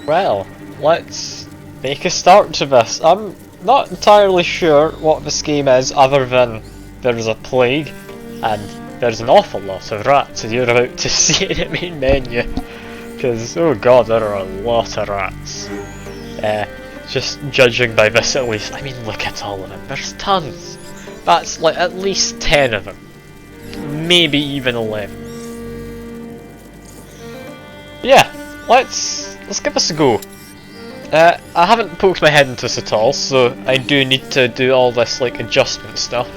Well, let's make a start to this. I'm not entirely sure what this game is other than there's a plague and there's an awful lot of rats as you're about to see in the main menu. Because, oh god, there are a lot of rats. Just judging by this at least. I mean, look at all of them. There's tons. That's like at least 10 of them. Maybe even 11. Yeah, let's give this a go. I haven't poked my head into this at all, so I do need to do all this like adjustment stuff.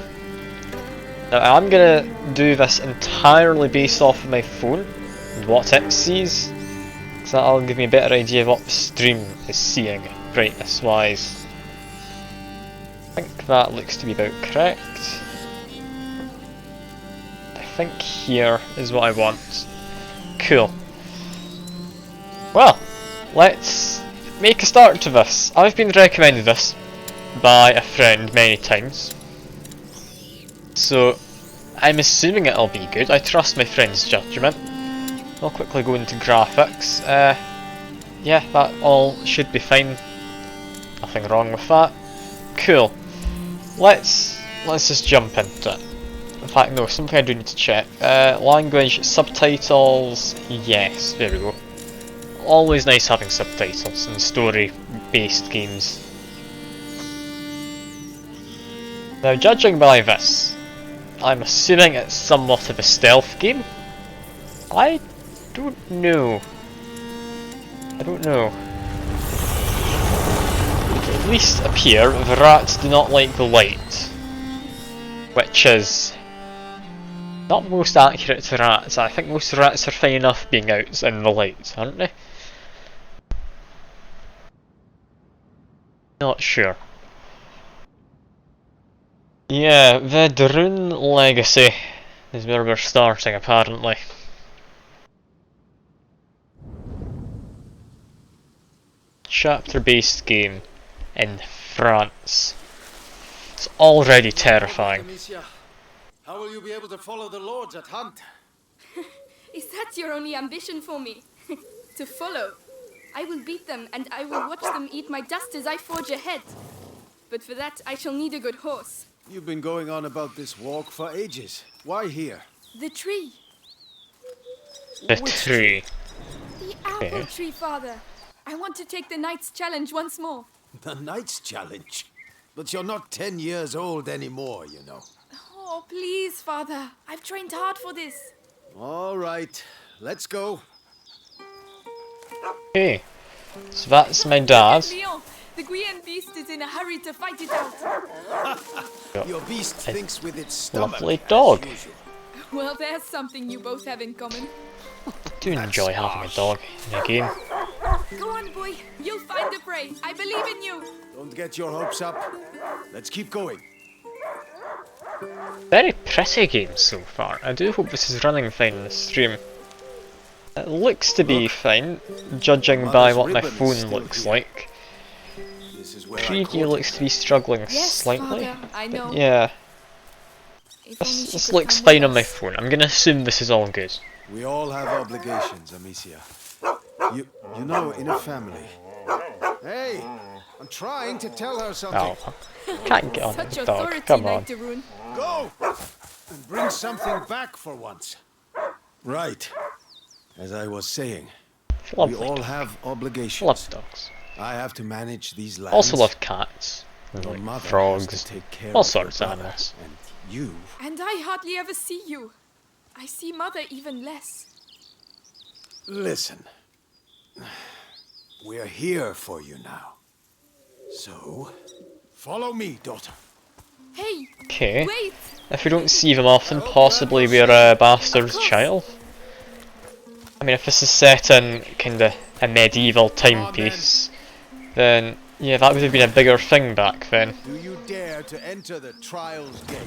Now I'm gonna do this entirely based off of my phone and what it sees, so that'll give me a better idea of what the stream is seeing brightness wise. I think that looks to be about correct. I think here is what I want. Cool. Well, let's make a start to this. I've been recommended this by a friend many times, so I'm assuming it'll be good. I trust my friend's judgment. I'll quickly go into graphics. Yeah, that all should be fine. Nothing wrong with that. Cool. Let's just jump into it. In fact, no, something I do need to check. Language, subtitles, yes, there we go. Always nice having subtitles in story-based games. Now, judging by this, I'm assuming it's somewhat of a stealth game? I don't know. I don't know. At least up here, the rats do not like the light. Which is not most accurate to rats. I think most rats are fine enough being out in the light, aren't they? Not sure. Yeah, the Drune Legacy is where we're starting apparently. Chapter-based game in France. It's already terrifying. Amicia, how will you be able to follow the lords at hunt? Is that your only ambition for me? To follow? I will beat them and I will watch them eat my dust as I forge ahead. But for that, I shall need a good horse. You've been going on about this walk for ages. Why here? The tree. The tree. The apple tree, father. I want to take the knight's challenge once more. The Knight's Challenge? But you're not 10 years old anymore, you know. Oh, please, father. I've trained hard for this. All right, let's go. Okay, so that's my dad. Leon, the Guian beast is in a hurry to fight it out. Your beast thinks with its stomach. Lovely dog. as usual. Well, there's something you both have in common. I do enjoy having a dog in a game. Go on, boy. You'll find the prey. I believe in you. Don't get your hopes up. Let's keep going. Very pretty game so far. I do hope this is running fine in the stream. It looks to be fine, judging by what my phone looks like. This is where I Preview caught looks to be struggling Yes, slightly. father, I know. But yeah, If only she this could looks come fine with on my us. phone. I'm gonna assume this is all good. We all have obligations, Amicia. You know, in a family. Hey, I'm trying to tell her something. Oh, can't get on Such the dog. authority, Come on. Knight de Rune. Go! And bring something back for once. Right. As I was saying, Lovely. we all have obligations. Love dogs. I have to manage these lands. Also love cats. And Your like mother has frogs. to take care All of sorts your of brother, animals. And you. And I hardly ever see you. I see Mother even less. Listen. We're here for you now. So, follow me, daughter. Hey, Okay. wait! If we don't see them often, possibly we're a bastard's child. I mean, if this is set in kinda a medieval timepiece, then yeah, that would have been a bigger thing back then. Do you dare to enter the Trials Gate?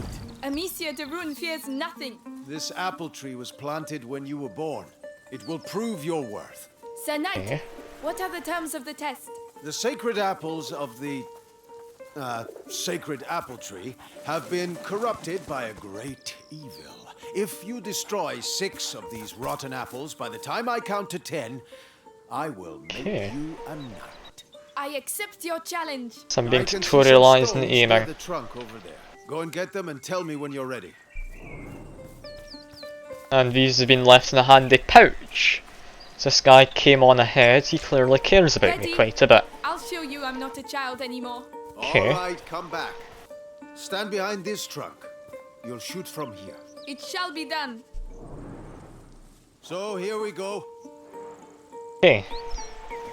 Amicia de Rune fears nothing. This apple tree was planted when you were born. It will prove your worth. Sir Knight, Okay. what are the terms of the test? The sacred apples of the sacred apple tree have been corrupted by a great evil. If you destroy 6 of these rotten apples by the time I count to 10, I will make Okay. you a knight. I accept your challenge. So I'm being I can see some tutorialised in stones near aiming. the trunk over there. Go and get them and tell me when you're ready. And these have been left in a handy pouch. So this guy came on ahead, he clearly cares about me Ready? quite a bit. I'll show you I'm not a child anymore. Okay. All right, come back. Stand behind this trunk. You'll shoot from here. It shall be done. So here we go. Okay.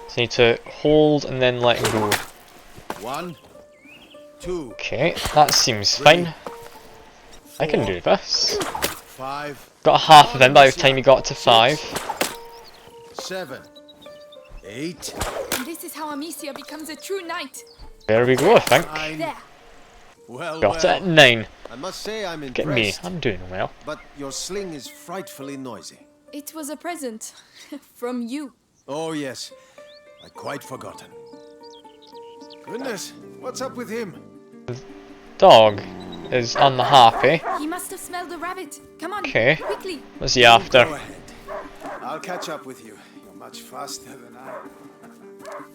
So I need to hold and then let go. 1, 2, Okay, that seems fine. I can do this. 5, Got a half of him by the time he got to 5. 7, 8, And this is how Amicia becomes a true knight. There we go, I think. 9. There. Well, Got it well. at 9. I must say I'm Get me, impressed. I'm doing well. But your sling is frightfully noisy. It was a present from you. Oh yes, I'd quite forgotten. Goodness, what's up with him? Dog is unhappy. He must have smelled the rabbit. Come on, Okay. quickly. What's he after? Go ahead. I'll catch up with you. You're much faster than I.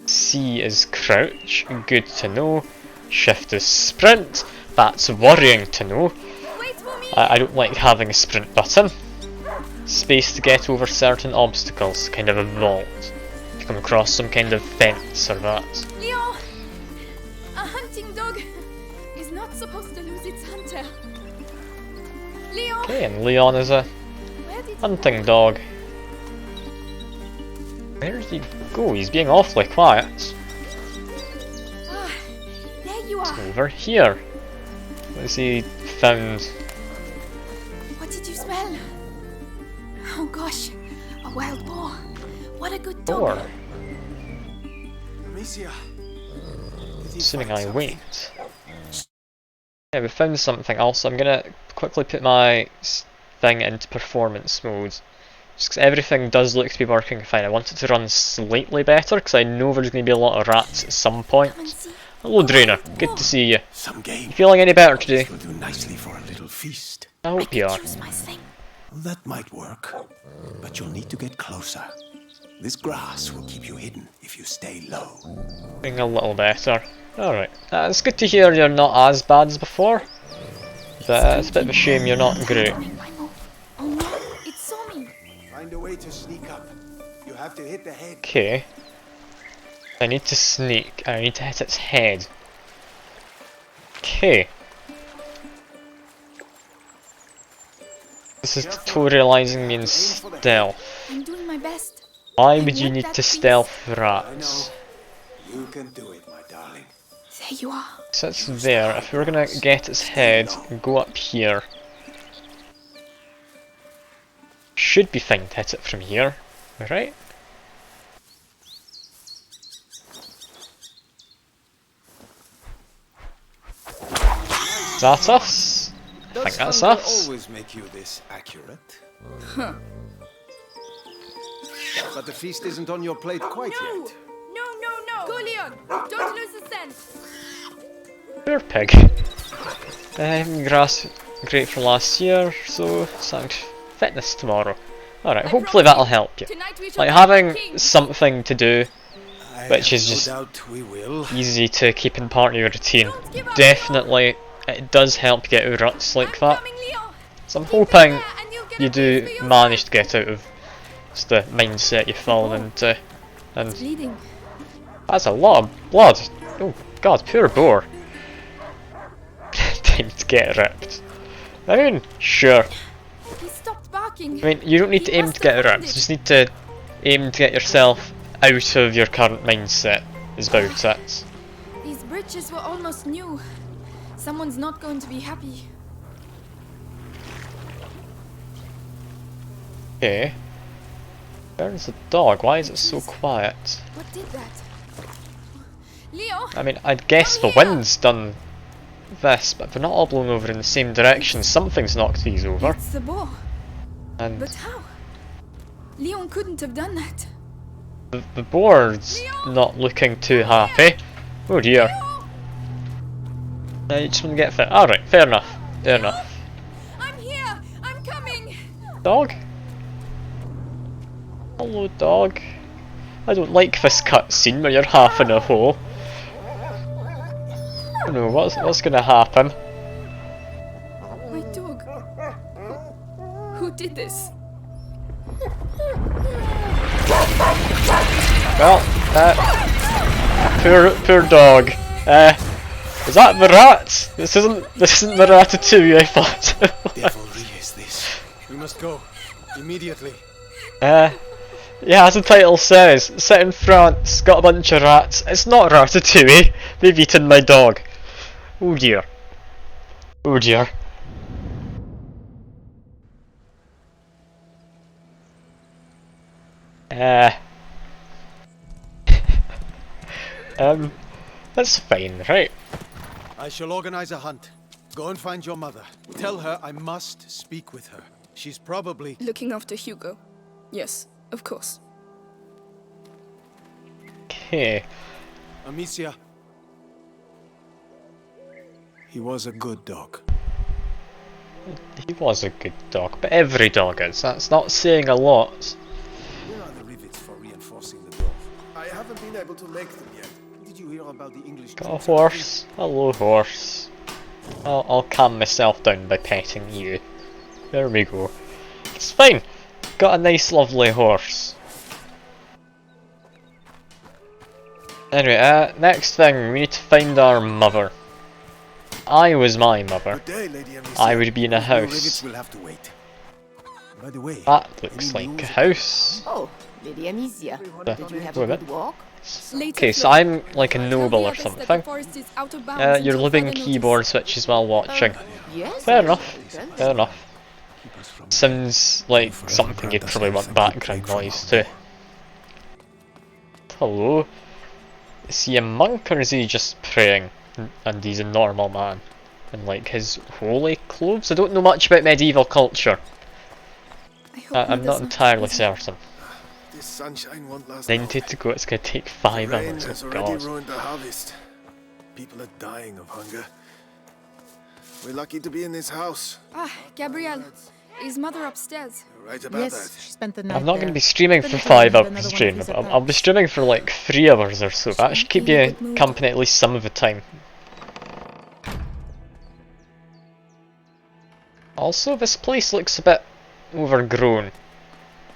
C is crouch, good to know. Shift is sprint, that's worrying to know. Wait for me. I don't like having a sprint button. Space to get over certain obstacles, kind of a vault. If you come across some kind of fence or that. Leo, a hunting dog is not supposed to lose its hunter. Leo, Okay, and Leon is a where did hunting dog. Where does he go? He's being awfully quiet. Ah, there you are. Over here. What has he found? What did you smell? Oh gosh, a wild boar. What a good dog. Door. Amicia. Did he Assuming find I something? wait. Yeah, we found something else. I'm gonna quickly put my thing into performance mode. Just 'cause everything does look to be working fine. I want it to run slightly better because I know there's going to be a lot of rats at some point. Come and see. Hello Drainer, good to see you. Some game. You feeling any better today? This will do nicely for a little feast. I I hope you could are. use my sling. That might work, but you'll need to get closer. This grass will keep you hidden if you stay low. Doing a little better. Alright. It's good to hear you're not as bad as before. But it's a bit of a shame you're not great. Oh no, it saw me. Find a way to sneak up. You have to hit the head. Okay. I need to sneak. I need to hit its head. Okay. This is tutorializing me in stealth. I'm doing my best. Why would you need to stealth rats? You can do it, my darling. There you are. So it's there. If we were gonna get its head, go up here. Should be fine to hit it from here, right? Is that us? I think that's hunger us. always make you this accurate? But the feast isn't on your plate quite No! yet. No! Go, Leon! Don't lose the scent! Poor pig. Grass great for last year, so sound fitness tomorrow. Alright, hopefully that'll help you. Tonight we shall Like be having king. something to do, I which have is no just doubt we will. easy to keep in part of your routine. Don't give up, Definitely, it does help get out of ruts like I'm that. coming, Leon. So I'm Keep it hoping there and you'll get you a do piece for yourself. manage to get out of just the mindset you've fallen into. And Bleeding. that's a lot of blood. Oh god, poor boar. Time to get ripped. I mean, sure. He stopped barking. I mean, you don't need to He aim must to get have ripped, found you it. just need to aim to get yourself out of your current mindset, is about it. These bridges were almost new. Someone's not going to be happy. Okay. Where's the dog? Why is it so quiet? What did that? Leo! I mean, I'd guess the wind's done this, but if they're not all blown over in the same direction, something's knocked these over. It's the boar. And But how? Leon couldn't have done that. the board's not looking too happy. Oh dear. You just want to get fit. Alright, fair enough. Fair enough. I'm here! I'm coming! Dog? Hello, dog. I don't like this cutscene where you're half in a hole. I don't know, what's gonna happen? My dog. Who did this? Well, poor dog. Is that the rat? This isn't the ratatouille I thought. Devilry is this? We must go. Immediately. Yeah, as the title says, set in France, got a bunch of rats. It's not ratatouille. They've eaten my dog. Oh dear. Oh dear. That's fine, right? I shall organize a hunt. Go and find your mother. Tell her I must speak with her. She's probably... Looking after Hugo. Yes, of course. Okay. Amicia. He was a good dog. He was a good dog, but every dog is. That's not saying a lot. Where are the rivets for reinforcing the door? I haven't been able to make them yet. Did you hear about the English... Got a horse. Hello, horse. I'll calm myself down by petting you. There we go. It's fine. Got a nice, lovely horse. Anyway, next thing, we need to find our mother. I was my mother. Good day, Lady Amicia. I would be in a Those house. rivets will have to wait. By the way, That looks like a house. Oh, Lady Amicia, did you have Wait a a minute. good walk? Okay, so I'm like a noble or something. You're living keyboard switches while watching. Yes. Fair enough. Good. Fair enough. Sounds like something you'd probably want background noise to. Hello. Is he a monk or is he just praying? And he's a normal man. In like his holy clothes? I don't know much about medieval culture. I'm not entirely certain. this sunshine won't last 90 to go, it's gonna take 5 Rain hours, has oh already god. ruined the harvest. People are dying of hunger. We're lucky to be in this house. Ah, Gabrielle. Is mother upstairs? You're right about Yes, she spent the night I'm not going to there. be streaming for Couldn't 5 find another hours, one of stream. his I'll be attacks. streaming for like 3 hours or so. That should keep you company at least some of the time. Also, this place looks a bit overgrown.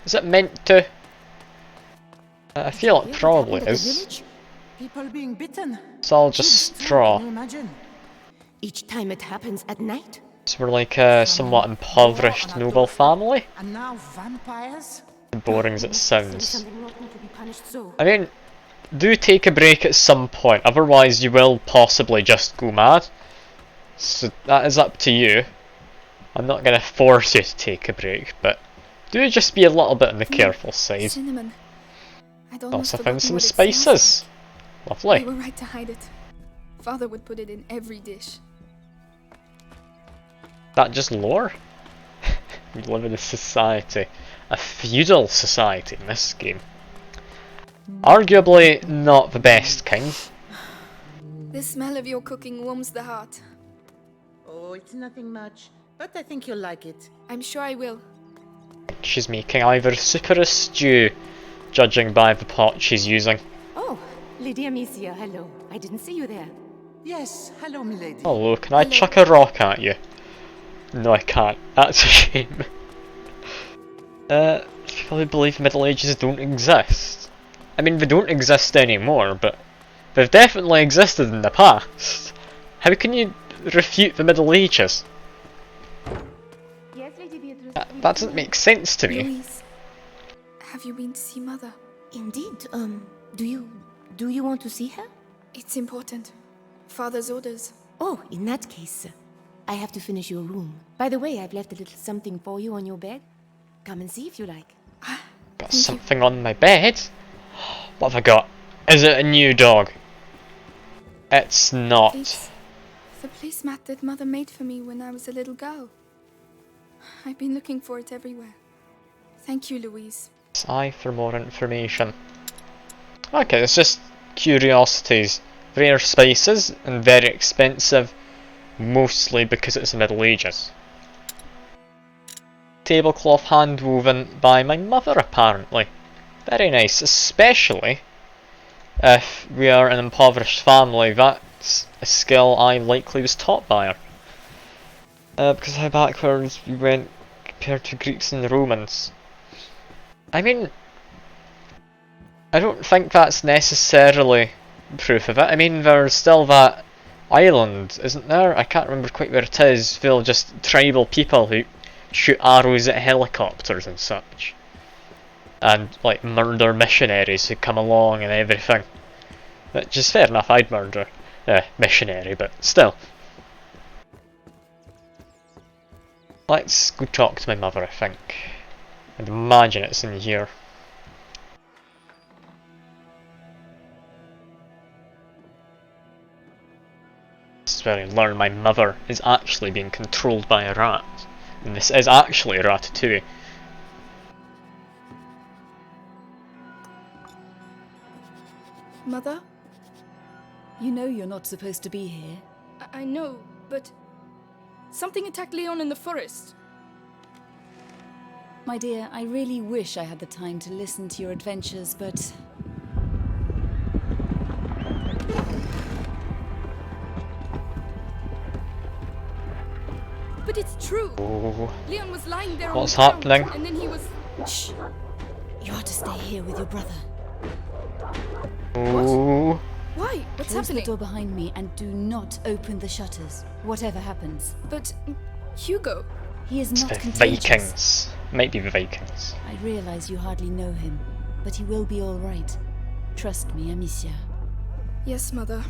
Is it meant to? I feel it probably is. People being bitten. It's all just Can straw. you imagine? Each time it happens at night? So we're like a somewhat impoverished noble family. And now vampires? Boring as it Say sounds. something rotten to be punished so. I mean, do take a break at some point, otherwise you will possibly just go mad. So that is up to you. I'm not going to force you to take a break, but do just be a little bit on the careful side. Cinnamon. I'd Also almost found forgotten some what it smells spices. like. Lovely. We were right to hide it. Father would put it in every dish. That just lore? We live in a society. A feudal society in this game. Arguably not the best kind. The smell of your cooking warms the heart. Oh, it's nothing much. But I think you'll like it. I'm sure I will. She's making either soup or a stew, judging by the pot she's using. Oh, Lady Amicia, hello. I didn't see you there. Yes, hello, milady. Hello, can I chuck a rock at you? No, I can't. That's a shame. You probably believe the Middle Ages don't exist. I mean, they don't exist anymore, but they've definitely existed in the past. How can you refute the Middle Ages? Yes, Lady Beatrice. That doesn't make sense to me. Louise, have you been to see mother? Indeed. Do you want to see her? It's important. Father's orders. Oh, in that case, I have to finish your room. By the way, I've left a little something for you on your bed. Come and see if you like. Got something on my bed? What have I got? Is it a new dog? It's not. It's the placemat that mother made for me when I was a little girl. I've been looking for it everywhere. Thank you, Louise. It's I for more information. Okay, it's just curiosities. Rare spices and very expensive, mostly because it's the Middle Ages. Tablecloth hand woven by my mother, apparently. Very nice, especially if we are an impoverished family. That's a skill I likely was taught by her. Because how backwards we went compared to Greeks and Romans. I mean, I don't think that's necessarily proof of it. I mean, there's still that island, isn't there? I can't remember quite where it is, full of just tribal people who shoot arrows at helicopters and such. And, like, murder missionaries who come along and everything. Which is fair enough, I'd murder a missionary, but still. Let's go talk to my mother, I think. I'd imagine it's in here. This is where I learn my mother is actually being controlled by a rat. And this is actually a ratatouille. Mother? You know you're not supposed to be here. I know, but something attacked Leon in the forest. My dear, I really wish I had the time to listen to your adventures, but... But it's true. Oh, Leon was lying there what's on the ground, happening? and then he was... Shh! You are to stay here with your brother. oh. Why? What's Close the happening? door behind me and do not open the shutters, whatever happens. But Hugo... He is not The contagious. Vikings. Might be the Vikings. I realize you hardly know him, but he will be all right. Trust me, Amicia. Yes, Mother.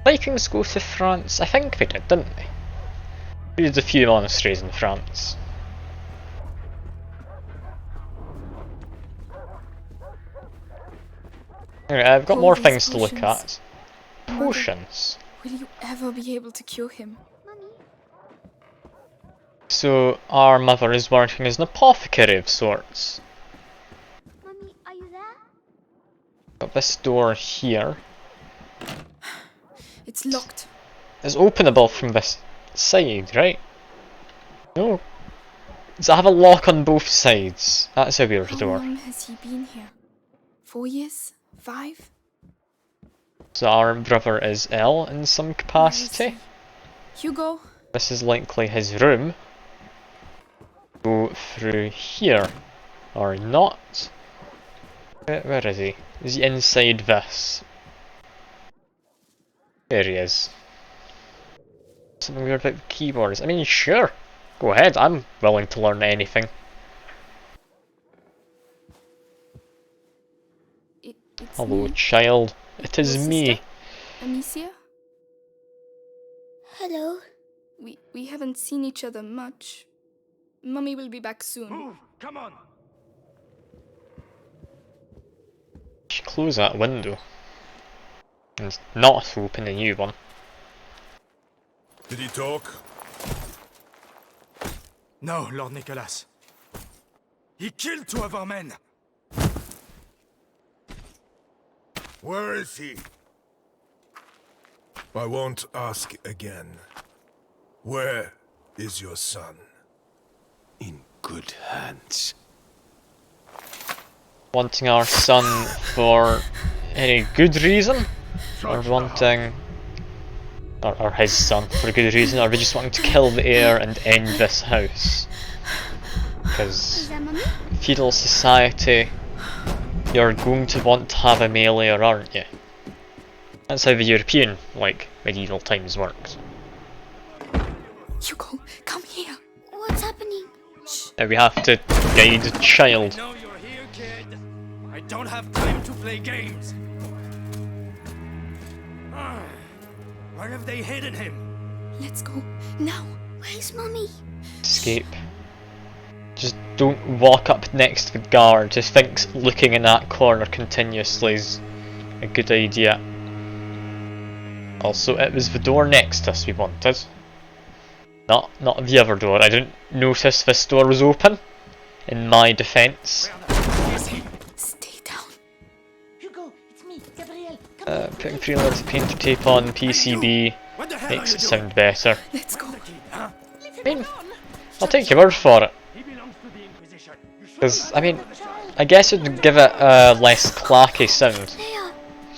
Vikings go to France? I think they did, didn't they? We did a few monasteries in France. Anyway, I've got All more these things to look potions. at. Potions. Will you ever be able to cure him? So, our mother is working as an apothecary of sorts. Mommy, are you there? Got this door here. It's locked. It's openable from this side, right? No. Does it have a lock on both sides? That's a weird How door. long has he been here? 4 years? 5? So our brother is ill in some capacity. Hugo? This is likely his room. Go through here. Or not. Where is he? Is he inside this? There he is. Something weird about the keyboards. I mean, sure. Go ahead, I'm willing to learn anything. It's Hello, me. child. It is Your me. sister? Amicia? Hello. We haven't seen each other much. Mummy will be back soon. Move! Come on! Should close that window. And not open a new one. Did he talk? No, Lord Nicholas. He killed 2 of our men! Where is he? I won't ask again. Where is your son? In good hands. Wanting our son for any good reason? Or wanting... Or his son for a good reason? Or are we just wanting to kill the heir and end this house? Because Is that Mommy? feudal society, you're going to want to have a male heir, aren't you? That's how the European, like, medieval times worked. Hugo, come here. What's happening? Now we have to guide a child. I know you're here, kid. I don't have time to play games. Where have they hidden him? Let's go. Now. Where's Mommy? Escape. Just don't walk up next to the guard. Just thinks looking in that corner continuously is a good idea. Also, it was the door next to us we wanted. Not the other door. I didn't notice this door was open. In my defense. Stay down. Hugo, it's me, Gabriel. Putting 3 layers of painter tape on PCB What the hell makes are it you sound better. Let's go. doing? Huh? Leave I mean, I'll take your word for it. Because, I mean, I guess it would give it a less clacky sound.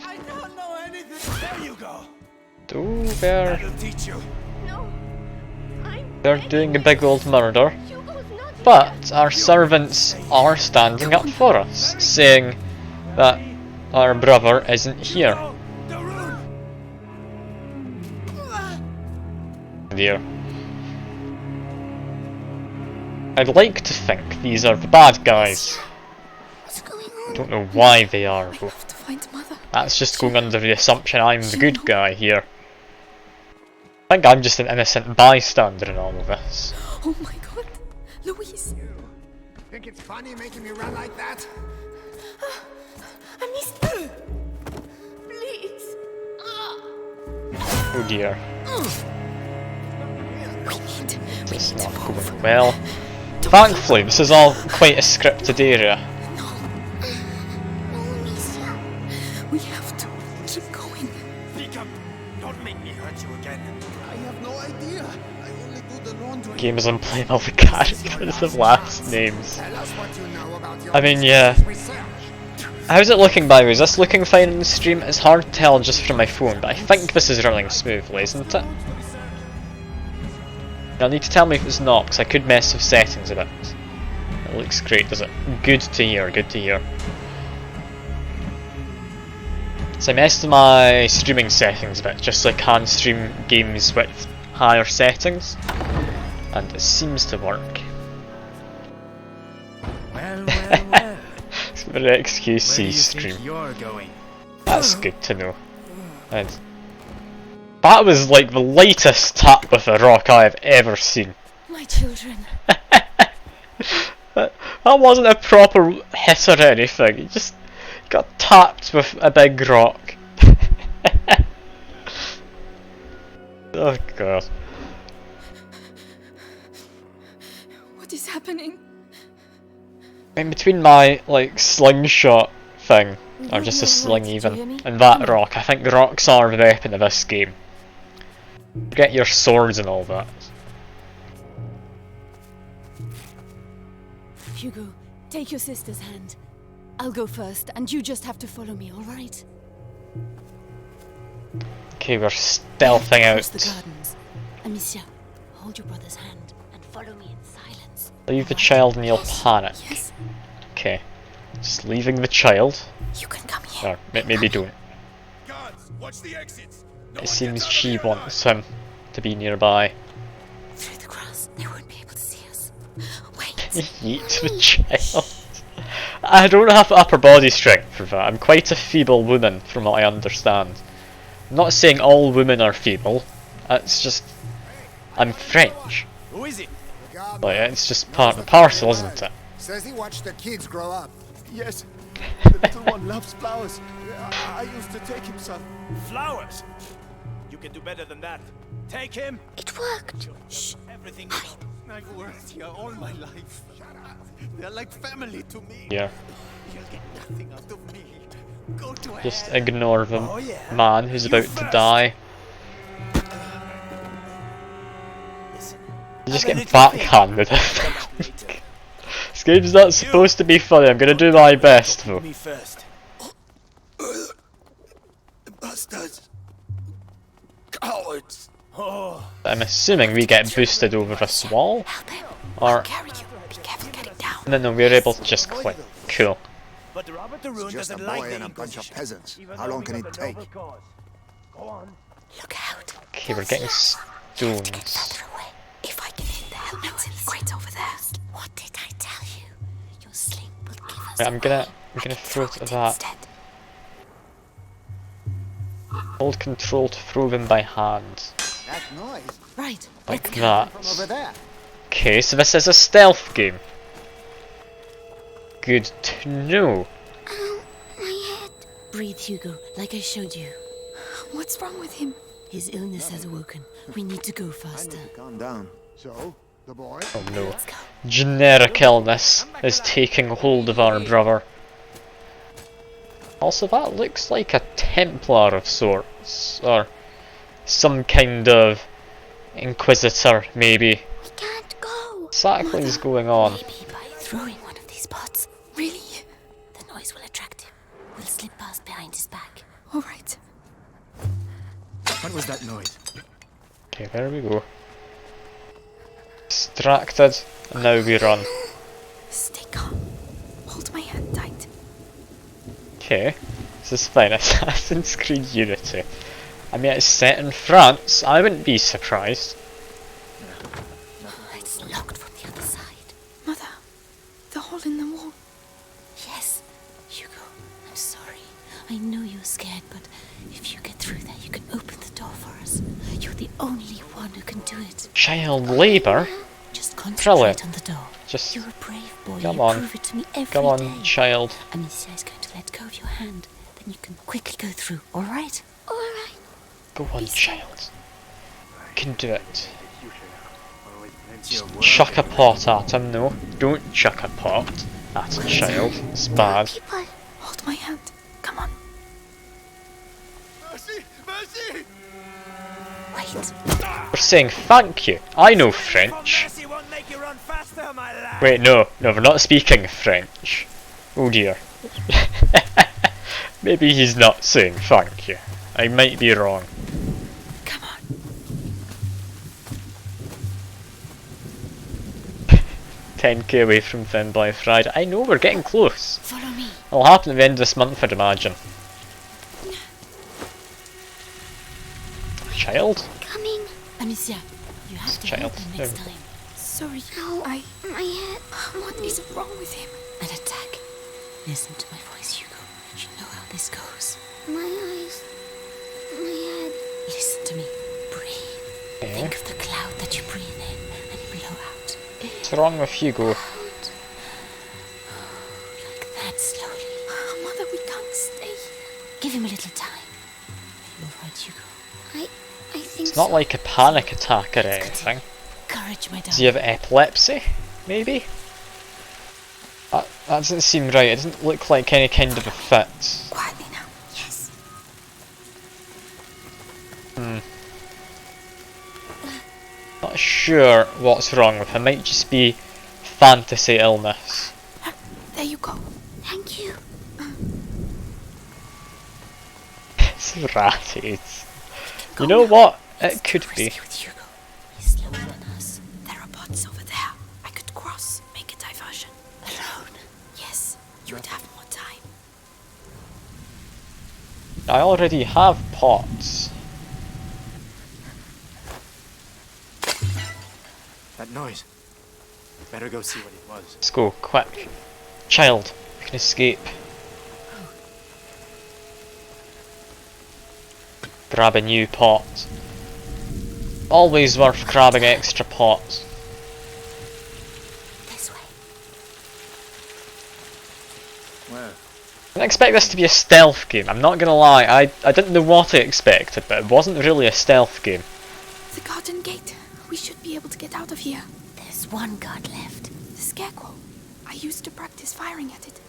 I don't know anything. There you go. They're That'll teach you. they're doing a big old murder, but our servants are standing up for us, saying that our brother isn't here. The room. Dear. I'd like to think these are the bad guys. What's going I on? don't know why they are, I though. have to find Mother. That's just going under the assumption I'm the good guy here. I think I'm just an innocent bystander in all of this. Oh my god. Louise. Think it's funny making me run like that? Amicia. Please. Oh dear. We need to It's not going well. Thankfully, this is all quite a scripted area. No, Amicia. We have to keep going. Speak up. Don't make me hurt you again. I have no idea. I only do the laundry. Game is unplayable with characters of last names. Tell us what you know about your I mean, yeah. research. How's it looking, by the way? Is this looking fine on the stream? It's hard to tell just from my phone, but I think this is running smoothly, isn't it? You'll need to tell me if it's not, because I could mess with settings a bit. It looks great, does it? Good to hear, good to hear. So I messed with my streaming settings a bit, just so I can stream games with higher settings. And it seems to work. Well, well, well. It's the XQC Where do you stream. think you're going? That's good to know. And that was like the lightest tap with a rock I have ever seen. My children. That wasn't a proper hit or anything, he just got tapped with a big rock. Oh god. What is happening? In between my, like, slingshot thing, or will just a be sling alright, do you hear even, me? and that rock, I think rocks are the weapon of this game. Get your swords and all that. Hugo, take your sister's hand. I'll go first, and you just have to follow me, alright? Okay, we're stealthing Across the out. gardens. Amicia, hold your brother's hand and follow me in silence. Leave the child and you'll panic. Yes, Okay. Just leaving the child. you can come here. Or maybe don't. Guards, watch the exits. No It one seems gets out she of here wants him to be nearby. Through the grass, they won't be able to see us. Wait. Yeet the child. I don't have upper body strength for that. I'm quite a feeble woman from what I understand. I'm not saying all women are feeble. It's just I'm French. Who is it? Like it's just part and parcel, isn't it? Says he watched the kids grow up. Yes, the little one loves flowers. I used to take him some. Flowers. You can do better than that. Take him. It worked. Shh. Everything. I've worked here all my life. They're like family to me. Yeah. You'll get nothing out of me. Go to hell. Just ignore the Oh, yeah. man who's about to die. Listen. You just Have a get little backhanded. Come back later. This game's not supposed to be funny. I'm gonna do my best though. Me first. Bastards. Cowards. Oh, I'm assuming we get boosted over this wall, or Carry you. Be careful getting down. no, we're able to just click. Cool. but Robert de Rune Just a doesn't like boy the and a bunch of Inquisition, peasants. even How though long we can got it the take? noble cause. Go on. Look out. Okay, we're getting stones. Further away. If I can hit the helmets in right over there. What did I tell you? Your sling will give us Right, I'm gonna throw it to that. instead. Hold control to throw them by hand. That noise Right. Like let's go. that. from over there. Okay, so this is a stealth game. Good to know. My head. Breathe, Hugo, like I showed you. What's wrong with him? His illness has awoken. We need to go I faster. need to calm down. So, the boy? Oh no. Let's go. Generic illness is taking hold of our brother. Also, that looks like a Templar of sorts, or some kind of Inquisitor, maybe. exactly is going on? Maybe by throwing one of these pots. Really? The noise will attract him. We'll slip past behind his back. All right. What was that noise? Okay, there we go. Distracted, and now we run. Stay calm. Hold my hand tight. Okay, this is fine. Assassin's Creed Unity. I mean, it's set in France. I wouldn't be surprised. It's locked from the other side. Mother, the hole in the wall. Yes, Hugo, I'm sorry. I know you're scared, but if you get through there, you can open the door for us. You're the only one who can do it. Child labour? Just concentrate Brilliant. on the door. Just You're a brave boy. come You on. prove it to me every come on, day. child. Amicia is going to let go of your hand. Then you can quickly go through, all right? All right. Go on, child. You can do it. Plenty of work. Chuck a pot at him, no. Don't chuck a pot at a child. It's bad. People. Hold my hand. Come on. Mercy! Mercy! Wait. We're saying thank you. I know French. Mercy won't make you run faster, my lad. Wait, no, we're not speaking French. Oh dear. Maybe he's not saying thank you. I might be wrong. Come on. 10k away from Thin by Friday. I know, we're getting close. Follow me. It'll happen at the end of this month, I'd imagine. Child? Coming. Amicia, you have to Child. help him next time. Sorry. Ow. I... My head. What is wrong with him? An attack. Listen to my voice, Hugo. You know how this goes. My eyes. My head. Listen to me. Breathe. Yeah. Think of the cloud that you breathe in and blow out. What's wrong with Hugo? Out. Like that, slowly. Mother, we can't stay here. Give him a little time. You're right, Hugo. I think It's not so. like a panic attack or anything. Courage, my Does he darling. have epilepsy? Maybe? That doesn't seem right. It doesn't look like any kind of a fit. Quietly now. Yes. Not sure what's wrong with him. Might just be fantasy illness. There you go. Thank you. It's ratted. You know what? It could be. Risky with Hugo. He's slower than us. There are pots over there. I could cross, make a diversion. Alone. Yes, you would have more time. I already have pots. That noise. Better go see what it was. Let's go, quick. Child, you can escape. Grab a new pot. Always worth grabbing extra pots. This way. Well, I didn't expect this to be a stealth game, I'm not gonna lie. I didn't know what I expected, but it wasn't really a stealth game. The garden gate. We should be able to get out of here. There's one guard left. The scarecrow. I used to practice firing at it.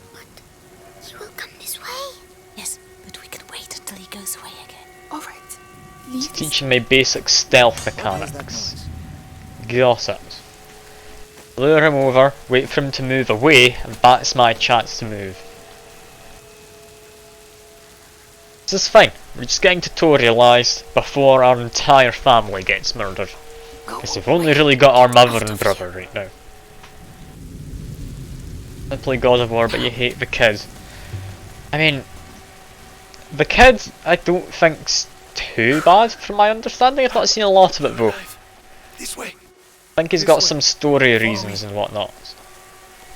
He will come this way. Yes, but we can wait until he goes away again. All right. Leave this. Teaching my basic stealth What was that mechanics. noise? Got it. Lure him over, wait for him to move away, and that's my chance to move. This is fine. We're just getting tutorialised before our entire family gets murdered. Because we've only really got our mother and brother right now. I play God of War, but you hate the kid. I mean, the kid I don't think's too bad from my understanding. I've not seen a lot of it though. This way. I think he's got some story reasons and whatnot.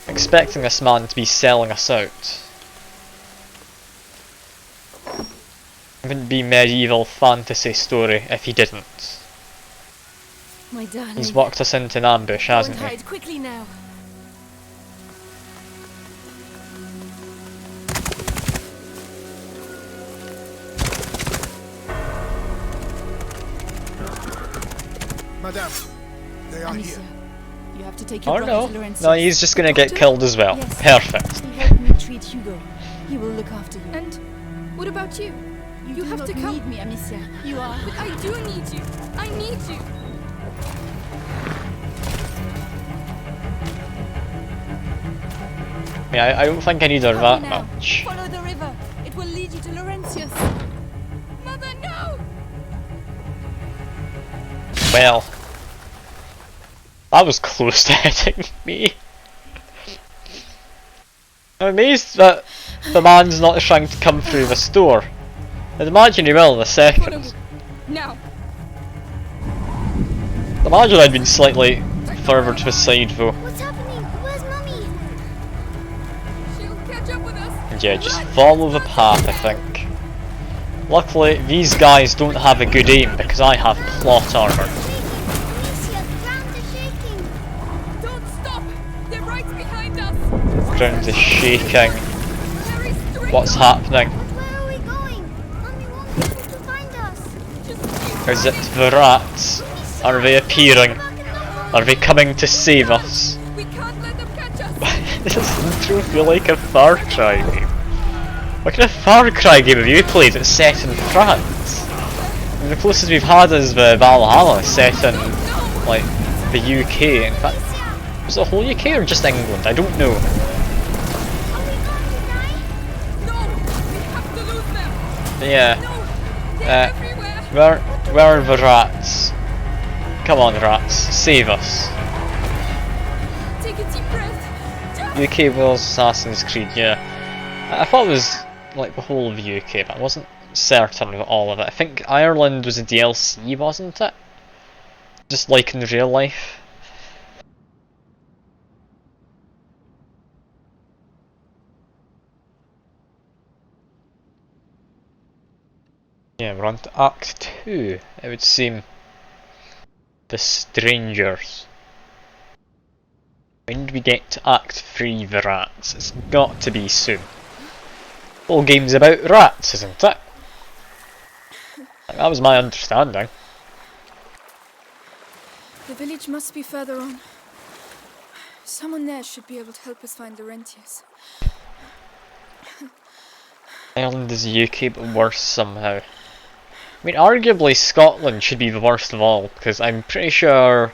I'm expecting this man to be selling us out. It wouldn't be medieval fantasy story if he didn't. My darling. He's walked us into an ambush, Go and hasn't he? hide quickly now. Madame, they are Amicia, here. you have to take your Oh brother no, to Lorenzo's. no, he's just gonna get killed as well. Yes. Perfect. He helped me treat Hugo. He will look after you. And what about you? You You do have not to come. need me, Amicia. You are. But I do need you. I need you. Yeah, I don't think I need her that Now, much. follow the river. It will lead you to Laurentius. Mother, no! Well, that was close to hitting me. I'm amazed that the man's not trying to come through the store. I'd imagine he will in a Follow me. second. Now. I'd imagine I'd been slightly further to the side though. What's happening? Where's Mummy? She'll catch up with us. And yeah, just follow the path, I think. Luckily, these guys don't have a good aim because I have plot armor. Amicia, the ground is shaking. Don't stop. They're right behind us. The ground is shaking. Very straight. What's happening? But where are we going? Mummy won't be able to find us. Just keep Is it the rats? Are they appearing? Are they coming to save us? We can't let them catch us. This intro feel like a Far Cry game. What kind of Far Cry game have you played that's set in France? I mean, the closest we've had is the Valhalla, set in like the UK. In fact, was it the whole UK or just England? I don't know. Are we going to die? No, we have to lose them. Yeah. No, they're everywhere. Where are the rats? Come on, rats, save us. Take a deep breath. Just UK was Assassin's Creed, yeah. I thought it was like the whole of the UK, but I wasn't certain of all of it. I think Ireland was a DLC, wasn't it? Just like in real life. Yeah, we're on to Act 2, it would seem. The Strangers. When do we get to Act 3, the rats? It's got to be soon. The whole game's about rats, isn't it? Like, that was my understanding. The village must be further on. Someone there should be able to help us find Laurentius. Ireland is UK, but worse somehow. I mean, arguably Scotland should be the worst of all, because I'm pretty sure,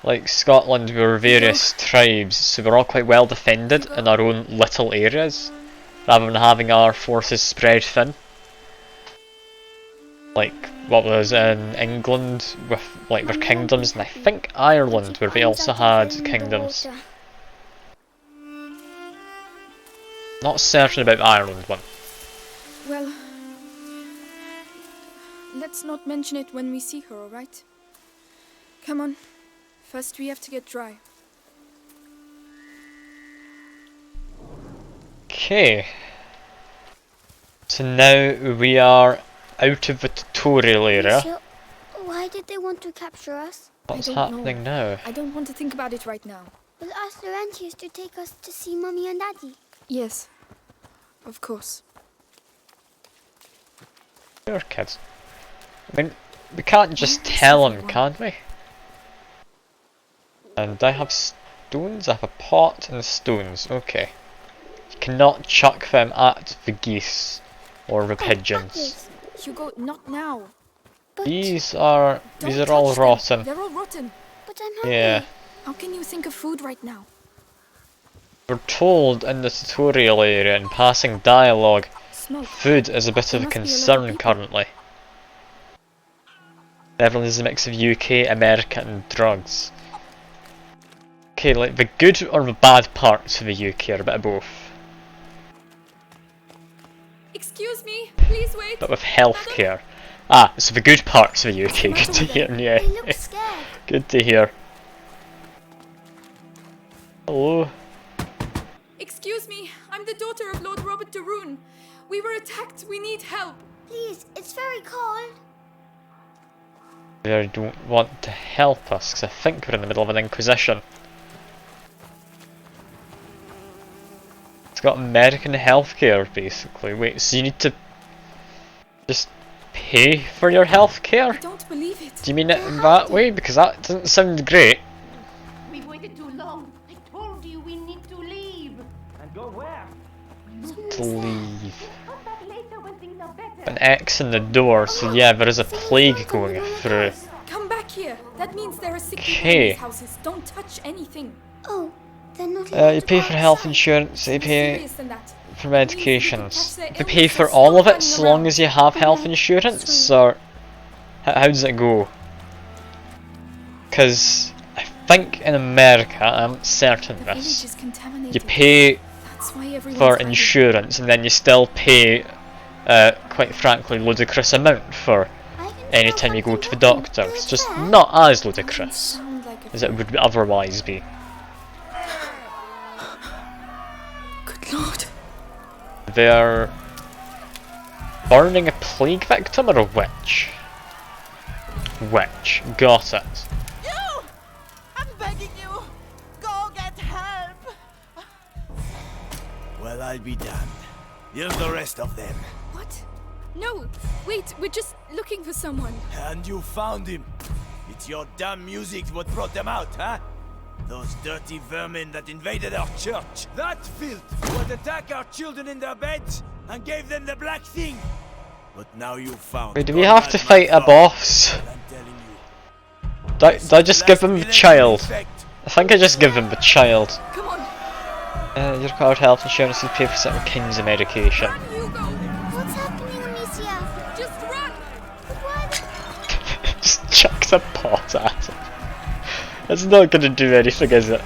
like, Scotland were various tribes, so we're all quite well defended in our own little areas, rather than having our forces spread thin. Like, what was in England with, like, their kingdoms, and I think Ireland, where they also had kingdoms. Not certain about the Ireland one. Well, let's not mention it when we see her, alright? Come on. First we have to get dry. Okay. So now we are out of the tutorial area. Amicia, why did they want to capture us? What's I don't know. happening now? I don't want to think about it right now. We'll ask Laurentius to take us to see Mummy and Daddy. Yes, of course. Sure, kids. I mean, we can't just tell him, can we? And I have stones, I have a pot and stones, okay. You cannot chuck them at the geese or the pigeons. Hugo, not now. But, These are Don't all touch them. rotten. They're all rotten. but I'm hungry. Yeah. How can you think of food right now? We're told in the tutorial area in passing dialogue, Smoke. food is a bit There of a must be a lot of concern people. currently. Everyone is a mix of UK, America and drugs. Okay, like the good or the bad parts of the UK are a bit of both. Excuse me, please wait. But with healthcare. Ah, so the good parts of the UK, good to hear, yeah. They look scared. Good to hear. Hello? Excuse me, I'm the daughter of Lord Robert de Rune. We were attacked, we need help. Please, it's very cold. They don't want to help us, because I think we're in the middle of an inquisition. It's got American healthcare, basically. Wait, so you need to just pay for your I healthcare? don't believe it. Do you mean it in that way? Because that doesn't sound great. We waited too long. I told you we need to leave. And go where? To leave. Come back later when things are better. An X in the door, so yeah, there is a plague going through. Come back here. That means there are sick people in Okay. these houses. Don't touch anything. Oh, They're not allowed You to pay go for health outside. insurance, you pay Serious than that. for medications. You pay for all of it so long as you have health insurance, or how does it go? Because I think in America, I'm certain The this, village is contaminated. you pay That's why everyone's for hiding. insurance and then you still pay, quite frankly, ludicrous amount for anytime you go to the doctor. It's just not as ludicrous Sound like a as it would otherwise be. good lord. They're burning a plague victim or a witch? Witch. Got it. You! I'm begging you! Go get help! Well, I'll be damned. Here's the rest of them. What? No, wait, we're just looking for someone. And you found him. It's your damn music what brought them out, huh? Those dirty vermin that invaded our church. That filth would attack our children in their beds and gave them the black thing. But now you found. Wait, do we have to fight a boss? Do I just give him the child? I think I just give him the child. Come on. Your card health insurance is paid for certain kinds of medication. Run, Hugo. What's happening, Amicia? Just run. But why? Just chuck the pot at him. It's not gonna do anything, is it?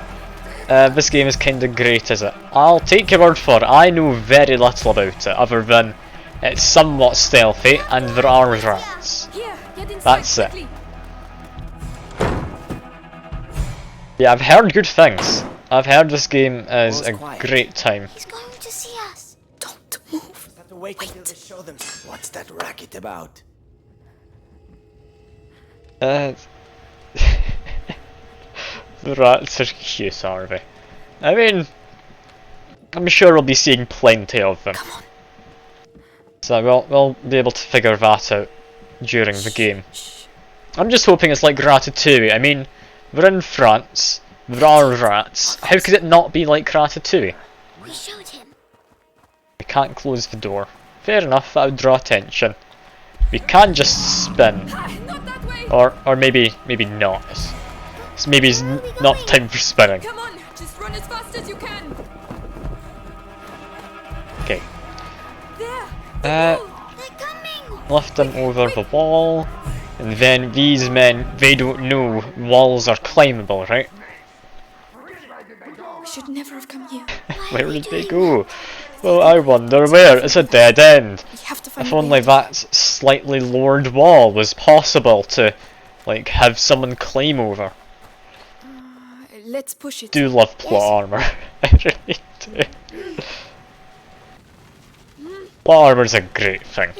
This game is kinda great, is it? I'll take your word for it. I know very little about it, other than it's somewhat stealthy and there are rats. Here, get inside That's it. quickly. Yeah, I've heard good things. I've heard this game is a quiet. great time. He's going to see us. Don't move. Have to wait until they show them. What's that racket about? The rats are cute, are they? I mean, I'm sure we'll be seeing plenty of them. Come on. So we'll be able to figure that out during the game. Shh. I'm just hoping it's like Ratatouille. I mean, we're in France, there are rats. How could it not be like Ratatouille? We showed him. We can't close the door. Fair enough, that would draw attention. We can just spin. Ah, not that way. Or maybe not. So maybe it's not time for spinning. Come on, just run as fast as you can. Okay. There. They're coming. Lift them over the wall. And then these men, they don't know walls are climbable, right? We should never have come here. Where did they go? Well, I wonder where. It's a dead end. We have to find If a way only out. that slightly lowered wall was possible to, like, have someone climb over. Let's push it. Do love plot armor. I really do. Plot armor's a great thing.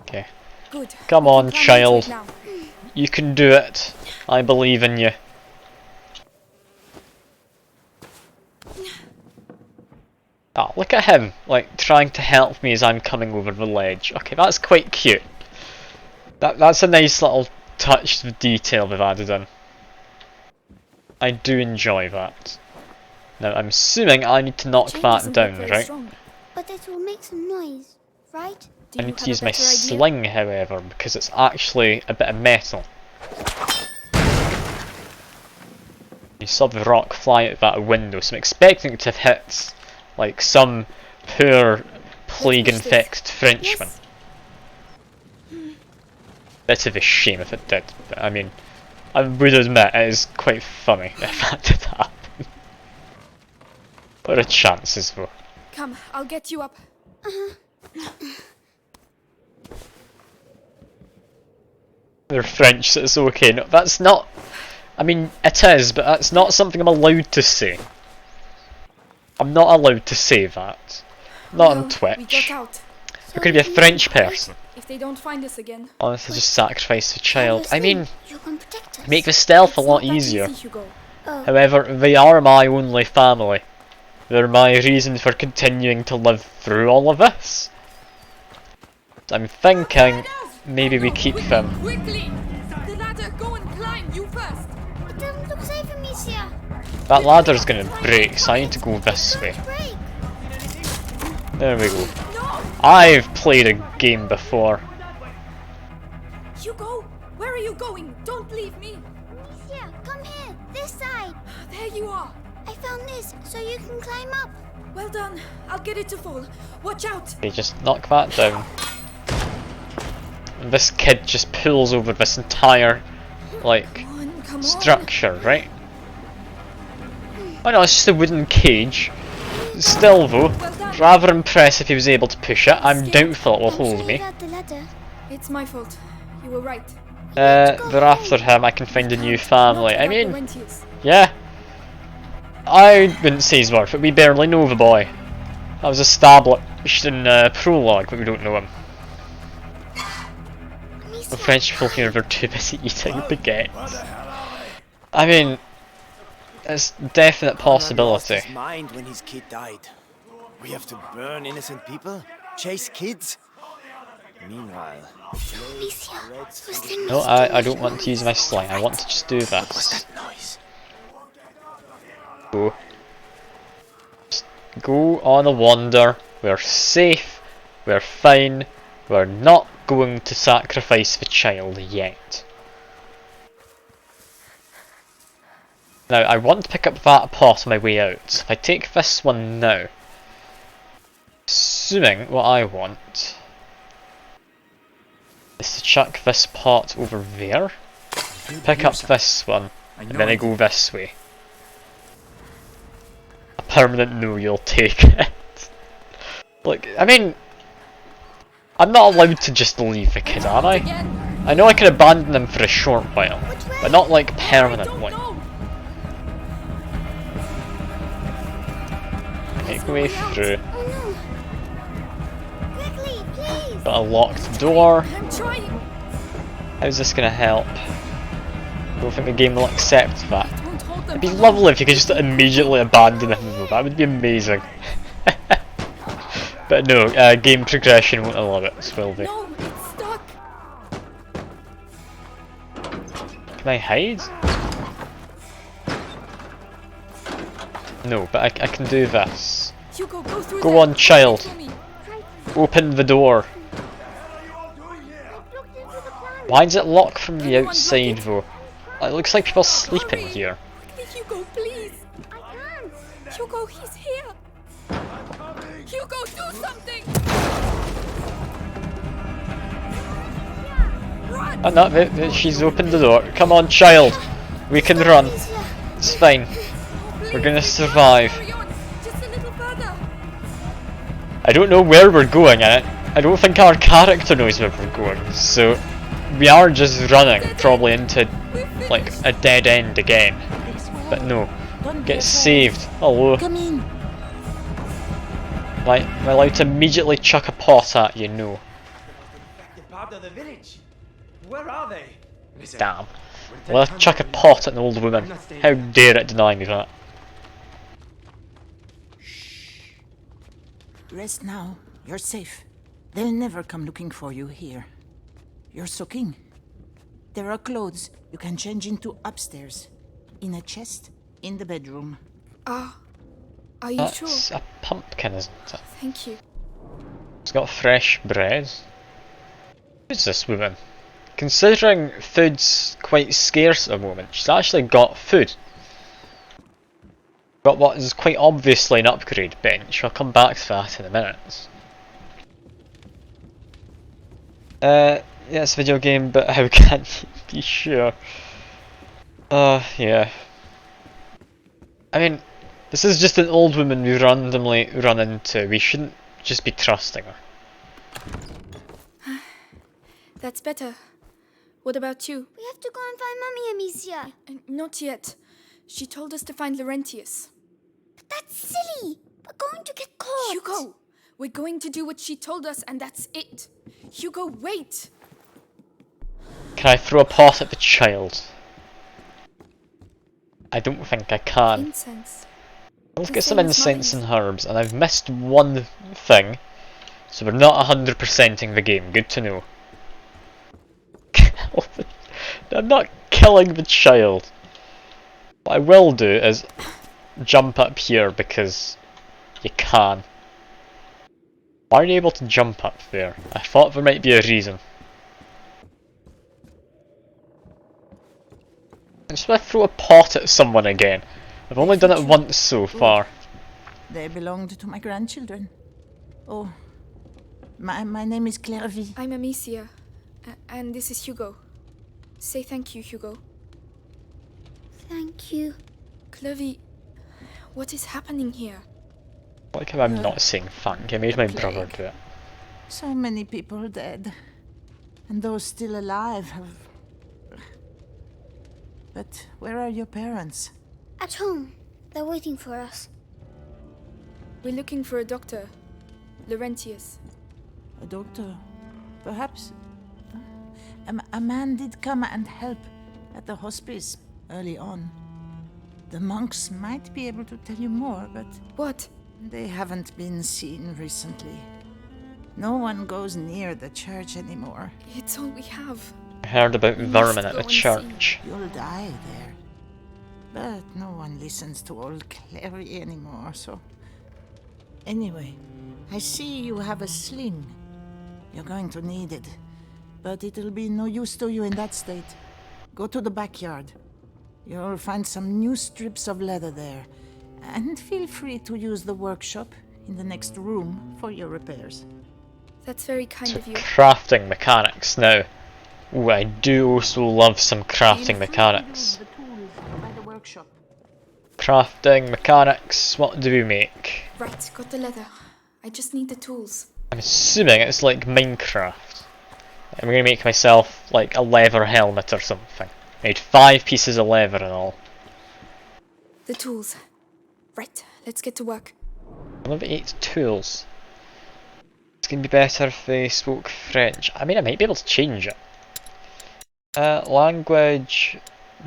Okay. Good. Come We can on, climb child. into it now. You can do it. I believe in you. Oh, look at him, like, trying to help me as I'm coming over the ledge. Okay, that's quite cute. That's a nice little touch of detail they've added in. I do enjoy that. Now, I'm assuming I need to knock Chain that doesn't down, look very right? strong. But it will make some noise, right? Do I you need to have a use my better idea? sling, however, because it's actually a bit of metal. You saw the rock fly out that window, so I'm expecting it to have hit, like, some poor plague-infected Frenchman. Yes. Bit of a shame if it did, but I mean, I would admit it is quite funny if that did happen. What are the chances, though? Come, I'll get you up. They're French, so it's okay. No, that's not... I mean, it is, but that's not something I'm allowed to say. I'm not allowed to say that. Not on Well, Twitch. We got out. There could be a French person. If they don't find us again. Honestly, just sacrifice the child. I mean, You can protect us. make the stealth a It's lot not that easier. easy, Hugo. Oh, However, they are my only family. They're my reason for continuing to live through all of this. So I'm thinking maybe we keep them. Quickly! The ladder, go and climb, you first! it doesn't look safe, Amicia. That ladder's gonna break, so I need to go this way. Break. There we go. No! I've played a game before. Hugo, where are you going? Don't leave me! Amicia, There you are. I found this, so you can climb up. Well done. I'll get it to fall. Watch out. Okay, just knock that down. And this kid just pulls over this entire, like, Come on. structure, right? Oh no, it's just a wooden cage. Still though, rather impressive he was able to push it. I'm doubtful it will hold me. About the ladder. It's my fault. You were right. They're after him, I can find a new family. I mean, Laurentius. yeah. I wouldn't say he's worth, but we barely know the boy. That was established in prologue, but we don't know him. The French people here are too busy eating baguettes. I mean, it's a definite possibility. Lost his mind when his kid died. We have to burn innocent people, chase kids. Meanwhile, No, I don't want to use my sling. I want to just do what's this. that noise? Go. Just go on a wander. We're safe. We're fine. We're not going to sacrifice the child yet. Now, I want to pick up that pot on my way out. So if I take this one now, assuming what I want is to chuck this pot over there, pick up this one, and then I go this way. A permanent no, you'll take it. Like, I mean, I'm not allowed to just leave the kid, am I? I know I can abandon him for a short while, but not like permanently. Make my way through. Oh no. Quickly, please. Got a locked door. I'm trying. How's this gonna help? I don't think the game will accept that. Don't hold them. It'd be lovely if you could just immediately abandon him though, that would be amazing. But no, game progression won't allow it, will they? No, it's stuck. Can I hide? No, but I can do this. Hugo, go through Go there. on, child. Wait for me. Open the door. Looked into the planet. Why is it locked from the Everyone outside lock it. though? It looks like people sleeping Hurry. here. Quickly, Hugo, please. I can't. Hugo, he's here. Hugo, do something. Run. Oh no, she's opened the door. Come on, child. We can run. Amicia. It's fine. Please, We're gonna Hugo, survive. hurry on. Just a little further. I don't know where we're going and I don't think our character knows where we're going, so we are just running probably into like a dead end again. But no. Get saved. Hello. Come in. Am I allowed to immediately chuck a pot at you? No. Part of the village. Where are they? Damn. Well, I'll chuck a pot at an old woman. How dare it deny me that? Rest now. You're safe. They'll never come looking for you here. You're soaking. There are clothes you can change into upstairs. In a chest in the bedroom. Ah, are you That's sure? a pumpkin, isn't it? Thank you. It's got fresh bread. Who's this woman? Considering food's quite scarce at the moment, she's actually got food. Got what is quite obviously an upgrade bench. I'll come back to that in a minute. Yeah, it's a video game, but how can you be sure? Yeah. I mean, this is just an old woman we randomly run into. We shouldn't just be trusting her. That's better. What about you? We have to go and find Mummy, Amicia. Not yet. She told us to find Laurentius. But that's silly. We're going to get caught. Hugo, we're going to do what she told us and that's it. Hugo, wait. Can I throw a pot at the child? I don't think I can. Incense. Let's The get some same as incense mine. and herbs, and I've missed one thing, so we're not 100%ing the game. Good to know. I'm not killing the child. What I will do is jump up here because you can. Why are you able to jump up there? I thought there might be a reason. I just want to throw a pot at someone again. I've only done it once so far. They belonged to my grandchildren. Oh, my name is Clairvy. I'm Amicia, and this is Hugo. Say thank you, Hugo. Thank you. Clovey, what is happening here? Like how I'm not saying thank you, I made my brother do it. So many people dead. And those still alive have... But where are your parents? At home. They're waiting for us. We're looking for a doctor. Laurentius. A doctor? Perhaps? A man did come and help at the hospice early on. The monks might be able to tell you more, but... What? They haven't been seen recently. No one goes near the church anymore. It's all we have. I heard about vermin at the church. You'll die there. But no one listens to old Clary anymore, so... Anyway, I see you have a sling. You're going to need it. But it'll be no use to you in that state. Go to the backyard. You'll find some new strips of leather there. And feel free to use the workshop in the next room for your repairs. That's very kind of you. Crafting mechanics now. Ooh, I do also love some crafting mechanics. Crafting mechanics, what do we make? Right, got the leather. I just need the tools. I'm assuming it's like Minecraft. I'm gonna make myself like a leather helmet or something. Made 5 pieces of leather and all. The tools. Right, let's get to work. I love 8 tools. It's gonna be better if they spoke French. I mean, I might be able to change it. Language,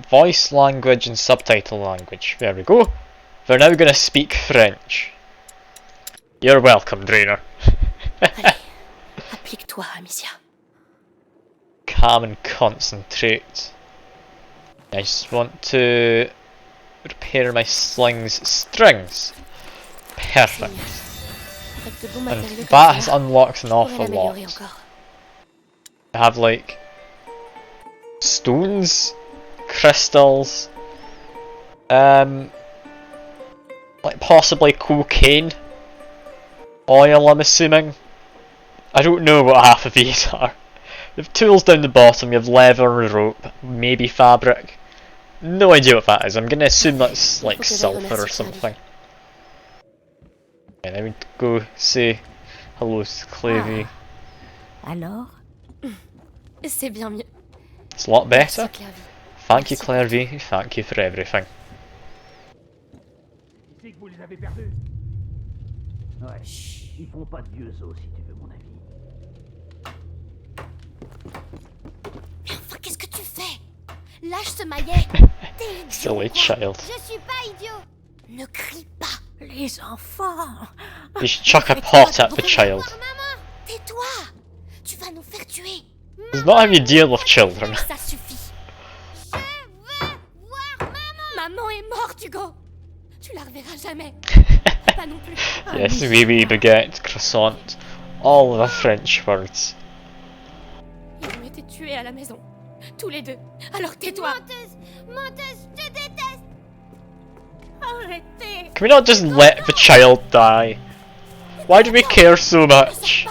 voice language and subtitle language. There we go. They're now gonna speak French. You're welcome, Drainer. Allez, applique-toi, Amicia. Calm and concentrate. I just want to repair my sling's strings. Perfect. And that has unlocked an awful lot. I have like stones, crystals, like possibly cocaine, oil I'm assuming. I don't know what half of these are. You have tools down the bottom, you have leather, rope, maybe fabric. No idea what that is, I'm gonna assume that's like sulfur or something. And I would go say hello to Clavy. Alors? C'est bien mieux. It's a lot better. Thank you, Clairvy. Thank you for everything. Ouais, ils font pas de vieux os si tu veux mon avis. Mais enfin, qu'est-ce que tu fais? Lâche ce maillet. Silly child. Je suis pas idiot. Ne crie pas. Les enfants. You should chuck a pot at the child. Maman, tais-toi. Tu vas nous faire tuer. This is not how you deal with children. Ça suffit. Je veux voir maman. Maman est morte, Hugo. Tu la reverras jamais. Pas non plus. Yes, we baguette, croissant, all the French words. Ils ont été tués à la maison. Tous les deux. Alors tais-toi. Menteuse, menteuse, je déteste. Arrêtez. Can we not just let the child die? Why do we care so much?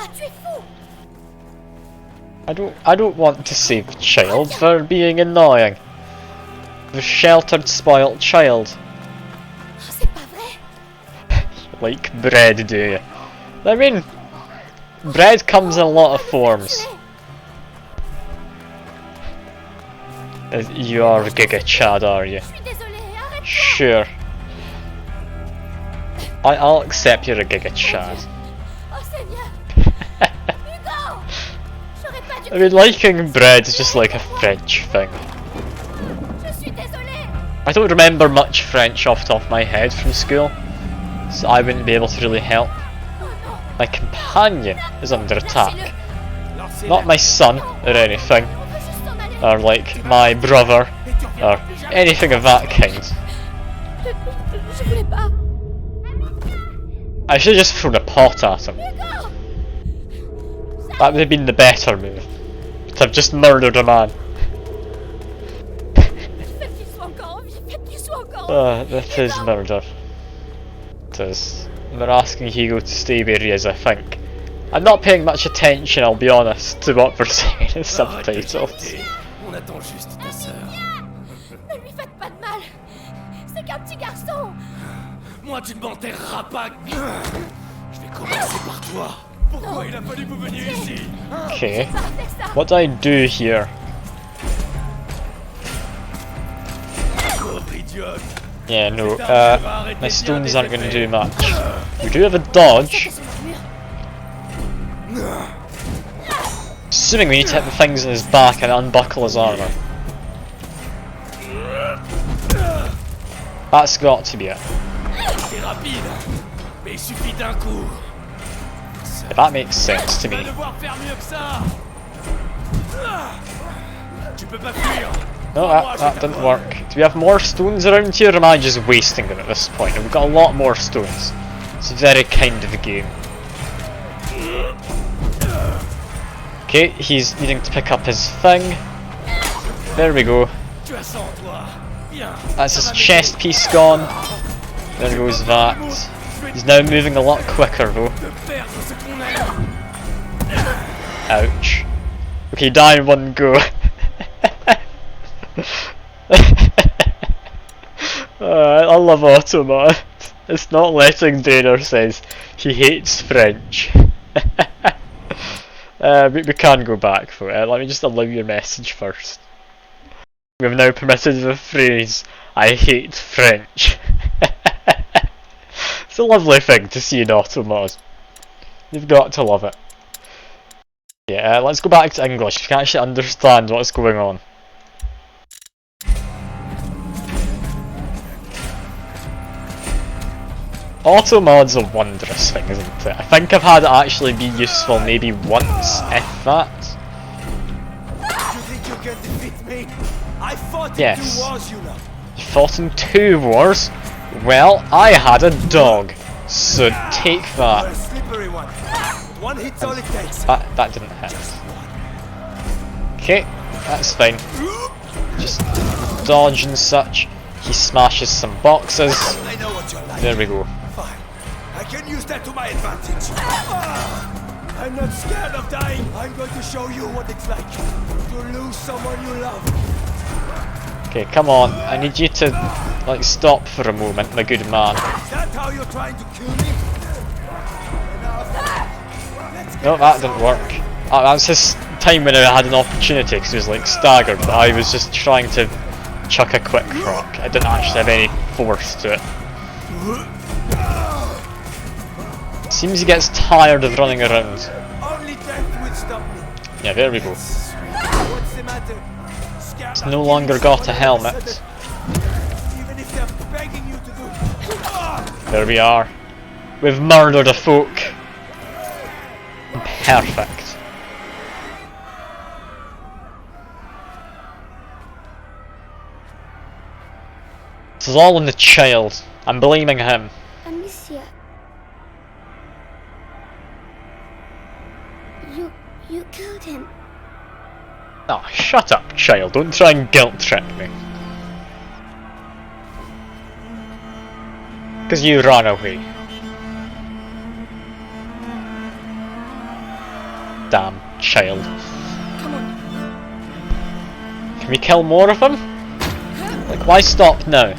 I don't want to save the child for being annoying. The sheltered, spoilt child. C'est pas vrai. Like bread, do you? I mean, bread comes in a lot of forms. You are Giga Chad, are you? Sure. I'll accept you're a Giga Chad. I mean, liking bread is just like a French thing. I don't remember much French off the top of my head from school, so I wouldn't be able to really help. My companion is under attack. Not my son or anything, or like my brother, or anything of that kind. I should have just thrown a pot at him. That would have been the better move. But I've just murdered a man. Faites qu'il soit encore en vie. Faites qu'il soit encore That is murder. It is. We're asking Hugo to stay where he is, I think. I'm not paying much attention, I'll be honest, to what we're saying in subtitles. On attend juste ta sœur. Ne lui faites pas de mal. C'est qu'un petit garçon. Moi, tu ne m'enterreras pas. Je vais commencer par toi. Pourquoi il a fallu que vous veniez ici? Okay. What do I do here? Pauvre idiote. Yeah, no, my stones aren't going to do much. We do have a dodge. Assuming we need to hit the things in his back and unbuckle his armour. That's got to be it. C'est rapide, mais il suffit d'un coup. Yeah, that makes sense to Tu vas me. devoir faire mieux que ça. Tu peux pas fuir. No, that didn't work. Do we have more stones around here, or am I just wasting them at this point? We've got a lot more stones. It's very kind of the game. Okay, he's needing to pick up his thing. There we go. That's his chest piece gone. There goes that. He's now moving a lot quicker though. Ouch. Okay, die in one go. I love Automat. It's not letting Daner says he hates French. We can go back for it. Let me just allow your message first. We have now permitted the phrase, I hate French. It's a lovely thing to see in Automat. You've got to love it. Yeah, let's go back to English. You can actually understand what's going on. Automod's a wondrous thing, isn't it? I think I've had it actually be useful maybe once, if that. You think you can defeat me? I fought Yes. in 2 wars, you know. You fought in 2 wars? Well, I had a dog, so take You're a that. slippery one. 1 hit's all it takes. That didn't hit. Okay, that's fine. Just dodge and such. He smashes some boxes. I know what you're like. There we go. Fine. I can use that to my advantage. I'm not scared of dying. I'm going to show you what it's like to lose someone you love. Okay, come on. I need you to, like, stop for a moment, my good man. Is that how you're trying to kill me? No, that didn't work. That was his time when I had an opportunity because he was, like, staggered, but I was just trying to chuck a quick rock. I didn't actually have any force to it. Seems he gets tired of running around. Only death will stop me. Yeah, there we go. What's the matter? Scared It's no longer got a helmet. even if they're begging you to do. There we are. We've murdered a folk. Perfect. This is all on the child. I'm blaming him. Amicia. You killed him. Oh, shut up, child. Don't try and guilt trip me. Because you ran away. Damn, child. Come on. Can we kill more of them? Like, why stop now?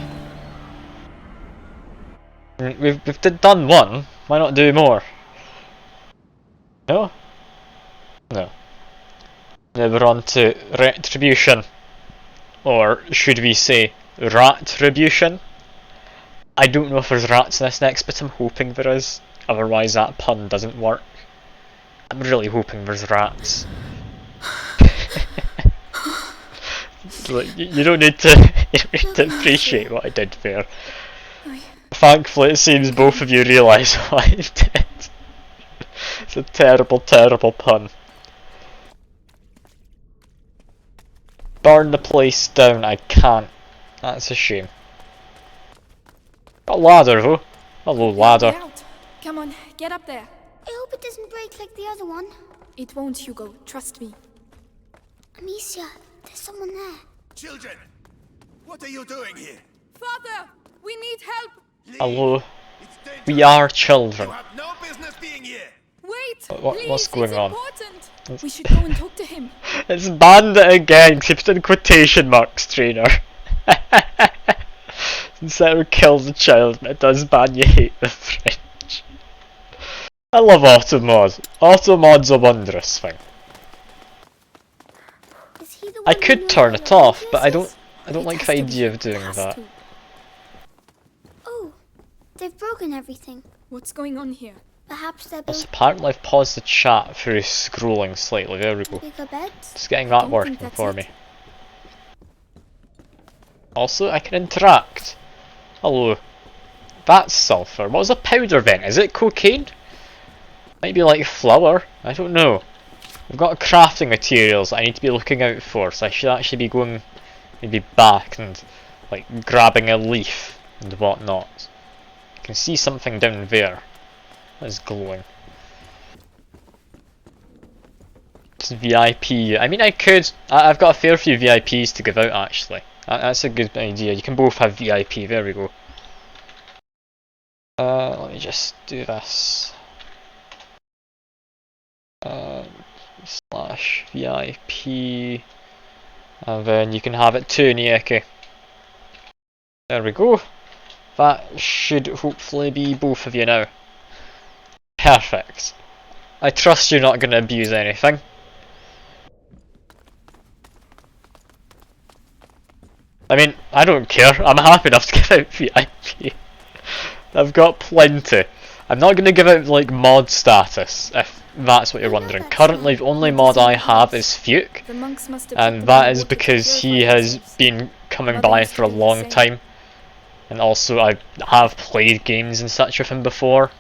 We've done one. Why not do more? No? No. Now we're on to retribution. Or should we say rattribution? I don't know if there's rats in this next, but I'm hoping there is. Otherwise that pun doesn't work. I'm really hoping there's rats. Like, you don't need to appreciate what I did there. Thankfully it seems both of you realise what I did. It's a terrible, terrible pun. Burn the place down, I can't. That's a shame. Got a ladder though. Hello ladder. Get out. Come on, get up there. I hope it doesn't break like the other one. It won't, Hugo. Trust me. Amicia, there's someone there. Children, what are you doing here? Father! We need help! Hello? We are children. No business being here. Wait! What's going it's on? Important. We should go and talk to him. It's bandit again, keep it in quotation marks, trainer. Instead of kill the child, it does ban you hate the French. I love automod. Automod's a wondrous thing. I could turn it off, but I don't like the idea of doing that. Oh, they've broken everything. What's going on here? Perhaps they're Also, building apparently I've paused the chat through scrolling slightly, there we go. bigger beds. Just getting that working for me. Also, I can interact. Hello. That's sulfur. What was a powder vent? Is it cocaine? Might be like flour. I don't know. We've got crafting materials that I need to be looking out for, so I should actually be going maybe back and like grabbing a leaf and whatnot. I can see something down there that is glowing. It's VIP. I mean, I've got a fair few VIPs to give out actually. That's a good idea. You can both have VIP. There we go. Let me just do this. Slash VIP. And then you can have it too, Nieki. There we go. That should hopefully be both of you now. Perfect. I trust you're not going to abuse anything. I mean, I don't care. I'm happy enough to give out VIP. I've got plenty. I'm not going to give out like mod status, if that's what you're wondering. Currently, the only mod I have is Fuke, and that is because he has been coming by for a long time. And also, I have played games and such with him before,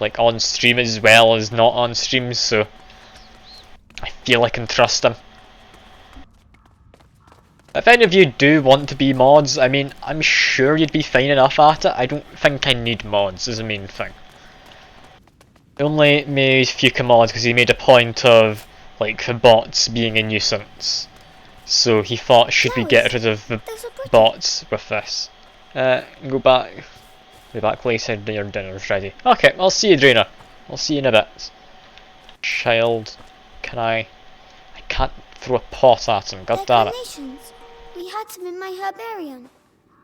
like on stream as well as not on stream, so I feel I can trust him. If any of you do want to be mods, I mean, I'm sure you'd be fine enough at it. I don't think I need mods is the main thing. I only made Fuke a mod because he made a point of like the bots being a nuisance. So he thought, should we get rid of the bots with this? Go back. Be back later, your dinner's ready. Okay, I'll see you, Drainer. I'll see you in a bit. Child, can I can't throw a pot at him, god damn it. We had some in my herbarium,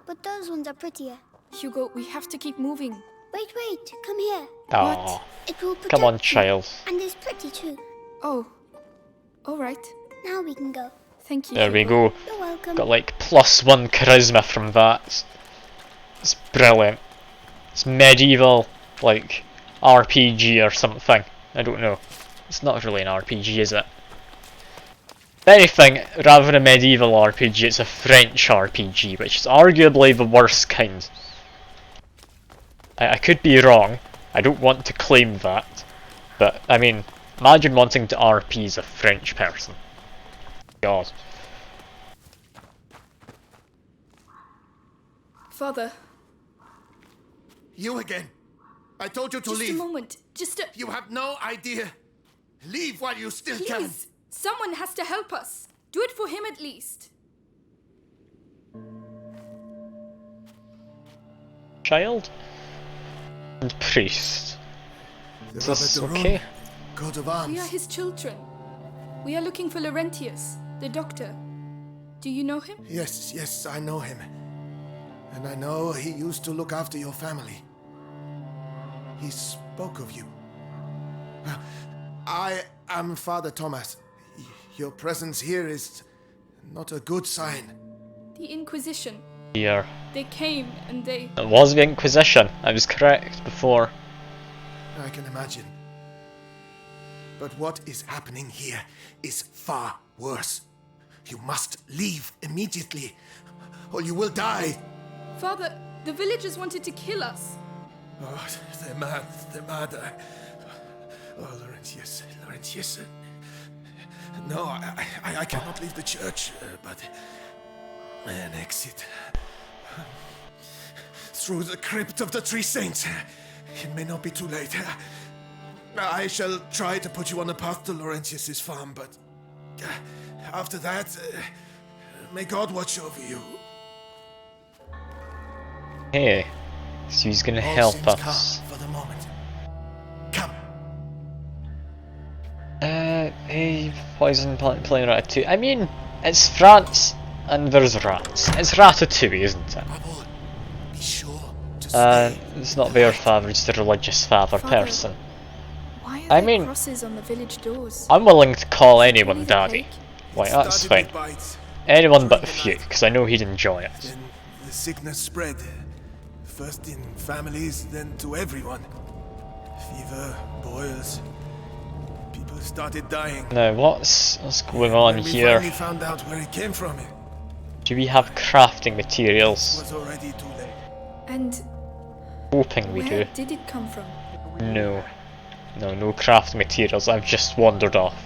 but those ones are prettier. Hugo, we have to keep moving. Wait, come here. Aww. It will protect Come on, you, child. and it's pretty too. Oh, alright. Now we can go. Thank you. There we go. You're welcome. Got like +1 charisma from that. It's brilliant. It's medieval, like, RPG or something. I don't know. It's not really an RPG, is it? If anything, rather than a medieval RPG, it's a French RPG, which is arguably the worst kind. I could be wrong. I don't want to claim that. But, I mean, imagine wanting to RP as a French person. God. Father. You again. I told you to leave. Just a moment. You have no idea. Leave while you still can. Please. Someone has to help us. Do it for him at least. Child? And priest. Is this okay? Coat of arms. We are his children. We are looking for Laurentius, the doctor. Do you know him? Yes, I know him. And I know he used to look after your family. He spoke of you. I am Father Thomas. Your presence here is not a good sign. The Inquisition. Here. They came and they... It was the Inquisition. I was correct before. I can imagine. But what is happening here is far worse. You must leave immediately, or you will die. Father, the villagers wanted to kill us. Oh, they're mad. Oh, Laurentius. No, I cannot leave the church, but an exit through the crypt of the Three Saints. It may not be too late. I shall try to put you on the path to Laurentius's farm, but after that, may God watch over you. Hey, so he's gonna All help seems us. calm for the moment. Come. Hey, poison playing ratatouille. I mean, it's France and there's rats. It's ratatouille, isn't it? Be sure to stay. It's not their father, it's the religious father person. Why are I there mean, crosses on the village doors? I'm willing to call anyone Really the daddy. plague? Like, that's Started fine. with bites. Anyone but a few, because I know he'd enjoy it. Then the sickness spread. First in families, then to everyone. Fever, boils. People started dying. Now, what's going on When we here? finally found out where it came from, it Do we have crafting materials? was already too late. And Hoping we where do. did it come from? No. No crafting materials, I've just wandered off.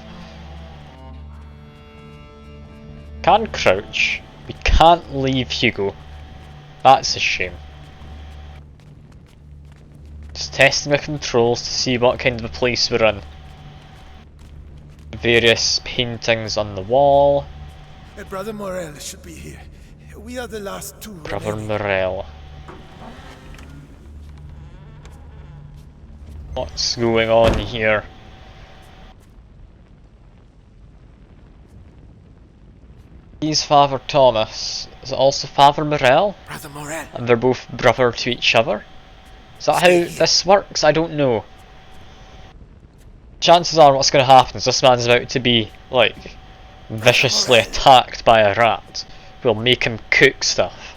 Can crouch. We can't leave Hugo. That's a shame. Just testing the controls to see what kind of a place we're in. Various paintings on the wall. Brother Morel should be here. We are the last two. Brother remaining. Morel. What's going on here? He's Father Thomas. Is it also Father Morel? Brother Morel. And they're both brother to each other? Is that how this works? I don't know. Chances are what's going to happen is this man's about to be, like, viciously attacked by a rat. We'll make him cook stuff.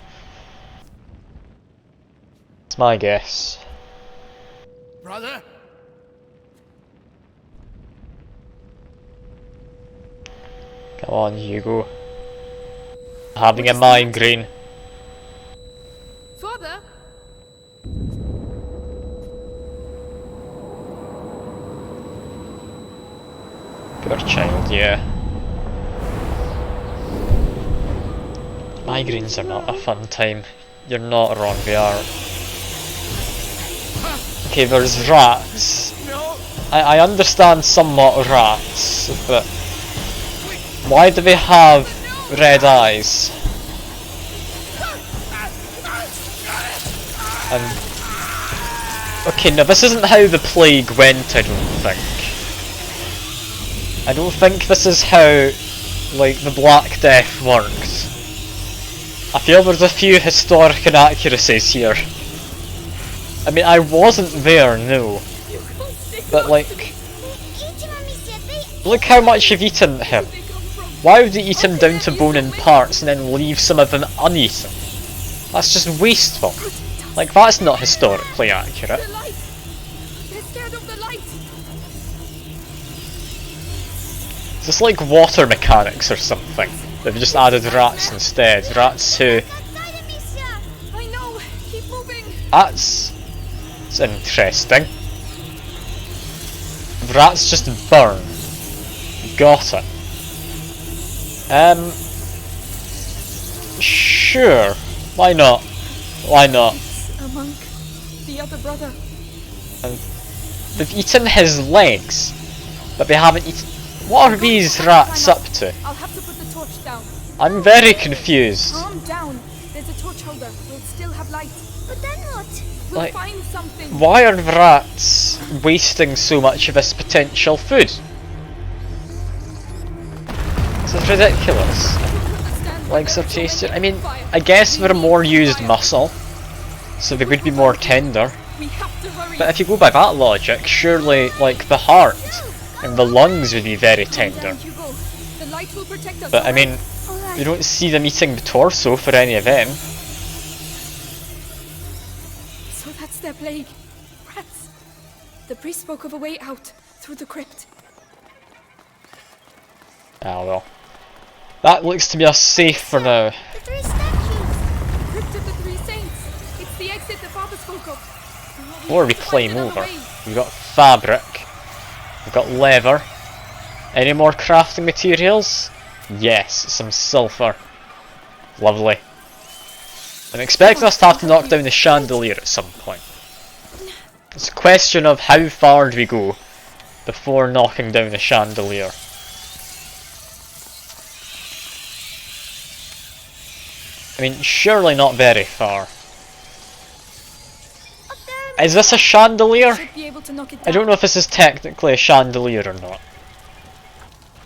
It's my guess. Brother? Come on, Hugo. Having a migraine. Father? Poor child, yeah. Migraines are not a fun time. You're not wrong, they are. Okay, there's rats. I understand somewhat rats, but why do they have red eyes? And okay, now this isn't how the plague went, I don't think. I don't think this is how, like, the Black Death worked. I feel there's a few historic inaccuracies here. I mean, I wasn't there, no. But, like, look how much you've eaten him. Why would you eat him down to bone and parts and then leave some of him uneaten? That's just wasteful. Like, that's not historically accurate. They're scared of the light. Is this like water mechanics or something? They've just added rats instead. Rats who... I know. Keep moving. That's interesting. Rats just burn. Got it. Sure. Why not? Why not? A monk. The other brother. They've eaten his legs, but they haven't eaten... What are these rats up to? I'll have to put the torch down. I'm very confused. Calm down. There's a torch holder. We'll still have light. But then what? We'll Like, find something. why are the rats wasting so much of this potential food? This is ridiculous. Legs are tasty. I mean, I guess they're more used muscle, so they would be more tender. But if you go by that logic, surely, like, the heart and the lungs would be very tender. The light will protect us. But I mean, you don't see them eating the torso for any of them. So that's their plague. Rats. The priest spoke of a way out through the crypt. Ah well. That looks to be us safe for now. The 3 statues. Crypt of the 3 saints. It's the exit the father spoke of. Or we climb over. We've got fabric. We've got leather. Any more crafting materials? Yes, some sulfur. Lovely. I'm expecting us to have to knock down the chandelier at some point. It's a question of how far do we go before knocking down the chandelier. I mean, surely not very far. Is this a chandelier? Should be able to knock it down. I don't know if this is technically a chandelier or not.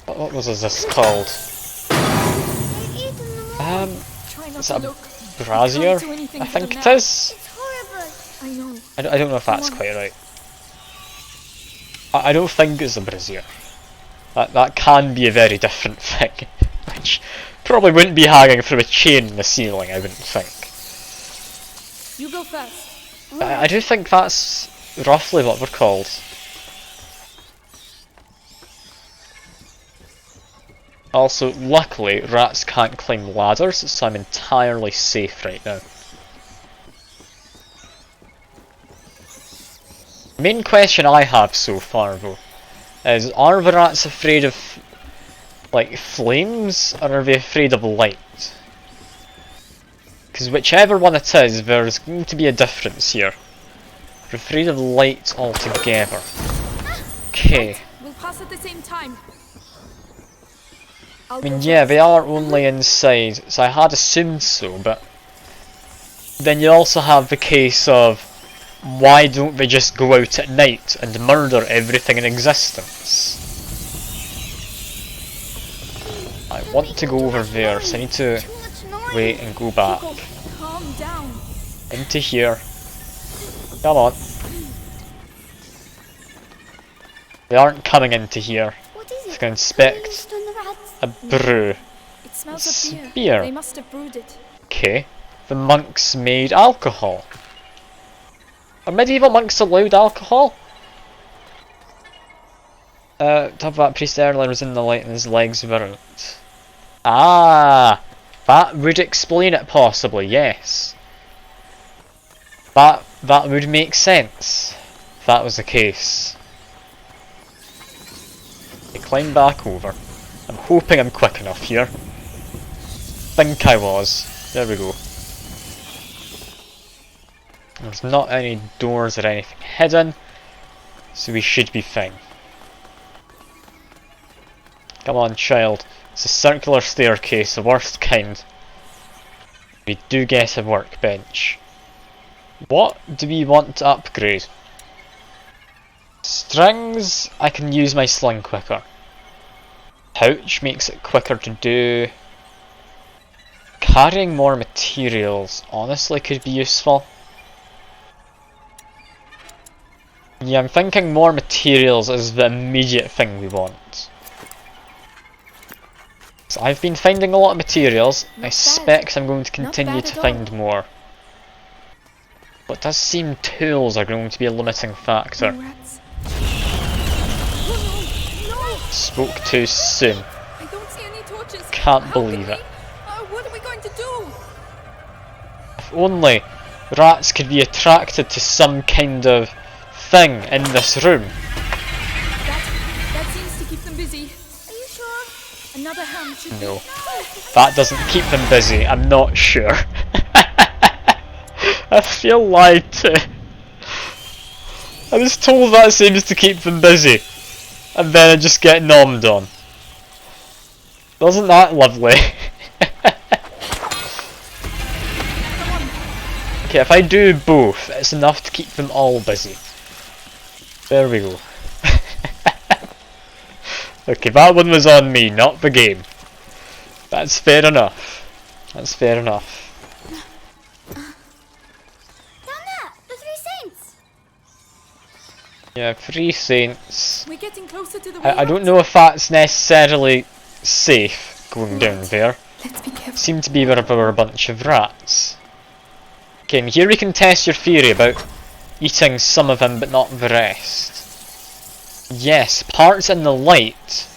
What was this called? Try not Is to that a look. brazier? Can't do anything I to think them it now. is. It's horrible. I know. I don't know if that's quite right. I don't think it's a brazier. That can be a very different thing, which probably wouldn't be hanging from a chain in the ceiling, I wouldn't think. You go first. I do think that's roughly what we're called. Also, luckily, rats can't climb ladders, so I'm entirely safe right now. The main question I have so far, though, is are the rats afraid of, like, flames, or are they afraid of light? Because whichever one it is, there's going to be a difference here. They're afraid of light altogether. Okay. We'll pass at the same time. I mean, yeah, they are only inside, so I had assumed so, but then you also have the case of why don't they just go out at night and murder everything in existence? I want to go over there, so I need to wait and go back. Calm down. Into here. Come on. They aren't coming into here. Let's go inspect a brew. It smells of beer. Beer. They must have brewed it. Okay. The monks made alcohol. Are medieval monks allowed alcohol? Top of that priest earlier was in the light and his legs were out. Ah! That would explain it possibly, yes. That would make sense. If that was the case. Okay, climb back over. I'm hoping I'm quick enough here. Think I was. There we go. There's not any doors or anything hidden, so we should be fine. Come on, child. It's a circular staircase, the worst kind. We do get a workbench. What do we want to upgrade? Strings, I can use my sling quicker. Pouch makes it quicker to do. Carrying more materials honestly could be useful. Yeah, I'm thinking more materials is the immediate thing we want. So I've been finding a lot of materials. I suspect I'm going to continue to find more. But it does seem tools are going to be a limiting factor. Spoke too soon. I don't see any torches. Can't believe it. What are we going to do? If only rats could be attracted to some kind of thing in this room. That seems to keep them busy. Are you sure? Another hand should be. No. That doesn't keep them busy, I'm not sure. I feel lied to. I was told that seems to keep them busy. And then I just get nommed on. Wasn't that lovely? Okay, if I do both, it's enough to keep them all busy. There we go. Okay, that one was on me, not the game. That's fair enough. That's fair enough. Down there, the Three Saints. Yeah, 3 saints. We're getting closer to the I don't know if that's necessarily safe going down there. Let's be careful. Seem to be where there were a bunch of rats. Okay, and here we can test your theory about eating some of them but not the rest. Yes, parts in the light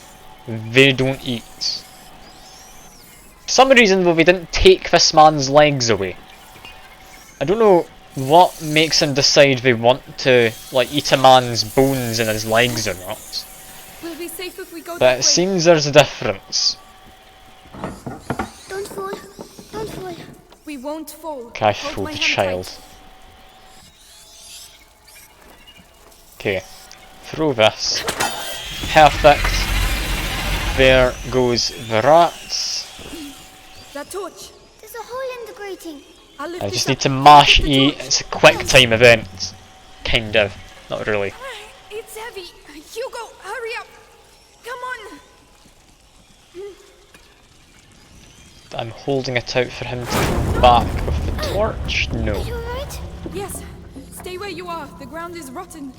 they don't eat. For some reason though, they didn't take this man's legs away. I don't know what makes them decide they want to like eat a man's bones and his legs or not. We'll be safe if we go But that it way. seems there's a difference. Don't fall. Don't fall. We won't fall. Okay, I Hold fooled my the hand child. tight. Okay, throw this. Perfect. There goes the rats. That torch. There's a hole in the grating. I'll lift I this just up. need to mash E. It's a quick time event. kind of. Not really. It's heavy. Hugo, hurry up. Come on. I'm holding it out for him to come back with the torch. No. Are you alright? Yes. Stay where you are. The ground is rotten.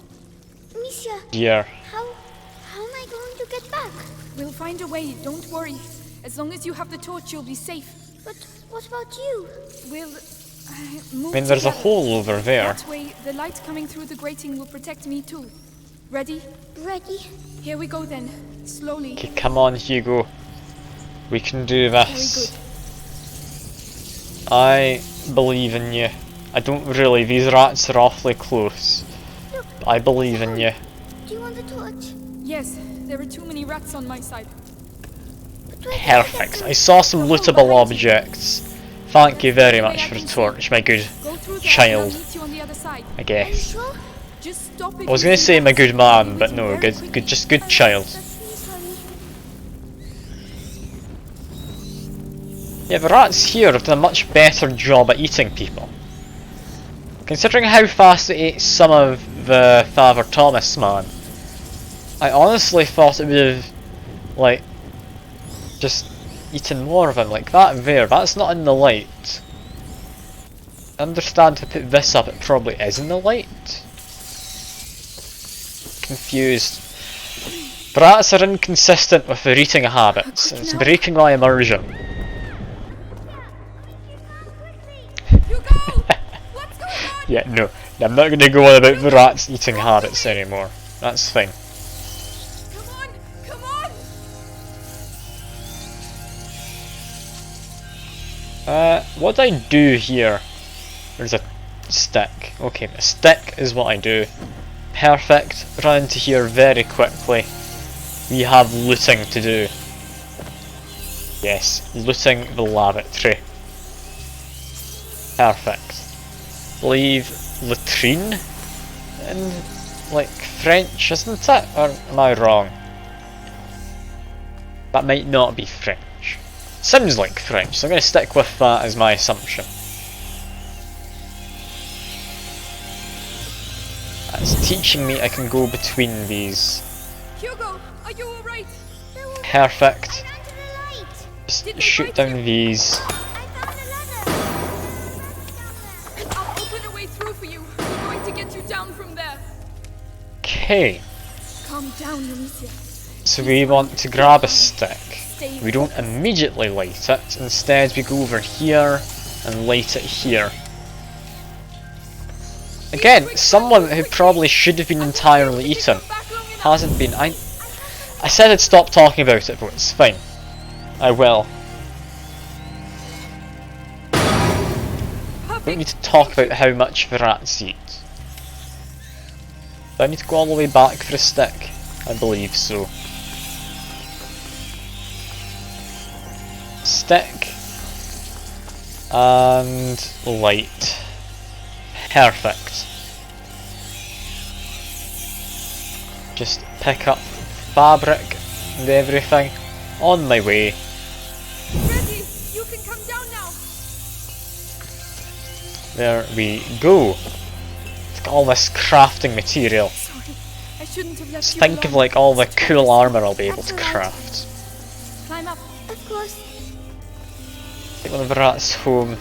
Amicia, Dear. how am I going to get back? We'll find a way. Don't worry. As long as you have the torch, you'll be safe. But what about you? We'll move I mean, there's a together. hole over there. That way, the light coming through the grating will protect me too. Ready? Ready? Here we go then. Slowly. Okay, come on, Hugo. We can do this. I believe in you. I don't really. These rats are awfully close. But I believe in you. Do you want the torch? Yes, there are too many rats on my side. Perfect. I saw some lootable objects. Thank you very much for the torch, my good child. I guess. Just stop I was gonna say my good man, but no, just good child. Yeah, the rats here have done a much better job at eating people. Considering how fast they ate some of the Father Thomas man, I honestly thought it would have, like, just eaten more of him. Like that there, that's not in the light. I understand to put this up, it probably is in the light. Confused. Rats are inconsistent with their eating habits, and it's breaking my immersion. Yeah, no, I'm not going to go on about the rats' eating habits anymore. That's fine. Come on! What do I do here? There's a stick. Okay, a stick is what I do. Perfect. Run into here very quickly. We have looting to do. Yes, looting the lavatory. Perfect. Leave latrine in, like, French, isn't it? Or am I wrong? That might not be French. Sounds like French, so I'm going to stick with that as my assumption. That's teaching me I can go between these. Hugo, are you alright? Perfect. Just shoot down these. I'll open a way through for you. We're going to get you down from there. Okay. Calm down, Amicia. So we want to grab a stick. We don't immediately light it, instead we go over here and light it here. Again, someone who probably should have been entirely eaten hasn't been. I said I'd stop talking about it, but it's fine. I will. Don't need to talk about how much the rats eat. Do I need to go all the way back for a stick? I believe so. Stick and light. Perfect. Just pick up fabric and everything on my way. Ready? You can come down now. There we go. Look at all this crafting material. Sorry, I shouldn't have left Just you think of alone. like all the cool armor I'll be able to craft. Climb up. Of course. Take one of the rats home.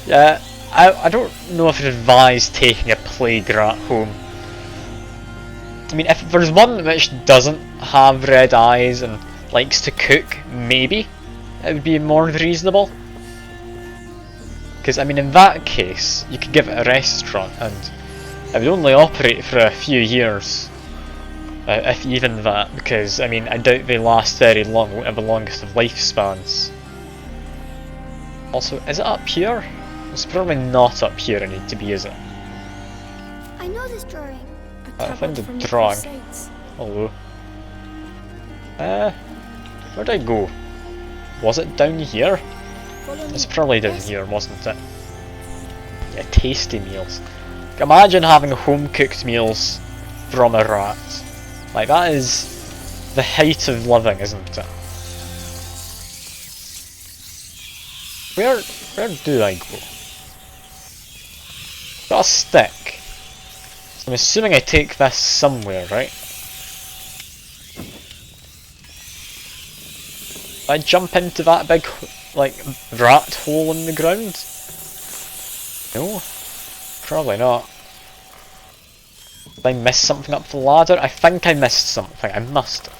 Yeah, I don't know if I'd advise taking a plague rat home. I mean, if there's one which doesn't have red eyes and likes to cook, maybe it would be more reasonable. Because, I mean, in that case, you could give it a restaurant and it would only operate for a few years. If even that, because, I mean, I doubt they last very long, won't have the longest of lifespans. Also, is it up here? It's probably not up here I need to be, is it? I know this drawing. I found a drawing. Hello. Where'd I go? Was it down here? It's probably down here, wasn't it? Yeah, tasty meals. Imagine having home cooked meals from a rat. Like, that is the height of living, isn't it? Where do I go? Got a stick. So I'm assuming I take this somewhere, right? Do I jump into that big, like, rat hole in the ground? No. Probably not. Did I miss something up the ladder? I think I missed something. I must have.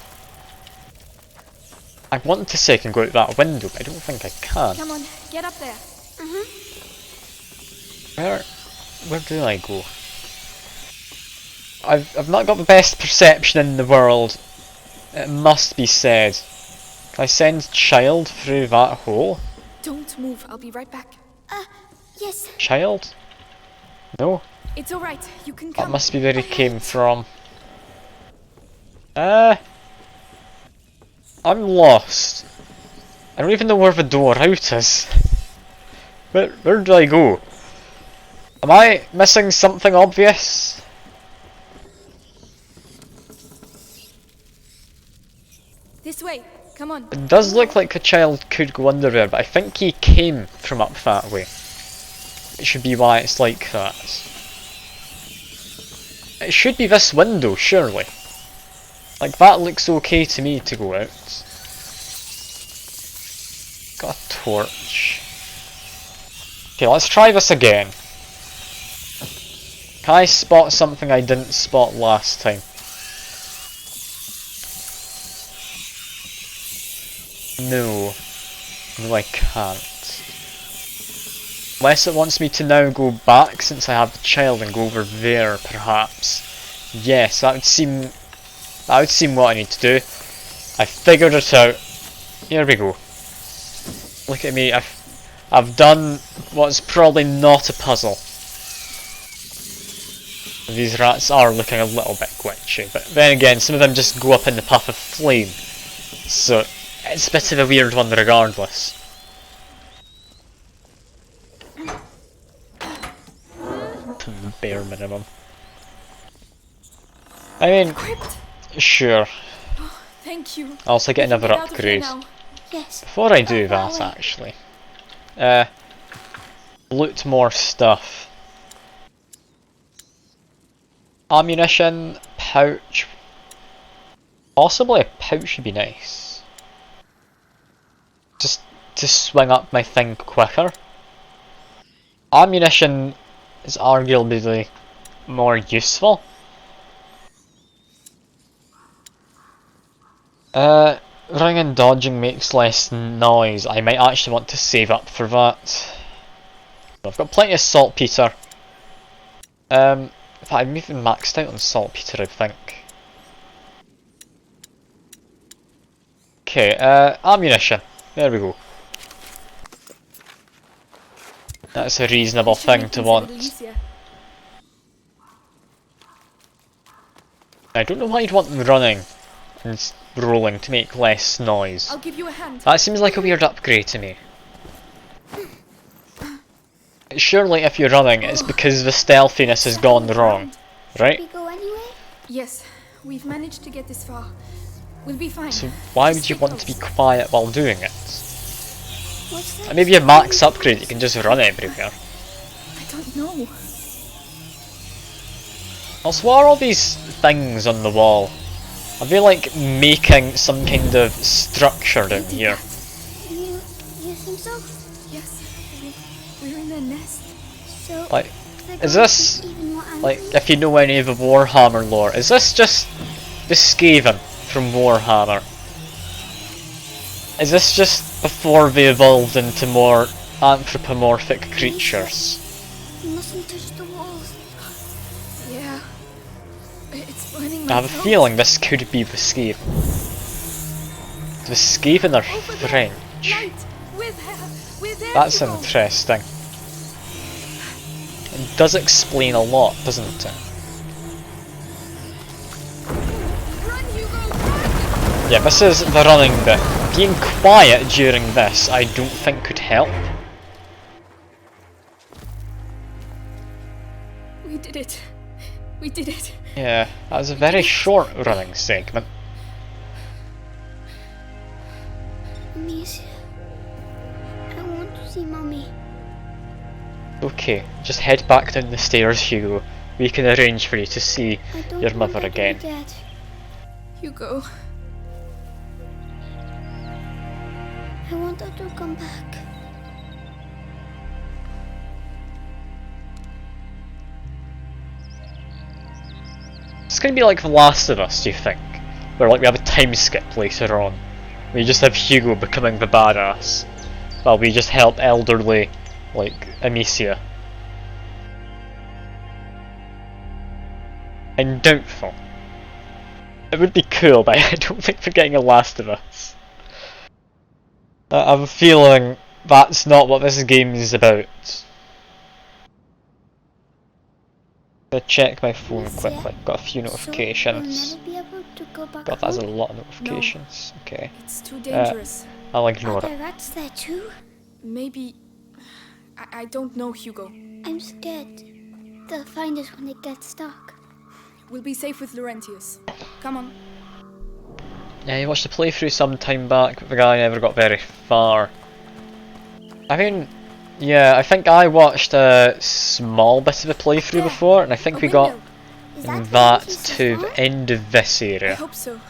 I want to say I can go out that window, but I don't think I can. Come on, get up there. Where do I go? I've not got the best perception in the world. It must be said. Can I send child through that hole? Don't move, I'll be right back. Yes. Child? No. It's alright, you can come. That must be where he came from. I'm lost. I don't even know where the door out is. Where do I go? Am I missing something obvious? This way, come on. It does look like a child could go under there, but I think he came from up that way. It should be why it's like that. It should be this window, surely. Like, that looks okay to me to go out. Got a torch. Okay, let's try this again. Can I spot something I didn't spot last time? No. No, I can't. Unless it wants me to now go back since I have the child and go over there, perhaps. Yes, that would seem what I need to do. I figured it out. Here we go. Look at me, I've done what's probably not a puzzle. These rats are looking a little bit glitchy, but then again, some of them just go up in the path of flame. So, it's a bit of a weird one regardless. The bare minimum. I mean, sure. Oh, thank you. I'll also get another upgrade. Yes. Before I do that, actually. Loot more stuff. Ammunition, pouch. Possibly a pouch would be nice. Just to swing up my thing quicker. Ammunition is arguably more useful. Running and dodging makes less noise. I might actually want to save up for that. I've got plenty of saltpeter. In fact, I'm even maxed out on saltpeter, I think. Okay, ammunition. There we go. That's a reasonable thing to want. I don't know why you'd want running and rolling to make less noise. I'll give you a hand. That seems like a weird upgrade to me. Surely if you're running, it's because the stealthiness has gone wrong, right? We go anyway? Yes, we've managed to get this far. We'll be fine. So why would you want to be quiet while doing it? What's that? Maybe a max upgrade, you can just run everywhere. I don't know. Also, what are all these things on the wall? Are they like making some kind of structure down here? You think so? Yes, we're in their nest. So, Like, they're is going this, to be even more like, angry? if you know any of the Warhammer lore, is this just the Skaven from Warhammer? Is this just before they evolved into more anthropomorphic creatures? You mustn't touch the walls. Yeah. It's burning I my have a throat. feeling this could be the Skaven. The Skaven are French. Light. We're there. That's Hugo. interesting. It does explain a lot, doesn't it? Run, Hugo, run! Yeah, this is the running bit. Being quiet during this, I don't think could help. We did it. We did it. Yeah, that was a very short running segment. Amicia, I want to see Mommy. Okay, just head back down the stairs, Hugo. We can arrange for you to see I don't your want mother her to again. be dead. Hugo. I want her to come back. It's gonna be like The Last of Us, do you think? Where like we have a time skip later on. We just have Hugo becoming the badass, while we just help elderly, like, Amicia. I'm doubtful. It would be cool, but I don't think we're getting a Last of Us. I have a feeling that's not what this game is about. I'll check my phone quickly. Got a few notifications. So we'll never be able to go back God, that's a home? lot of notifications. No, okay. it's too dangerous. I'll Are ignore there it. rats there too? Maybe... I don't know, Hugo. I'm scared. They'll find us when it gets dark. We'll be safe with Laurentius. Come on. Yeah, you watched the playthrough some time back, but the guy never got very far. I mean, yeah, I think I watched a small bit of a playthrough before, and I think we got that to the end of this I area. hope so.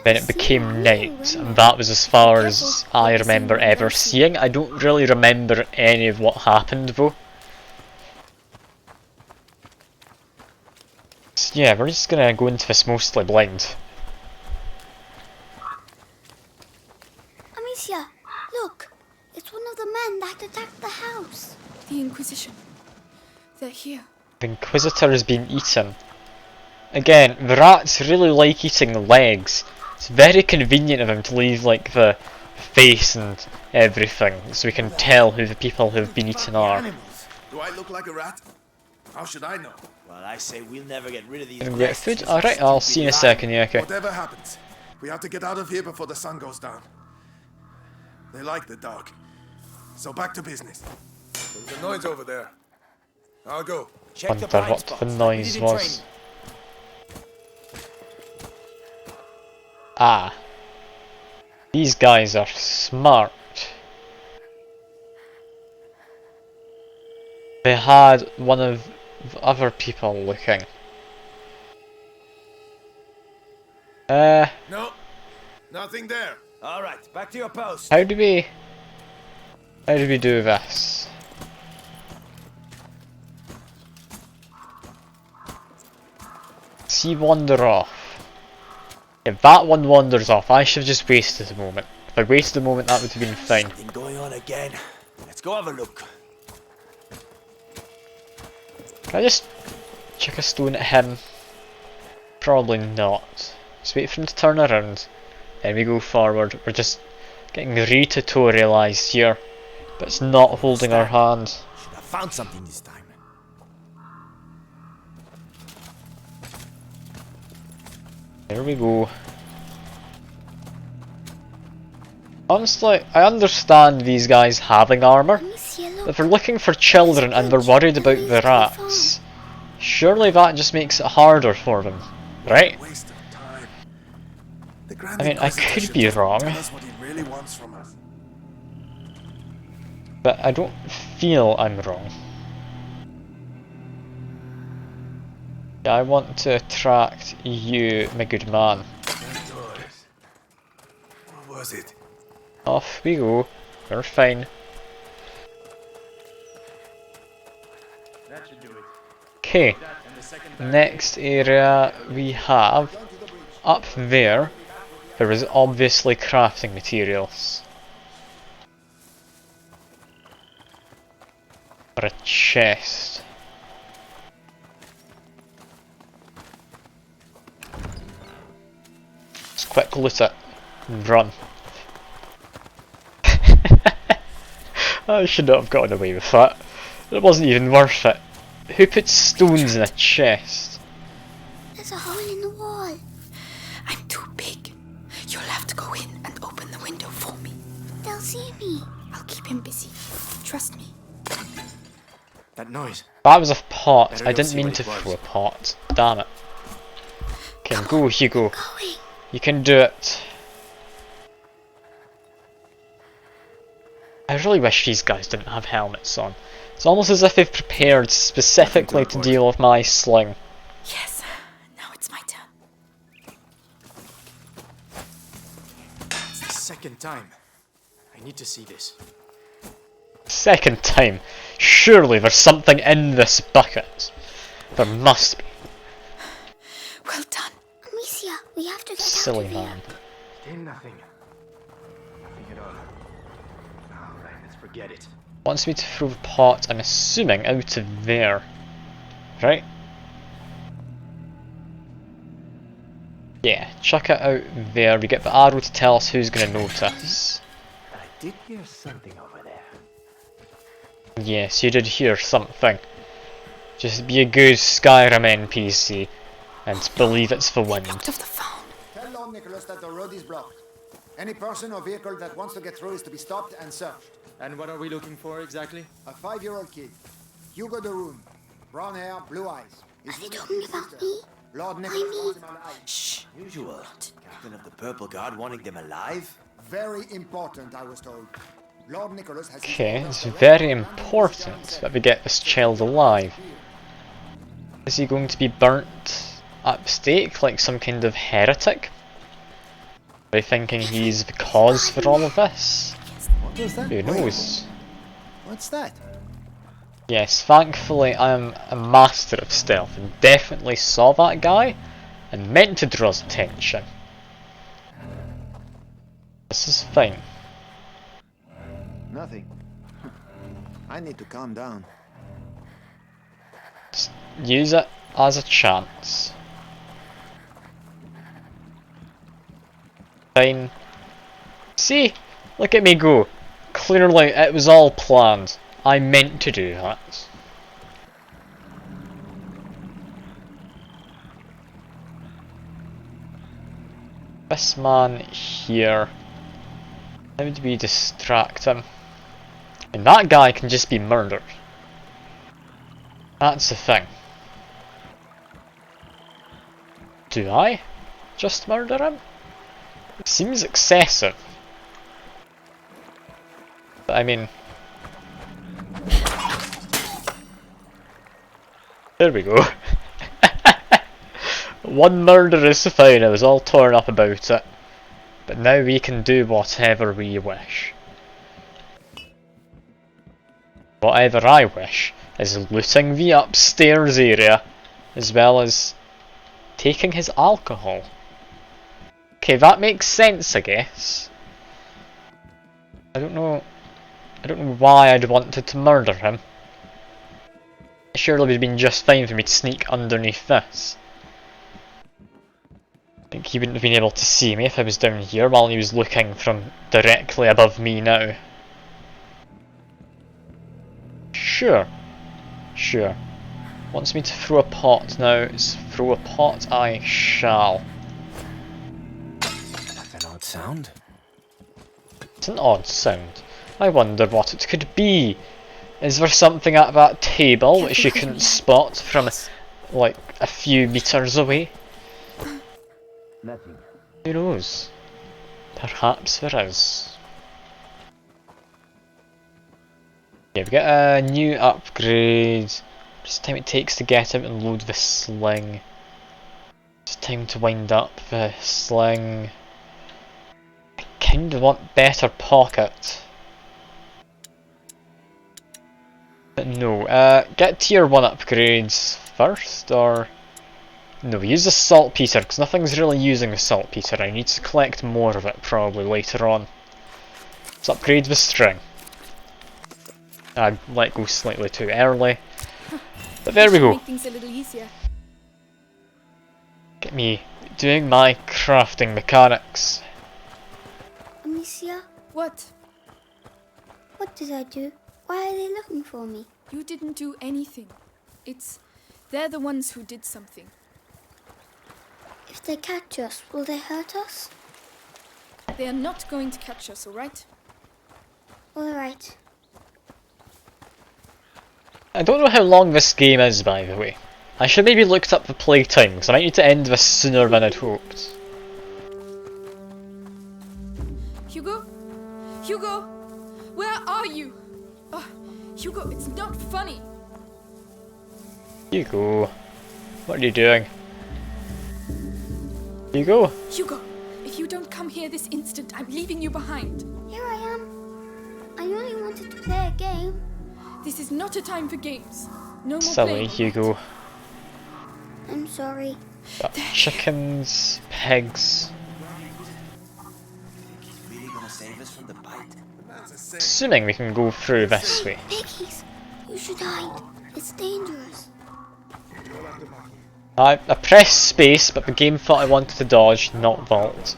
Then it became night, and that was as far as I remember ever seeing. I don't really remember any of what happened though. So yeah, we're just gonna go into this mostly blind. Amicia, look! It's one of the men that attacked the house. The Inquisition. They're here. The Inquisitor has been eaten. Again, the rats really like eating legs. It's very convenient of them to leave like the face and everything, so we can tell who the people who have been eaten are. Do I look like a rat? How should I know? Well, I say we'll never get rid of these. Gonna get food? Alright, I'll see you in a second, yeah, okay. Whatever happens, we have to get out of here before the sun goes down. They like the dark. So back to business. There's a noise over there. I'll go. Wonder what the noise was. Ah. These guys are smart. They had one of the other people looking. No, nothing there. All right, back to your post. How do we do this? See, wander off. If that one wanders off, I should have just wasted a moment. If I wasted a moment, that would have been fine. Something going on again. Let's go have a look. Can I just chuck a stone at him? Probably not. Just wait for him to turn around. Then we go forward. We're just getting re-tutorialized here. But it's not holding our hand. Should have found something this time. There we go. Honestly, I understand these guys having armor. If they're looking for children and they're worried about the rats, surely that just makes it harder for them, right? I mean, I could be wrong, but I don't feel I'm wrong. I want to attract you, my good man. What was it? Off we go. We're fine. Okay. Next area we have up there. There is obviously crafting materials. Or a chest. Let's quick loot it and run. I should not have gotten away with that. It wasn't even worth it. Who puts stones in a chest? There's a hole in the wall. I'm too big. You'll have to go in and open the window for me. They'll see me. I'll keep him busy. Trust me. That noise. That was a pot. Better I go didn't see mean what to it was. throw a pot. Damn it. Okay, go Hugo. You can do it. I really wish these guys didn't have helmets on. It's almost as if they've prepared specifically to deal with my sling. Yes, now it's my turn. It's the second time. I need to see this. Second time. Surely there's something in this bucket. There must be. Well done. Amicia, we have to get Silly out of man. Still nothing. Nothing at all. Alright, let's forget it. Wants me to throw the pot, I'm assuming, out of there. Right? Yeah, chuck it out there. We get the arrow to tell us who's going to notice. I did hear something over there. Yes, you did hear something. Just be a good Skyrim NPC and believe it's the wind. Out of the phone. Tell Lord Nicholas that the road is blocked. Any person or vehicle that wants to get through is to be stopped and searched. And what are we looking for exactly? A 5-year-old kid. Hugo de Rune. Brown hair, blue eyes. Are they talking about me? Lord Nicholas wants him alive. Shh. Usual. Captain of the Purple Guard wanting them alive? Very important, I was told. Lord Nicholas has... Okay, it's very important that we get this child alive. Is he going to be burnt at the stake like some kind of heretic? Are they thinking he's the cause for all of this? What was that? Who knows? What's that? Yes, thankfully I am a master of stealth and definitely saw that guy and meant to draw his attention. This is fine. Nothing. I need to calm down. Just use it as a chance. Fine. See? Look at me go. Clearly it was all planned. I meant to do that. This man here. How would we distract him? And that guy can just be murdered. That's the thing. Do I just murder him? It seems excessive. But I mean... There we go. One murder is fine, I was all torn up about it. But now we can do whatever we wish. Whatever I wish is looting the upstairs area, as well as taking his alcohol. Okay, that makes sense, I guess. I don't know why I'd wanted to murder him. Surely it would have been just fine for me to sneak underneath this. I think he wouldn't have been able to see me if I was down here while he was looking from directly above me now. Sure. Sure. Wants me to throw a pot now. Throw a pot I shall. That's an odd sound. It's an odd sound. I wonder what it could be. Is there something at that table which you couldn't spot from like a few meters away? Nothing. Who knows? Perhaps there is. Yeah, we get a new upgrade. Just time it takes to get out and load the sling. Just time to wind up the sling. I kinda want better pocket. But no, get tier 1 upgrades first, or... No, use the saltpeter, because nothing's really using the saltpeter. I need to collect more of it probably later on. Let's upgrade the string. I let go slightly too early. But there we go. Make things a little easier. Get me doing my crafting mechanics. Amicia, What? what did I do? Why are they looking for me? You didn't do anything. They're the ones who did something. If they catch us, will they hurt us? They are not going to catch us, alright? All right. I don't know how long this game is, by the way. I should maybe looked up the playtime, because I might need to end this sooner than I'd hoped. Hugo? Hugo? Where are you? Oh, Hugo, it's not funny. Hugo, what are you doing? Hugo? Hugo, if you don't come here this instant, I'm leaving you behind. Here I am. I only wanted to play a game. This is not a time for games. No more Silly playing. Hugo. I'm sorry. Got chickens, pigs. Really gonna save us from the bite? Assuming we can go through this way. Piggies, you should hide. It's dangerous. I pressed space, but the game thought I wanted to dodge, not vault.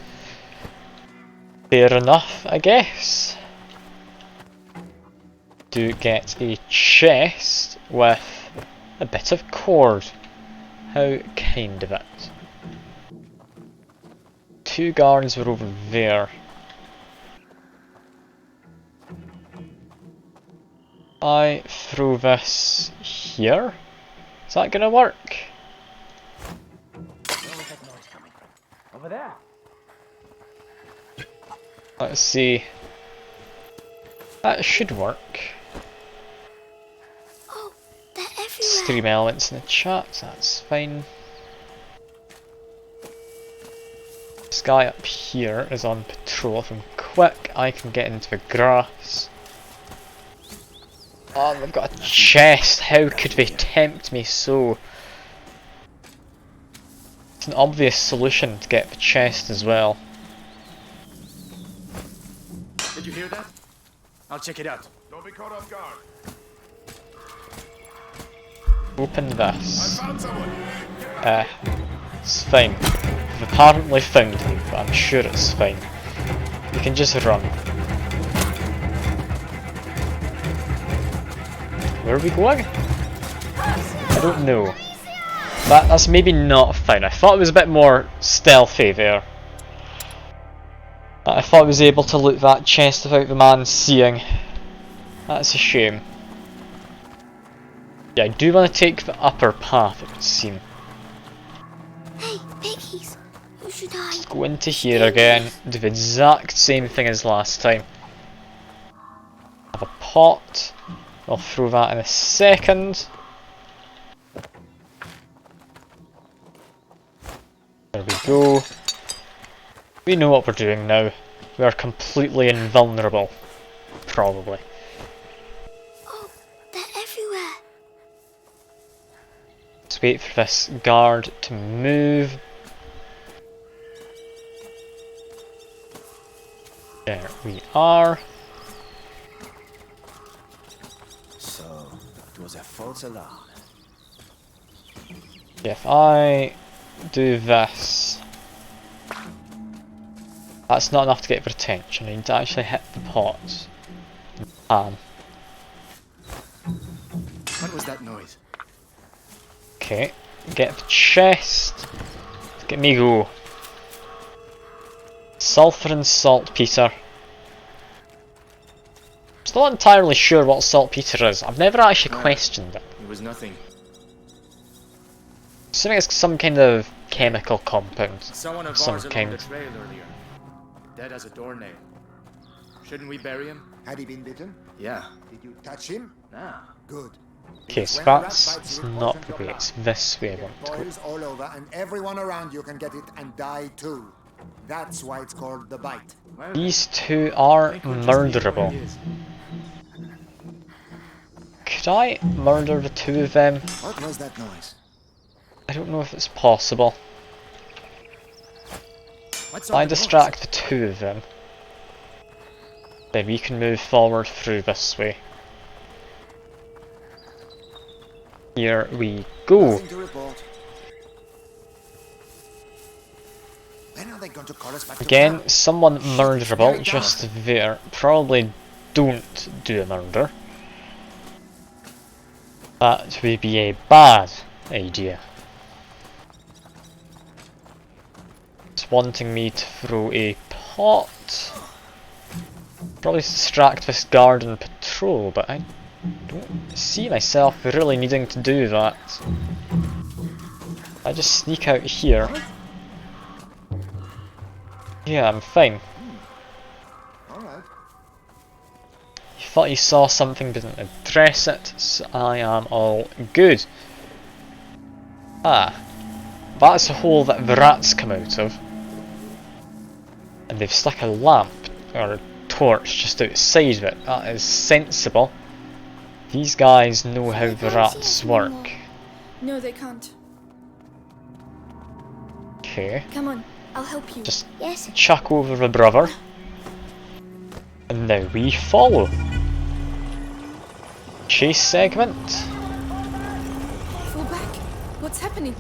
Fair enough, I guess. Do get a chest with a bit of cord. How kind of it. 2 guards were over there. I throw this here. Is that gonna work? Over there. Let's see. That should work. Oh, they're Stream everywhere. elements in the chat, that's fine. This guy up here is on patrol. If I'm quick, I can get into the grass. Oh, they've got a chest. How could they tempt me so? It's an obvious solution to get the chest as well. Did you hear that? I'll check it out. Don't be caught off guard. Open this. I found someone. It's fine. They've apparently found me, but I'm sure it's fine. You can just run. Where are we going? I don't know. That's maybe not fine. I thought it was a bit more stealthy there. I thought I was able to loot that chest without the man seeing. That's a shame. Yeah, I do want to take the upper path, it would seem. Hey, piggies, you should hide. Let's go into here again, do the exact same thing as last time. Have a pot. I'll throw that in a second. There we go. We know what we're doing now. We are completely invulnerable. Probably. Oh, they're everywhere. Let's wait for this guard to move. There we are. So, it was a false alarm. If I do this, that's not enough to get their attention. I need to actually hit the pot. What was that noise? Okay, get the chest. Get me go. Sulphur and saltpeter. Still not entirely sure what saltpeter is. I've never actually questioned it. It was nothing. Assuming it's some kind of chemical compound. Someone of Some ours along kind. the trail earlier. Dead as a doornail. Shouldn't we bury him? Had he been bitten? Yeah. Did you touch him? Nah. Good. Okay, Because so when a rat that's bites, it not poisons the your way. blood. It's this way I want It to go. boils all over, and everyone around you can get it and die too. That's why it's called the bite. These two are murderable. Could I murder the two of them? What was that noise? I don't know if it's possible. If I distract the two of them, then we can move forward through this way. Here we go. Nothing to report. When are they going to call us back to Again, camp? someone murderable just there. Probably don't do a murder. That would be a bad idea. It's wanting me to throw a pot. Probably distract this guard on patrol, but I don't see myself really needing to do that. I just sneak out here. Yeah, I'm fine. Alright. thought he saw something, didn't address it, so I am all good. Ah, that's a hole that the rats come out of. And they've stuck a lamp, or a torch, just outside of it. That is sensible. These guys know how the rats work. No, they can't. Okay. Come on, I'll help you. Just Yes. chuck over the brother. And now we follow. Chase segment? Fall back. What's happening?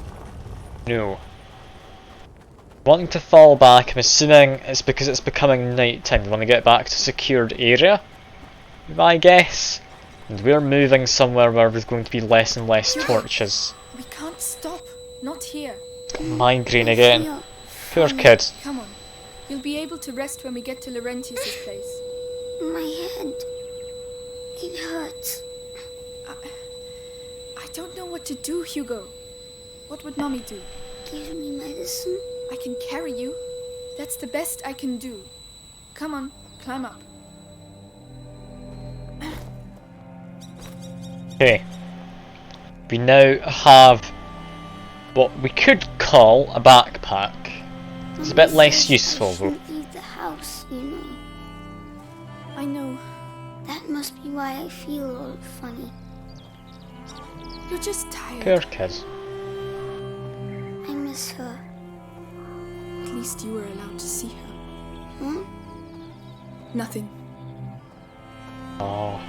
No. Wanting to fall back, I'm assuming it's because it's becoming night time. We want to get back to secured area, I guess. And we're moving somewhere where there's going to be less and less torches. We can't stop. Not here. Migraine again. Poor kid. Come on. You'll be able to rest when we get to Laurentius's place. My head. It hurts. I don't know what to do, Hugo. What would Mommy do? Give me medicine. I can carry you. That's the best I can do. Come on, climb up. Okay. We now have what we could call a backpack. It's a bit less useful though. Leave the house, you know. I know. That must be why I feel all funny. You're just tired. Poor kid. I miss her. At least you were allowed to see her. Huh? Nothing. Oh.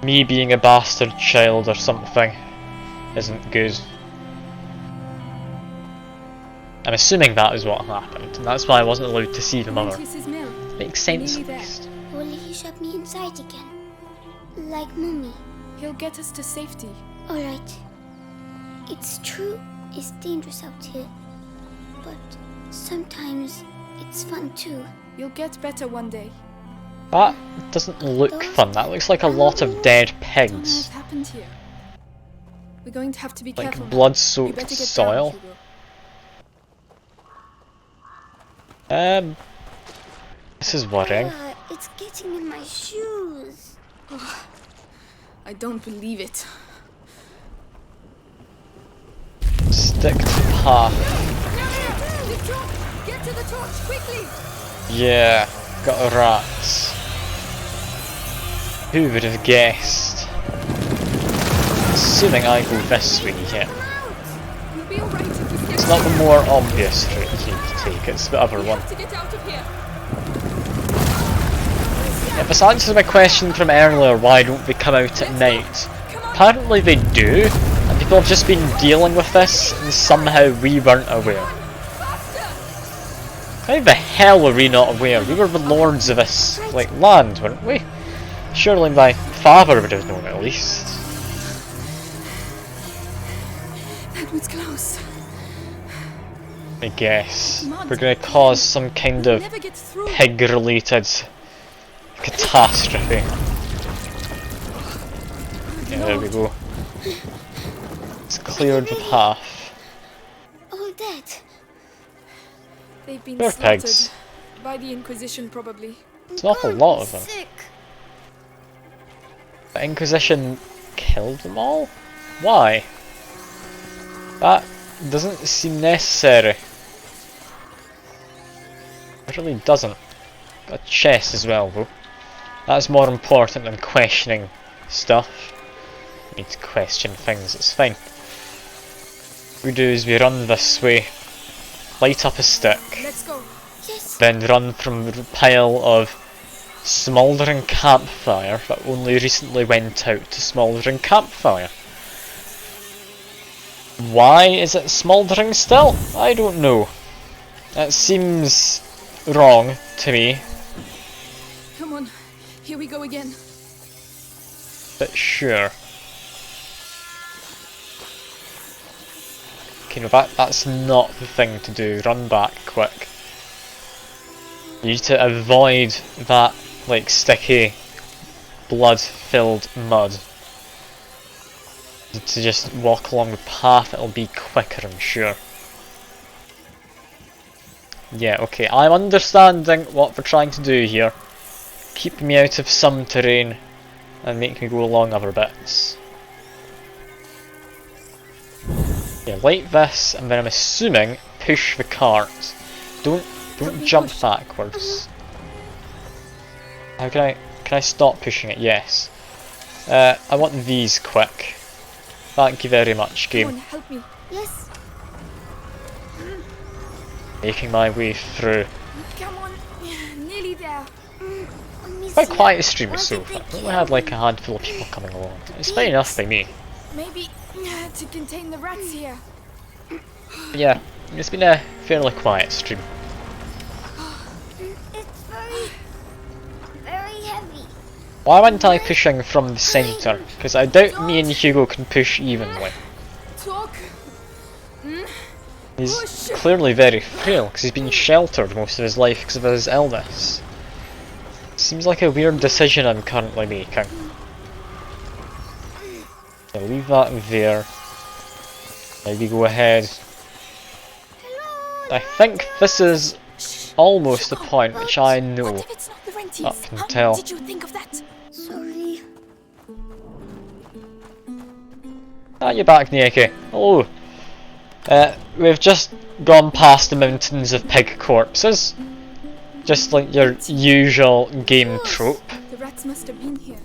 Me being a bastard child or something isn't good. I'm assuming that is what happened, and that's why I wasn't allowed to see the mother. Makes sense at least. Will he shut me inside again? Like Mummy? He'll get us to safety. Alright. It's true, it's dangerous out here. But sometimes it's fun too. You'll get better one day. That doesn't look fun. That looks like a lot of dead pigs. What's happened here? We're going to have to be Like careful. blood-soaked soil. This is worrying. It's getting in my shoes. Oh, I don't believe it. Stick to path. Get to the torch quickly. Yeah, got rats. Who would have guessed? Assuming I go this way, yeah. We'll be alright if we stay. It's not the more obvious route you need to take, it's the other one. To get out of here. If this answers my question from earlier, why don't they come out at night? Apparently they do, and people have just been dealing with this, and somehow we weren't aware. How the hell were we not aware? We were the lords of this, like, land, weren't we? Surely my father would have known at least. That was close. I guess. We're gonna cause some kind of pig-related catastrophe. Yeah, there we go. It's cleared the path. All dead. They've been Poor slaughtered pigs. by the Inquisition, probably. It's an awful lot of them. The Inquisition killed them all? Why? That doesn't seem necessary. It really doesn't. Got a chest as well though. That's more important than questioning stuff. We need to question things, it's fine. What we do is we run this way, light up a stick, Let's go. Yes. then run from the pile of smouldering campfire that only recently went out to smouldering campfire. Why is it smouldering still? I don't know. That seems wrong to me. Come on. Here we go again. But sure. Okay, no, that's not the thing to do. Run back quick. You need to avoid that, like, sticky, blood-filled mud. To just walk along the path, it'll be quicker, I'm sure. Yeah, okay, I'm understanding what we're trying to do here. keep me out of some terrain and make me go along other bits. Yeah, light this, and then I'm assuming push the cart. Don't jump backwards. How can I stop pushing it? Yes. I want these quick. Thank you very much, game. Come on, help me. Yes. Making my way through. Come on, nearly there. Quite quiet stream so far. We only had like a handful of people coming along. It's fine enough by me. Maybe to contain the rats here. But yeah, it's been a fairly quiet stream. It's very heavy. Why wasn't I pushing from the centre? Because I doubt me and Hugo can push evenly. Talk. He's clearly very frail because he's been sheltered most of his life because of his illness. Seems like a weird decision I'm currently making. Yeah, leave that there. Maybe go ahead. I think this is almost the point which I know up until. Did you think of that? Sorry. Ah, you're back, Nieke. Hello. We've just gone past the mountains of pig corpses. Just like your usual game trope. The rats must have been here.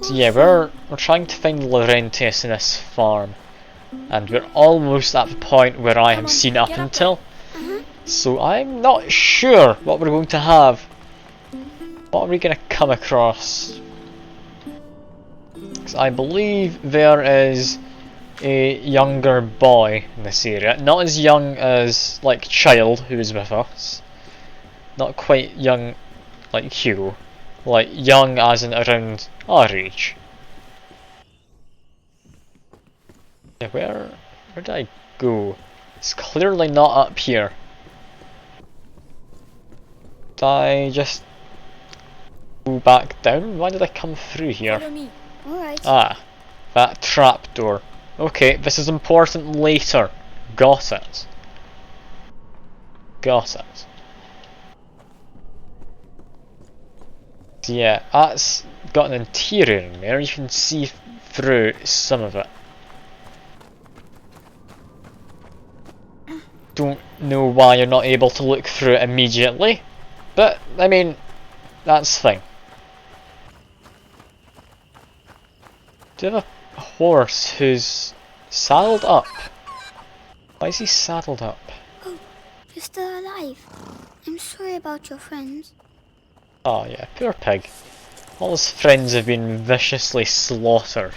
So yeah, we're trying to find Laurentius in this farm. And we're almost at the point where I have seen up until. So I'm not sure what we're going to have. What are we going to come across? Because I believe there is a younger boy in this area. Not as young as, like, Child, who is with us. Not quite young like Hugo. Like, young as in around our age. Yeah, where did I go? It's clearly not up here. Did I just go back down? Why did I come through here? Follow me. Alright. Ah, that trapdoor. Okay, this is important later. Got it. Got it. So yeah, that's got an interior in there. You can see through some of it. Don't know why you're not able to look through it immediately, but I mean, that's fine. Do you have a horse who's saddled up? Why is he saddled up? Oh, you're still alive. I'm sorry about your friends. Oh yeah, poor pig. All his friends have been viciously slaughtered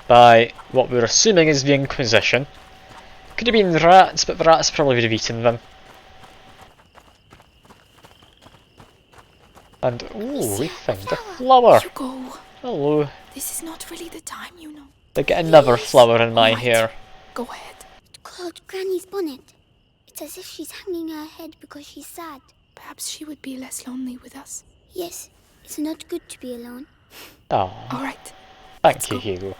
by what we're assuming is the Inquisition. Could have been rats, but the rats probably would have eaten them. And ooh, we found a flower. Hugo. Hello. This is not really the time, you know. They get another flower in my hair. Go ahead. It's called Granny's bonnet. It's as if she's hanging her head because she's sad. Perhaps she would be less lonely with us. Yes, it's not good to be alone. Oh. Alright. Thank you, Hugo.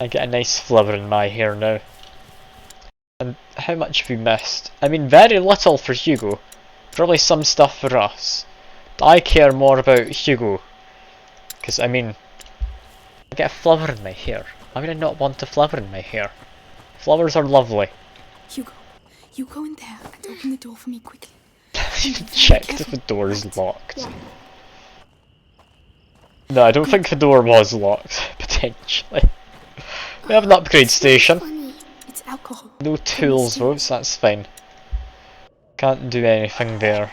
I get a nice flower in my hair now. And how much have we missed? I mean, very little for Hugo. Probably some stuff for us. But I care more about Hugo. Because, I mean, I get a flower in my hair. Why would I not want a flower in my hair? Flowers are lovely. Hugo, you go in there and open the door for me quickly. You checked if the door is locked. Yeah. No, I don't think the door was locked, potentially. We have an upgrade station. It's alcohol. No tools though, so that's fine. Can't do anything there.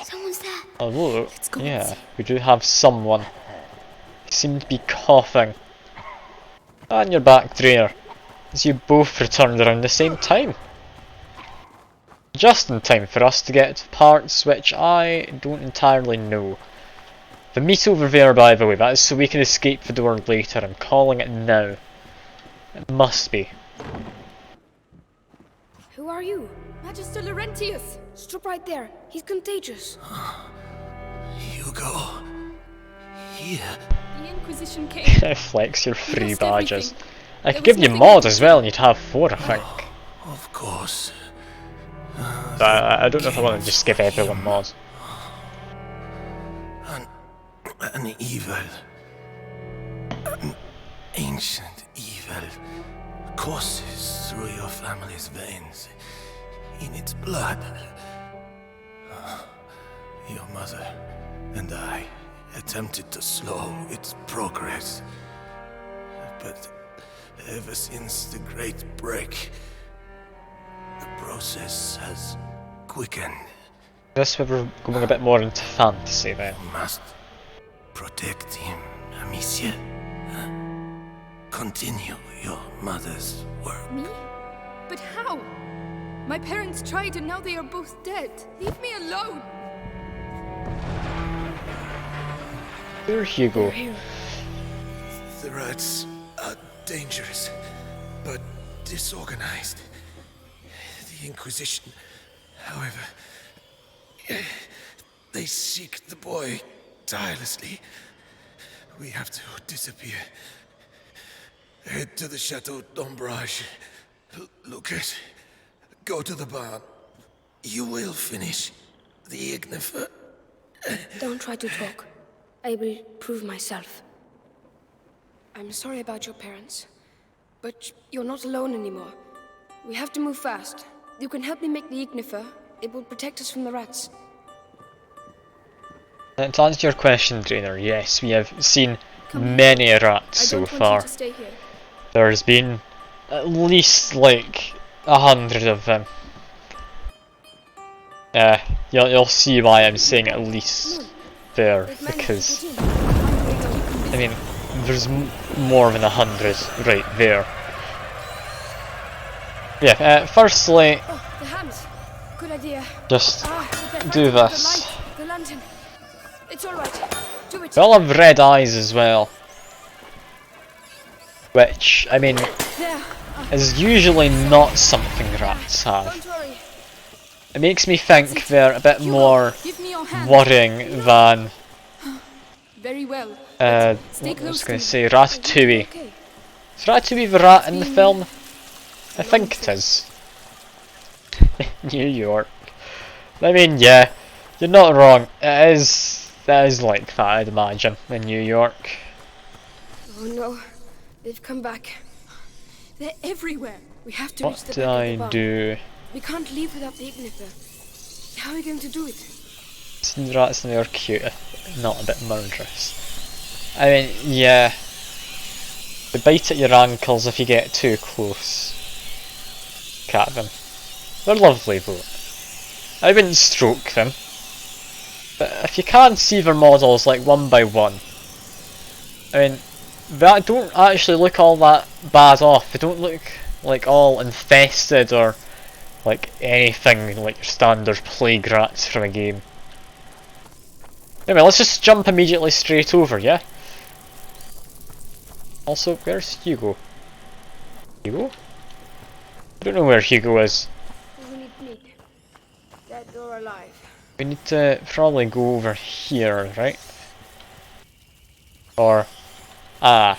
Someone's there. Hello. Yeah, we do have someone. You seem to be coughing. And you're back there. As you both returned around the same time. Just in time for us to get to parts which I don't entirely know. The meat over there, by the way, that is so we can escape the door later. I'm calling it now. It must be. Who are you? Magister Laurentius! Stop right there. He's contagious. Hugo. Here. The Inquisition came. Flex your free lost badges. everything. I could give you mod as well and you'd have 4, I think. Of course. But I don't know if I want to just give everyone mod. An evil, an ancient evil courses through your family's veins, in its blood. Your mother and I attempted to slow its progress, but ever since the Great Break, the process has quickened. This we're going a bit more into fantasy then. You must protect him, Amicia. Continue your mother's work. Me? But how? My parents tried and now they are both dead. Leave me alone. There you go. The rats are dangerous, but disorganized. The Inquisition, however, they seek the boy tirelessly. We have to disappear. Head to the Chateau d'Ombrage. Lucas, go to the barn. You will finish the Ignifer. Don't try to talk. I will prove myself. I'm sorry about your parents, but you're not alone anymore. We have to move fast. You can help me make the Ignifer. It will protect us from the rats. To answer your question, Drainer, yes, we have seen many rats so far. There's been at least like 100 of them. You'll see why I'm saying at least there, because I mean there's more than 100 right there. Yeah. Firstly, the hands. Good idea. Just do this. The lantern. It's all right. Do it. They all have red eyes as well, which I mean is usually not something rats have. It makes me think they're a bit more worrying than Very well. what I was going to say, Ratatouille. Is Ratatouille the rat in the film? I think it is. New York. I mean, yeah, you're not wrong. It is like that, I'd imagine, in New York. Oh no, they've come back. They're everywhere. We have to reach the What did back of I the barn. do? We can't leave without the Ignifer. How are we going to do it? Rats and they're cute, not a bit murderous. I mean, yeah. They bite at your ankles if you get too close. Cat them. They're lovely though. I wouldn't stroke them. But if you can see their models like one by one, I mean, they don't actually look all that bad off. They don't look like all infested or like anything like your standard plague rats from a game. Anyway, let's just jump immediately straight over, yeah? Also, where's Hugo? Hugo? I don't know where Hugo is. We need meat. Dead or alive. We need to probably go over here, right? Or... no,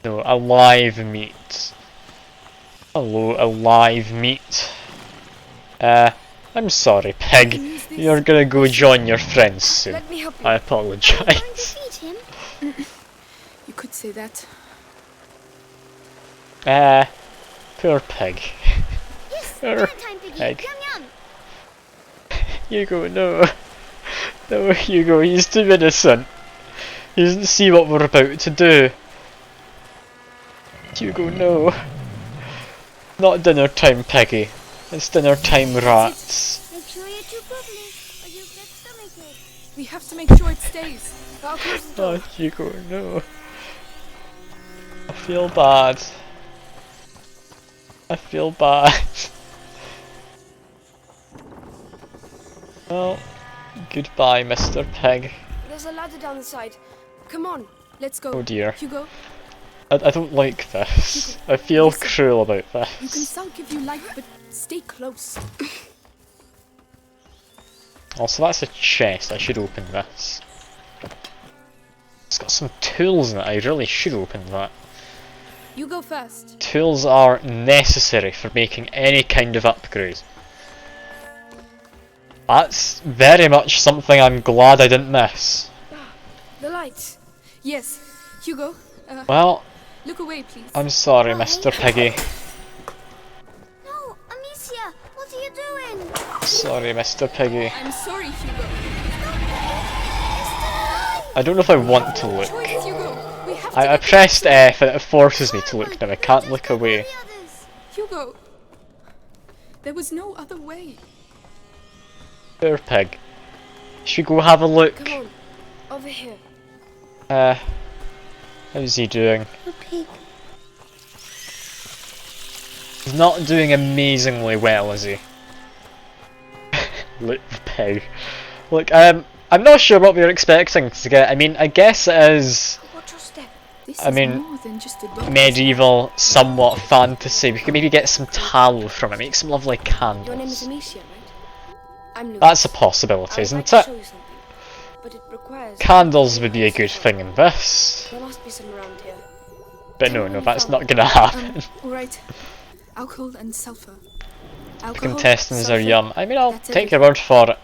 alive meat. Hello, alive meat. I'm sorry, pig. You're gonna go join your friends soon. Let me help you. I apologise. You could say that. Poor pig. Poor pig. Hugo, no. No, Hugo, he's too innocent. He doesn't see what we're about to do. Hugo, no. Not dinner time, Peggy. It's dinner time, rats. Make sure you chew properly, or you'll get stomachache. We have to make sure it stays. I'll close the door. Oh, Hugo, no. I feel bad. I feel bad. Well, goodbye, Mr. Pig. There's a ladder down the side. Come on. Let's go. Oh dear. Hugo, I don't like this. I feel cruel about you can this. sulk if you like, but stay close. Also, that's a chest. I should open this. It's got some tools in it. I really should open that. You go first. Tools are necessary for making any kind of upgrade. That's very much something I'm glad I didn't miss. lights. Yes. Hugo, Well, look away, please. I'm sorry, Mr. Piggy. No, Amicia, what are you doing? Sorry, Mr. Piggy. I'm sorry, Hugo. I don't know if I want to look. Choice, Hugo. We have to I get pressed F and it forces me to look now. I can't look away. Hugo, there was no other way. Poor pig. Should we go have a look? Come on, over here. How's he doing? The pig. He's not doing amazingly well, is he? Look, the pig. Look, I'm not sure what we were expecting to get. I mean, I guess it is. Watch your step. I mean, medieval, somewhat fantasy. We could maybe get some tallow from it, make some lovely candles. Your name is Amicia, right? I'm Lucas. That's a possibility, isn't it? Show you something, but it requires... Candles would be a good thing in this. There must be some around here. But no, that's not gonna happen. Alright. Alcohol and sulfur. The Alcohol, contestants are sulfur. yum. I mean, I'll That's take your word for it.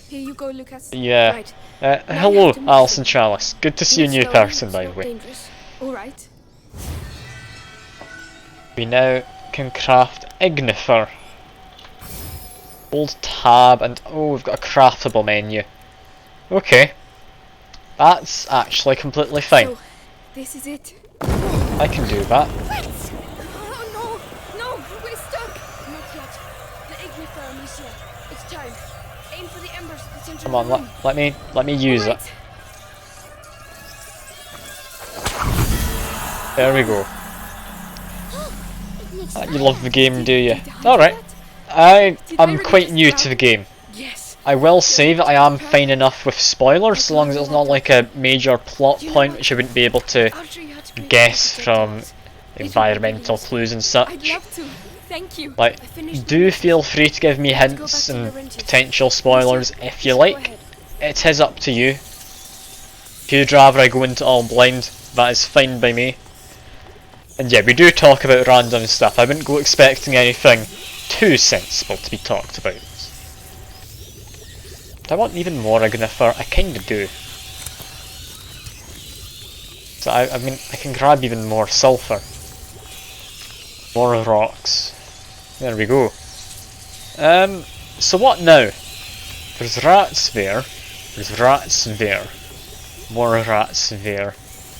Here you go, Lucas. Yeah. Right. Hello, Alison Chalice. Good to see a new person, by the way. Alright. We now can craft Ignifer. Hold tab and oh, we've got a craftable menu. Okay. That's actually completely fine. So, this is it. I can do that. Oh no! No! We're stuck! Not yet. The Ignifer, Amicia. It's time. Aim for the embers at the center Come of on, the room. let me use it. There we go. You love the game, do you? Alright. I'm quite new to the game. I will say that I am fine enough with spoilers, so long as it's not like a major plot point which I wouldn't be able to guess from environmental clues and such. I'd love to. Thank you. Like, do feel free to give me hints and potential spoilers if you like. It is up to you. If you'd rather I go into all blind, that is fine by me. And yeah, we do talk about random stuff. I wouldn't go expecting anything too sensible to be talked about. Do I want even more Ignifer? I kinda do. So I mean, I can grab even more sulfur. More rocks. There we go. So what now? There's rats there. There's rats there. More rats there.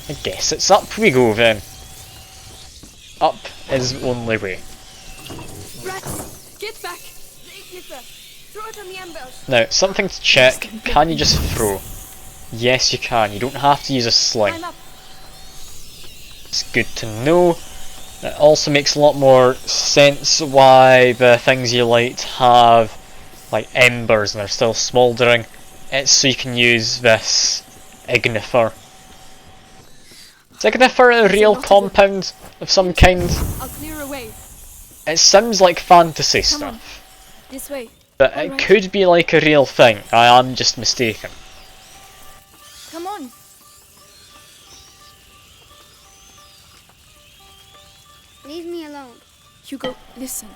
I guess it's up we go then. Up is the only way. Rats! Get back! The Ignifer! Throw it on the embers! Now, something to check. Can you just throw? Yes, you can. You don't have to use a sling. It's good to know. It also makes a lot more sense why the things you light have like embers and they're still smouldering. It's so you can use this Ignifer. Is Ignifer a real compound of some kind? I'll clear away. It sounds like fantasy stuff. This way. But it could be like a real thing. I am just mistaken. Come on. Leave me alone. Hugo, listen.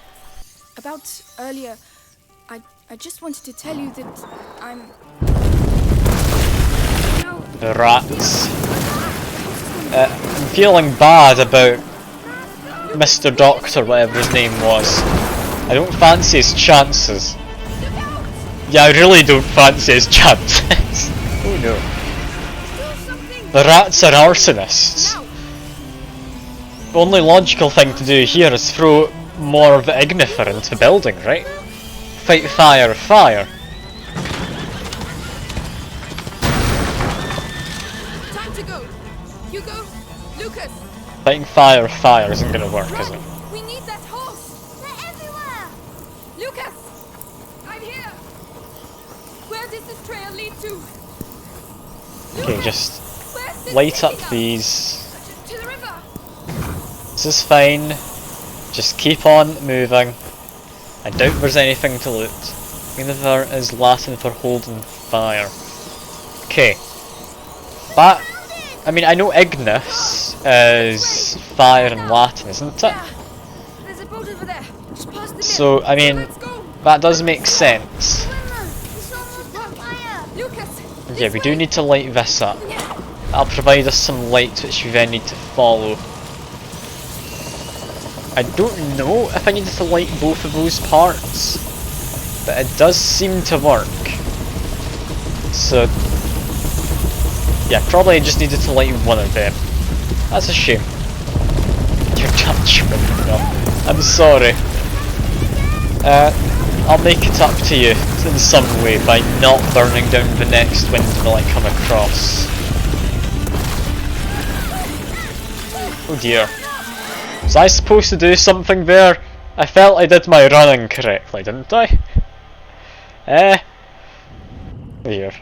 About earlier, I just wanted to tell you that I'm... The rats. I'm feeling bad about Mr. Doctor, whatever his name was. I don't fancy his chances. Yeah, I really don't fancy his chances. Oh no. The rats are arsonists. The only logical thing to do here is throw more of the Ignifer into the building, right? Fight fire with fire. Time to go. Hugo, Lucas. Fighting fire with fire isn't gonna work, is it? We need that horse. They're everywhere. Lucas, I'm here. Where does this trail lead to? Okay, just light up these. To the river. This is fine. Just keep on moving. I doubt there's anything to loot. Ignifer is Latin for holding fire. Okay. That, I mean, I know Ignis is fire in Latin, isn't it? There's a boat over there. Just past the So, I mean, that does make sense. Yeah, we do need to light this up. That'll provide us some light which we then need to follow. I don't know if I needed to light both of those parts, but it does seem to work. So, yeah, probably just needed to light one of them. That's a shame. Your judgment, no. I'm sorry. I'll make it up to you in some way by not burning down the next windmill I come across. Oh dear. Was I supposed to do something there? I felt I did my running correctly, didn't I? Here.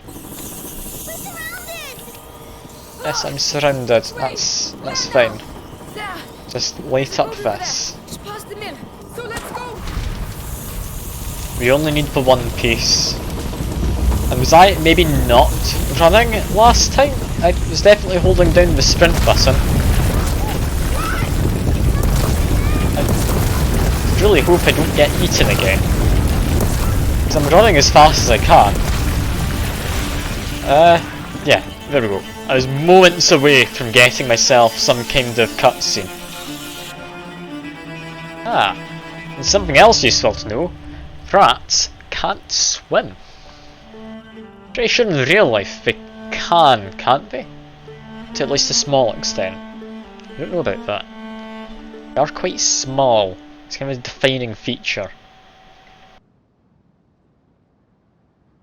Yes, I'm surrounded. That's fine. Just light up this. Just past the mill. So let's go. We only need the one piece. And was I maybe not running last time? I was definitely holding down the sprint button. I really hope I don't get eaten again. Because I'm running as fast as I can. Yeah, there we go. I was moments away from getting myself some kind of cutscene. Ah, and something else useful to know. Rats can't swim. Pretty sure in real life they can, can't they? To at least a small extent. I don't know about that. They are quite small. It's kind of a defining feature.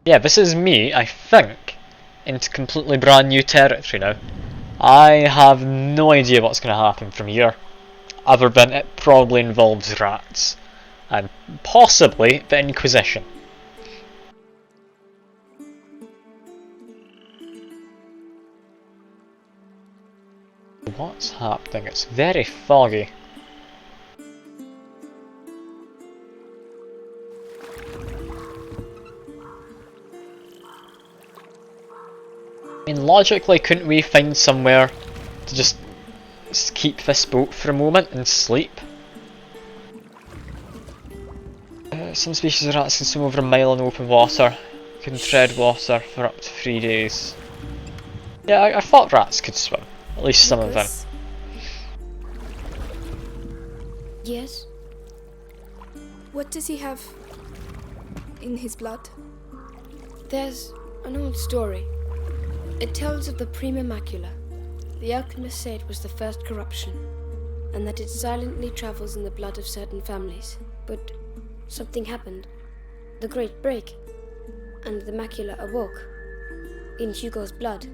Yeah, this is me, I think, into completely brand new territory now. I have no idea what's going to happen from here, other than it probably involves rats, and possibly the Inquisition. What's happening? It's very foggy. I mean, logically, couldn't we find somewhere to just keep this boat for a moment and sleep? Some species of rats can swim over a mile in open water, can tread water for up to 3 days. Yeah, I thought rats could swim, at least some of them. Yes? What does he have in his blood? There's an old story. It tells of the Prima Macula. The alchemist said it was the first corruption, and that it silently travels in the blood of certain families. But something happened. The Great Break, and the macula awoke in Hugo's blood.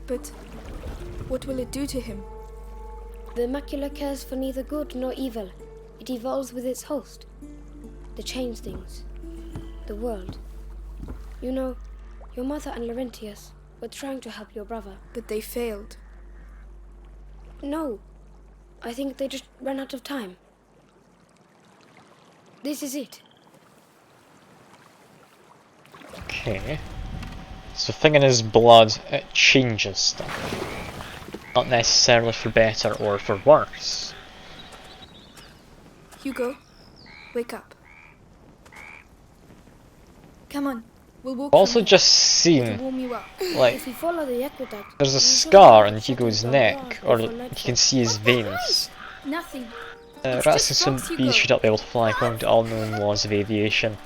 But what will it do to him? The macula cares for neither good nor evil. It evolves with its host. To change things. The world. You know, your mother and Laurentius were trying to help your brother. But they failed. No. I think they just ran out of time. This is it. Okay. So the thing in his blood, it changes stuff. Not necessarily for better or for worse. Hugo, wake up. Come on, we'll walk. Also just seen, like, If we follow the aqueduct, there's a scar on Hugo's neck, or you can see his veins. Nothing. Rats can swim, bees should not be able to fly according to all known laws of aviation.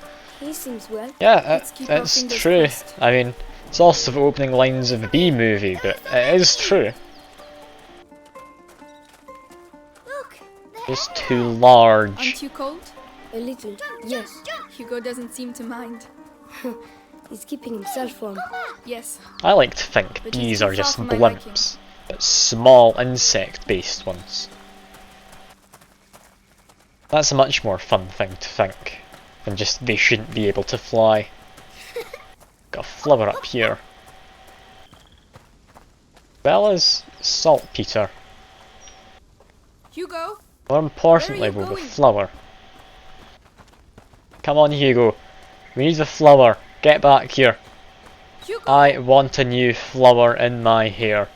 He seems well. Yeah, it's true. I mean, it's also the opening lines of the Bee movie, but it is true. Just too large. Aren't you cold? A little, yes. Hugo doesn't seem to mind. He's keeping himself warm. Yes. I like to think bees are just blimps, but small insect-based ones. That's a much more fun thing to think than just they shouldn't be able to fly. Got a flower up here. Well as saltpeter. Hugo. More importantly, though, the flower. Come on, Hugo. We need the flower. Get back here. Hugo. I want a new flower in my hair.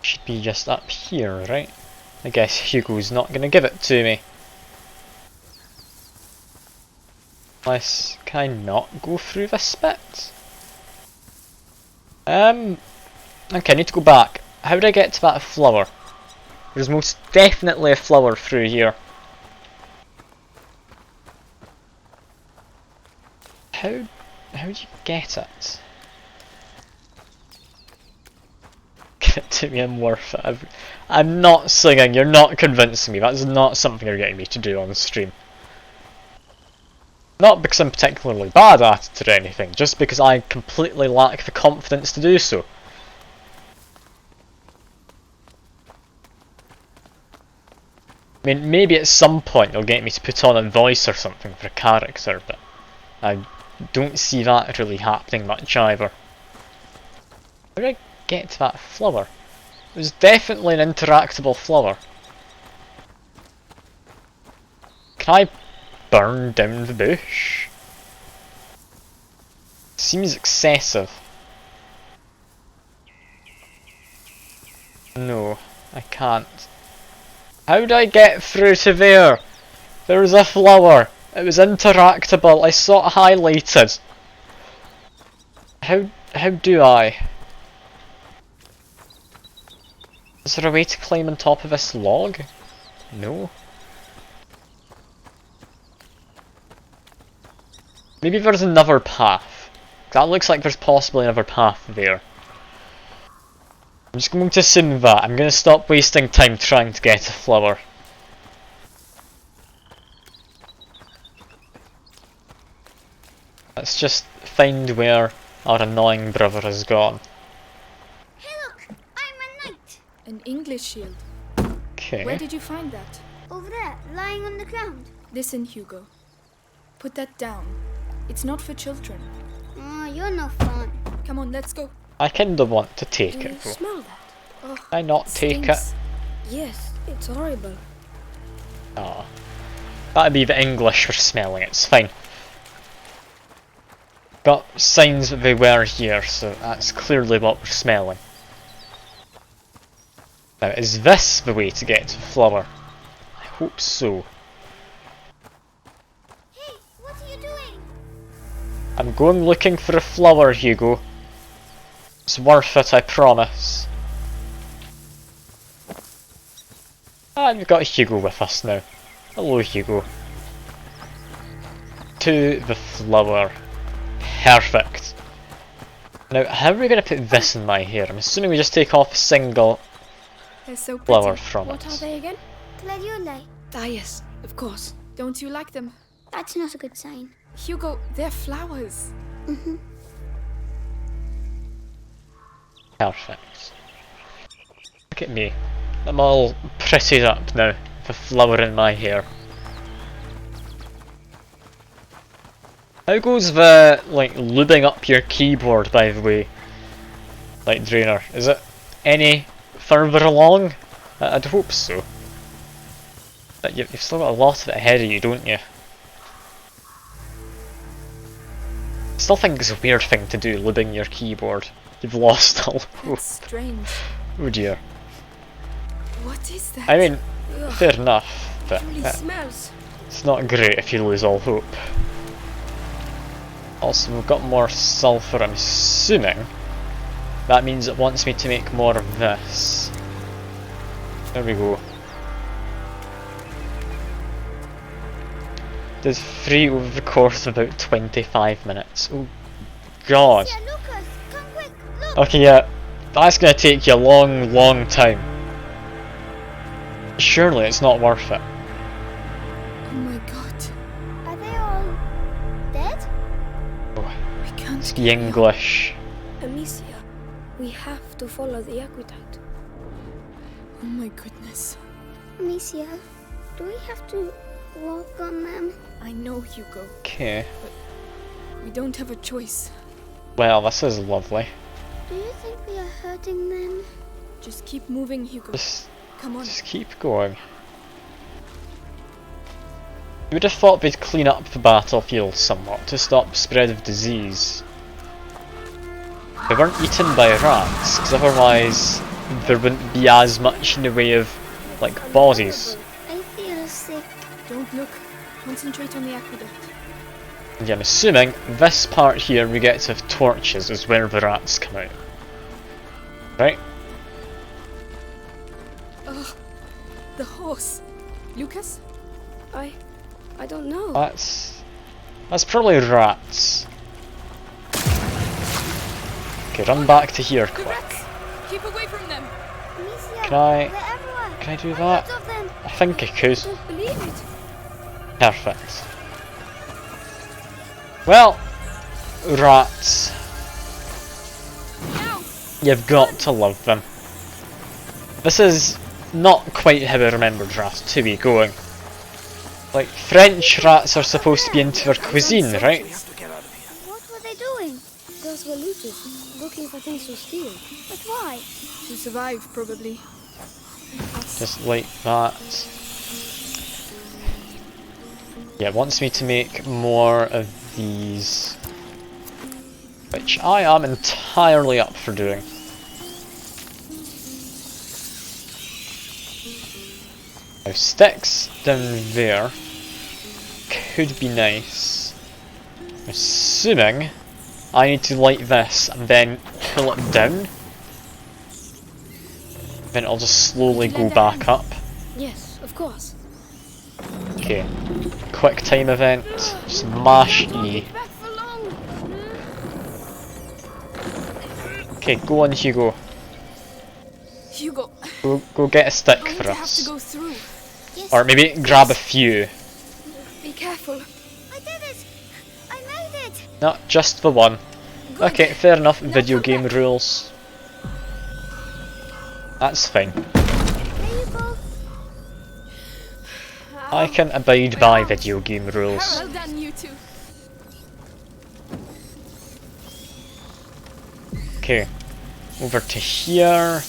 Should be just up here, right? I guess Hugo's not gonna give it to me. Unless, can I not go through this bit? Okay, I need to go back. How do I get to that flower? There's most definitely a flower through here. How do you get it? Give it to me, I'm worth it. I'm not singing, you're not convincing me. That's not something you're getting me to do on stream. Not because I'm particularly bad at it or anything, just because I completely lack the confidence to do so. I mean, maybe at some point they'll get me to put on a voice or something for a character, but I don't see that really happening much either. How do I get to that flower? It was definitely an interactable flower. Can I burn down the bush? Seems excessive. No, I can't. How do I get through to there? There's a flower. It was interactable. I saw it highlighted. How do I? Is there a way to climb on top of this log? No. Maybe there's another path. That looks like there's possibly another path there. I'm just going to assume that. I'm going to stop wasting time trying to get a flower. Let's just find where our annoying brother has gone. Hey look! I'm a knight! An English shield. Okay. Where did you find that? Over there, lying on the ground. Listen, Hugo. Put that down. It's not for children. Oh, you're no fun. Come on, let's go. I kinda want to take Do it you though. smell that? Oh, Can I not take it? stinks. Yes, it's horrible. Ah. That'd be the English for smelling, it's fine. Got signs that they were here, so that's clearly what we're smelling. Now, is this the way to get to the flower? I hope so. Hey, what are you doing? I'm going looking for a flower, Hugo. It's worth it, I promise. And we've got Hugo with us now. Hello, Hugo. To the flower. Perfect. Now, how are we going to put this in my hair? I'm assuming we just take off a single They're so pretty. flower from What it. are they again? Gladioli. Ah, yes, of course. Don't you like them? That's not a good sign. Hugo, they're flowers. Mm-hmm. Perfect. Look at me. I'm all prettied up now, with a flower in my hair. How goes the, like, lubing up your keyboard, by the way? Like, Drainer, is it any further along? I'd hope so. But you've still got a lot of it ahead of you, don't you? I still think it's a weird thing to do, lubing your keyboard. You've lost all hope. That's strange. Oh dear. What is that? I mean, Ugh, fair enough, but it really smells. it's not great if you lose all hope. Also, we've got more sulphur, I'm assuming. That means it wants me to make more of this. There we go. Does 3 over the course of about 25 minutes. Oh god. Yeah, Lucas, come quick, look! Okay, yeah. That's gonna take you a long, long time. Surely it's not worth it. Oh my god. Are they all dead? We can't It's carry the on. English. Amicia, we have to follow the aqueduct. Oh my goodness. Amicia, do we have to walk on them? I know, Hugo. Okay. We don't have a choice. Well, this is lovely. Do you think we are hurting them? Just keep moving, Hugo. Come on. Just keep going. You would have thought they'd clean up the battlefield somewhat to stop spread of disease. They weren't eaten by rats, because otherwise there wouldn't be as much in the way of, like, bodies. I feel sick. Don't look. Concentrate on the aqueduct. And yeah, I'm assuming this part here we get to have torches is where the rats come out. Right? Ugh. The horse. Lucas? I don't know. That's probably rats. Okay, run back to here quick. Keep away from them. Can I do that? I think I could. I don't believe it. Perfect. Well, rats. You've got to love them. This is not quite how I remembered Ratatouille going. Like, French rats are supposed to be into their cuisine, right? What were they doing? Those were looters, looking for things to steal. But why? To survive, probably. Just like that. Yeah, it wants me to make more of these, which I am entirely up for doing. Now, sticks down there could be nice. Assuming I need to light this and then pull it down. Then it'll just slowly go back up. Yes, of course. Okay. Quick time event. Just mash E. Okay, go on Hugo. Hugo. Go get a stick for Have to us. go through. Or maybe grab a few. Be careful. I did it! I made it! Not just the one. Okay, fair enough. Video game rules. That's fine. There you go. I can abide by video game rules. Well done, you two. Okay, over to here.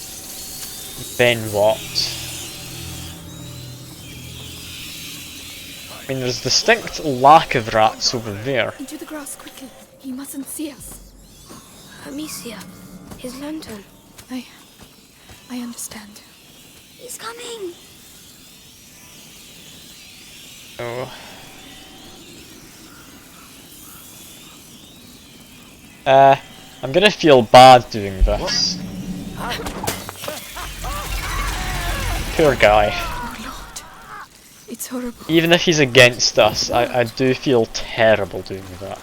Then what? I mean, there's distinct lack of rats over there. Into the grass quickly. He mustn't see us. Amicia, his lantern. I understand. He's coming. Oh. I'm gonna feel bad doing this. Poor guy. Oh Lord. It's horrible. Even if he's against us, I do feel terrible doing that.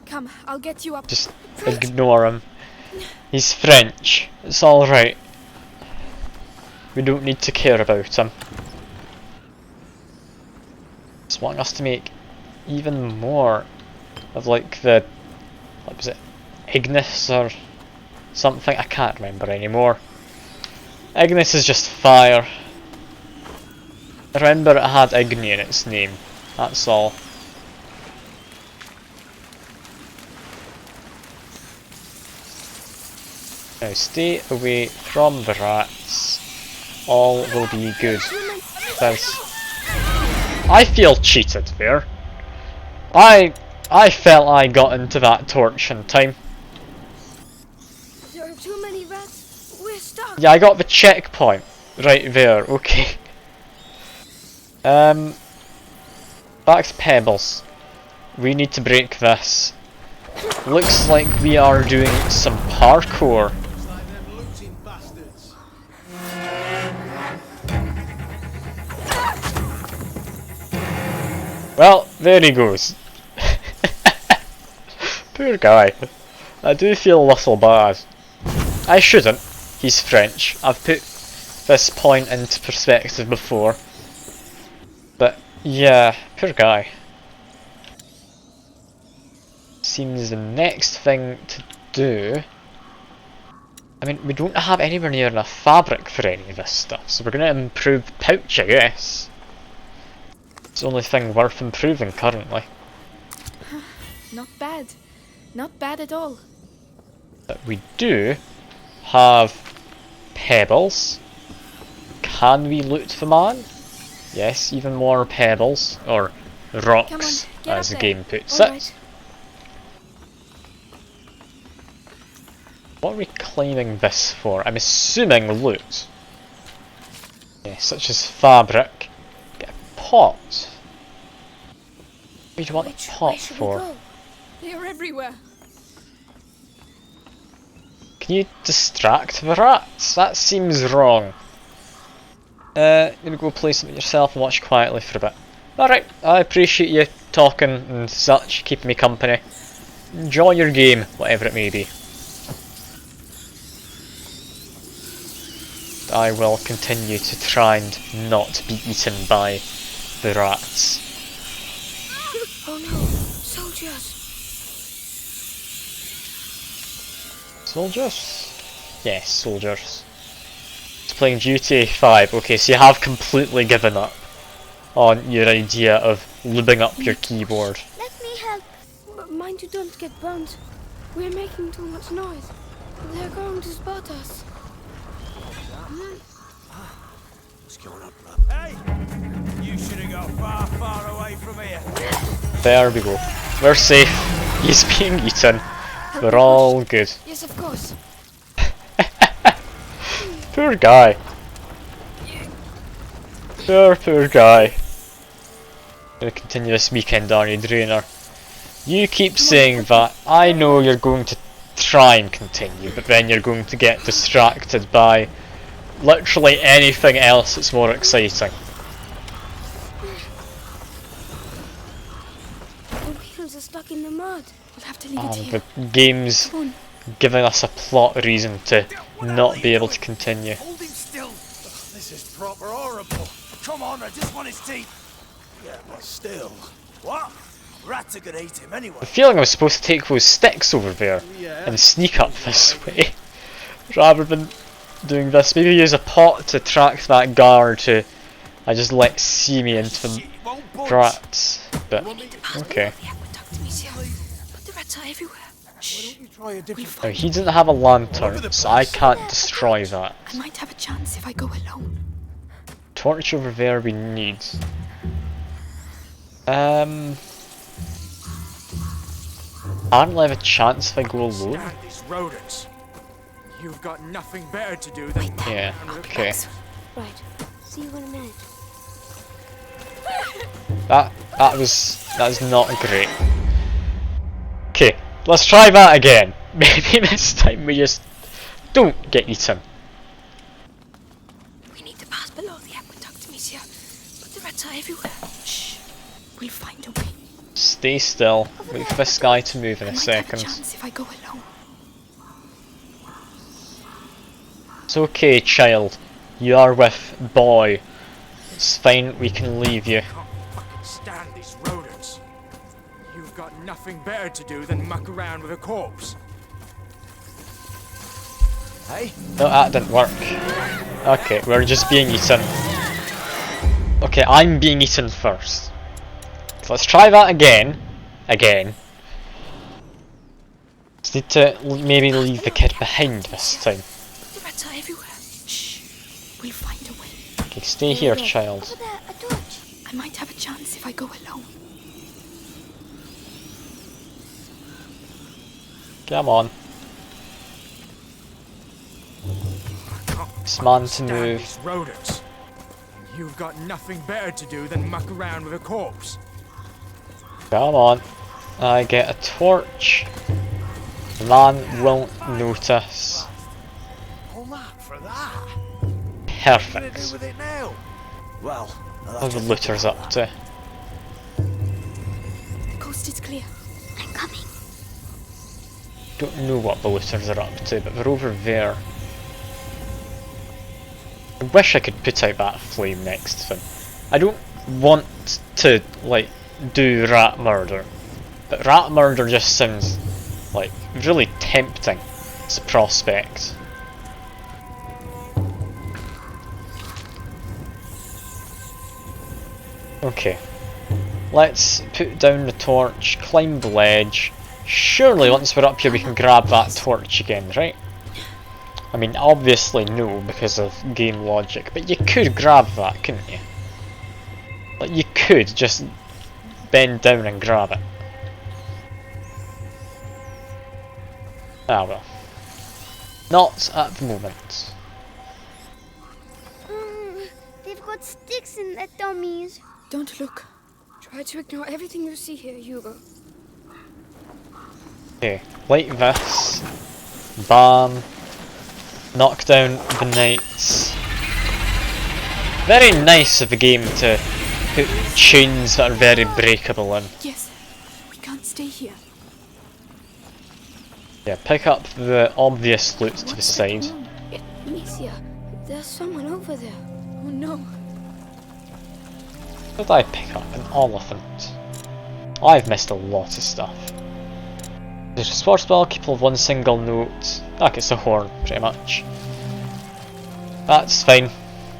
Come, I'll get you up. Just ignore him. He's French. It's alright. We don't need to care about him. Just wanting us to make even more of like the, what was it, Ignis or something? I can't remember anymore. Ignis is just fire. I remember it had Igni in its name, that's all. Now stay away from the rats. All will be good. I feel cheated there. I felt I got into that torch in time. There are too many rats. We're stuck. Yeah, I got the checkpoint right there. Okay. Back to pebbles. We need to break this. Looks like we are doing some parkour. Well, there he goes. Poor guy. I do feel a little bad. I shouldn't. He's French. I've put this point into perspective before. But yeah, poor guy. Seems the next thing to do. I mean, we don't have anywhere near enough fabric for any of this stuff, so we're going to improve the pouch, I guess. It's the only thing worth improving currently. Not bad. Not bad at all. But we do have pebbles. Can we loot the man? Yes, even more pebbles, or rocks, as the game puts it. What are we claiming this for? I'm assuming loot. Yeah, such as fabric. Get pot? What do you want a pot Where should we for? go? They are everywhere. Can you distract the rats? That seems wrong. You're gonna go play something yourself and watch quietly for a bit. Alright, I appreciate you talking and such, keeping me company. Enjoy your game, whatever it may be. I will continue to try and not be eaten by the rats. Oh no, soldiers! Soldiers? Yes, soldiers. It's playing GTA 5. Okay, so you have completely given up on your idea of lubing up your keyboard. Let me help. But mind you don't get burnt. We're making too much noise. They're going to spot us. What's going on, bro? Hey! You should have got far, far away from here. There we go. We're safe. He's being eaten. We're all good. Yes, of course. Poor guy. Poor guy. Gonna continue this weekend, are you, Drainer? You keep saying that. I know you're going to try and continue, but then you're going to get distracted by literally anything else that's more exciting. The wheels are stuck in the mud. We'll have to leave it here. The game's giving us a plot reason to not be able to continue. Hold him still. Ugh, this is proper horrible. Come on, I just want his teeth. Yeah, but still. What? Rats are gonna eat him anyway. The feeling I was supposed to take those sticks over there and sneak up this way, rather than doing this. Maybe use a pot to attract that guard who I just let see me into the rats. But okay. But the rats are everywhere. Shh. Now, he didn't have a lantern, so I can't destroy that. I might have a chance if I go alone. Torch over there we need. I don't really have a chance if I go alone. These rodents. You've got nothing better to do than Yeah, okay. Right. See you in a minute. That was not great. Okay, let's try that again. Maybe this time we just don't get eaten. We need to pass below the aqueduct, Amicia. But the rats are everywhere. Shh. We'll find a way. Stay still. Wait for this guy to move in a I might second. have a chance if I go alone. It's okay, child. You are with boy. It's fine, we can leave you. fucking stand these rodents. You've got nothing better to do than muck around with a corpse. Hey? No, that didn't work. Okay, we're just being eaten. Okay, I'm being eaten first. So let's try that again. Just need to maybe leave the kid behind this time. The rats are everywhere. Shh. We'll find a way. Okay, stay here, child. I might have a chance if I go alone. Come on. This man to move. These rodents. You've got nothing better to do than muck around with a corpse. Come on. I get a torch. The man won't notice. All that for that. Perfect. What are you gonna do with it now? Well, What are the looters up to? The coast is clear. I'm coming. Don't know what the looters are up to, but they're over there. I wish I could put out that flame next to them. I don't want to, like, do rat murder, but rat murder just sounds, like, really tempting as a prospect. Okay, let's put down the torch, climb the ledge. Surely once we're up here we can grab that torch again, right? I mean, obviously no, because of game logic, but you could grab that, couldn't you? Like, you could just bend down and grab it. Ah well. Not at the moment. They've got sticks in their dummies. Don't look. Try to ignore everything you see here, Hugo. Okay, like this. Bam. Knock down the knights. Very nice of the game to put chains that are very breakable in. Yes, we can't stay here. Yeah, pick up the obvious loot to the side. Amicia, there's someone over there. Oh no. What did I pick up? An elephant. I've missed a lot of stuff. There's a sports ball, capable of one single note. Like it's a horn, pretty much. That's fine.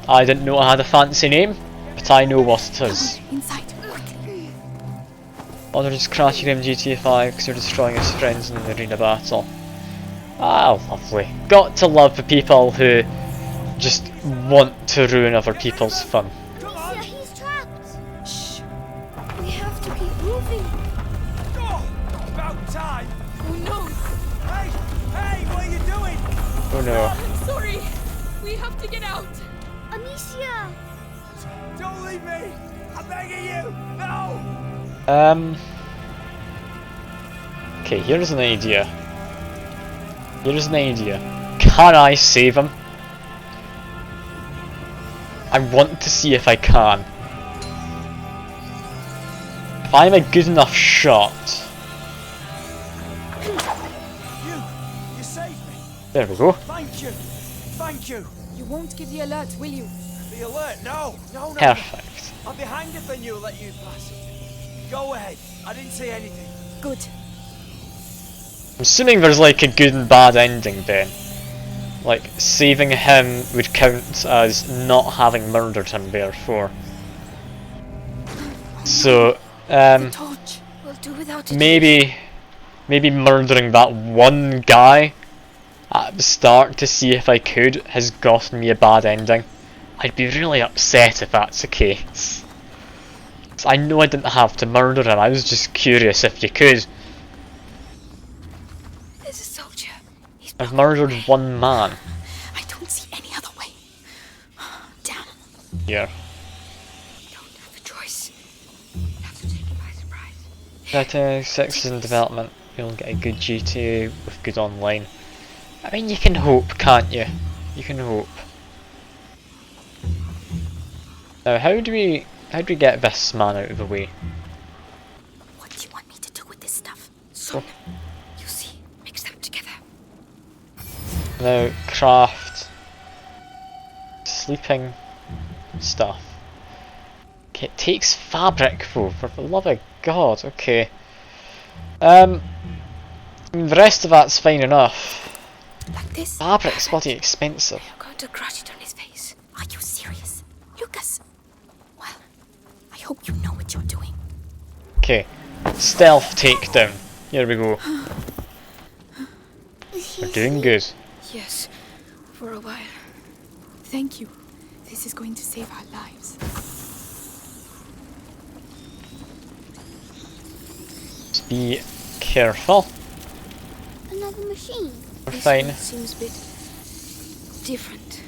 I didn't know it had a fancy name, but I know what it is. Inside. Oh, they're just crashing in GTA 5 because you're destroying his friends in an arena battle. Ah, lovely. Got to love the people who just want to ruin other people's fun. Amicia, he's trapped. Shh. We have to keep moving. Oh, about time. Oh no. Hey, what are you doing? Oh no. I'm sorry. We have to get out. Amicia! Don't leave me! I'm begging you! No! Okay, here's an idea. Here's an idea. Can I save him? I want to see if I can. If I'm a good enough shot. You saved me! There we go. Thank you! Thank you! You won't give the alert, will you? The alert? No! No! Perfect. I'll be hanged if I knew let you pass. Go ahead. I didn't say anything. Good. I'm assuming there's like a good and bad ending then. Like, saving him would count as not having murdered him therefore. So, The torch. We'll do without it. maybe murdering that one guy at the start to see if I could has gotten me a bad ending. I'd be really upset if that's the case. So I know I didn't have to murder him, I was just curious if you could. There's a soldier. I've murdered one man. I don't see any other way. Damn. Here. Don't have a choice. Have to take him by surprise. GTA 6 is in development. You'll get a good GTA with good online. I mean, you can hope, can't you? You can hope. Now, how do we get this man out of the way? What do you want me to do with this stuff? Oh. You see, mix them together. Now, craft sleeping stuff. Okay, it takes fabric though, for the love of God, okay. I mean, the rest of that's fine enough. Like this? Fabric's bloody expensive. I'm going to crush it on his face. Are you serious? Lucas! Well, I hope you know what you're doing. Okay, stealth takedown. Here we go. We're doing good. Yes, for a while. Thank you. This is going to save our lives. Just be careful. Another machine. We're This fine. one seems a bit different.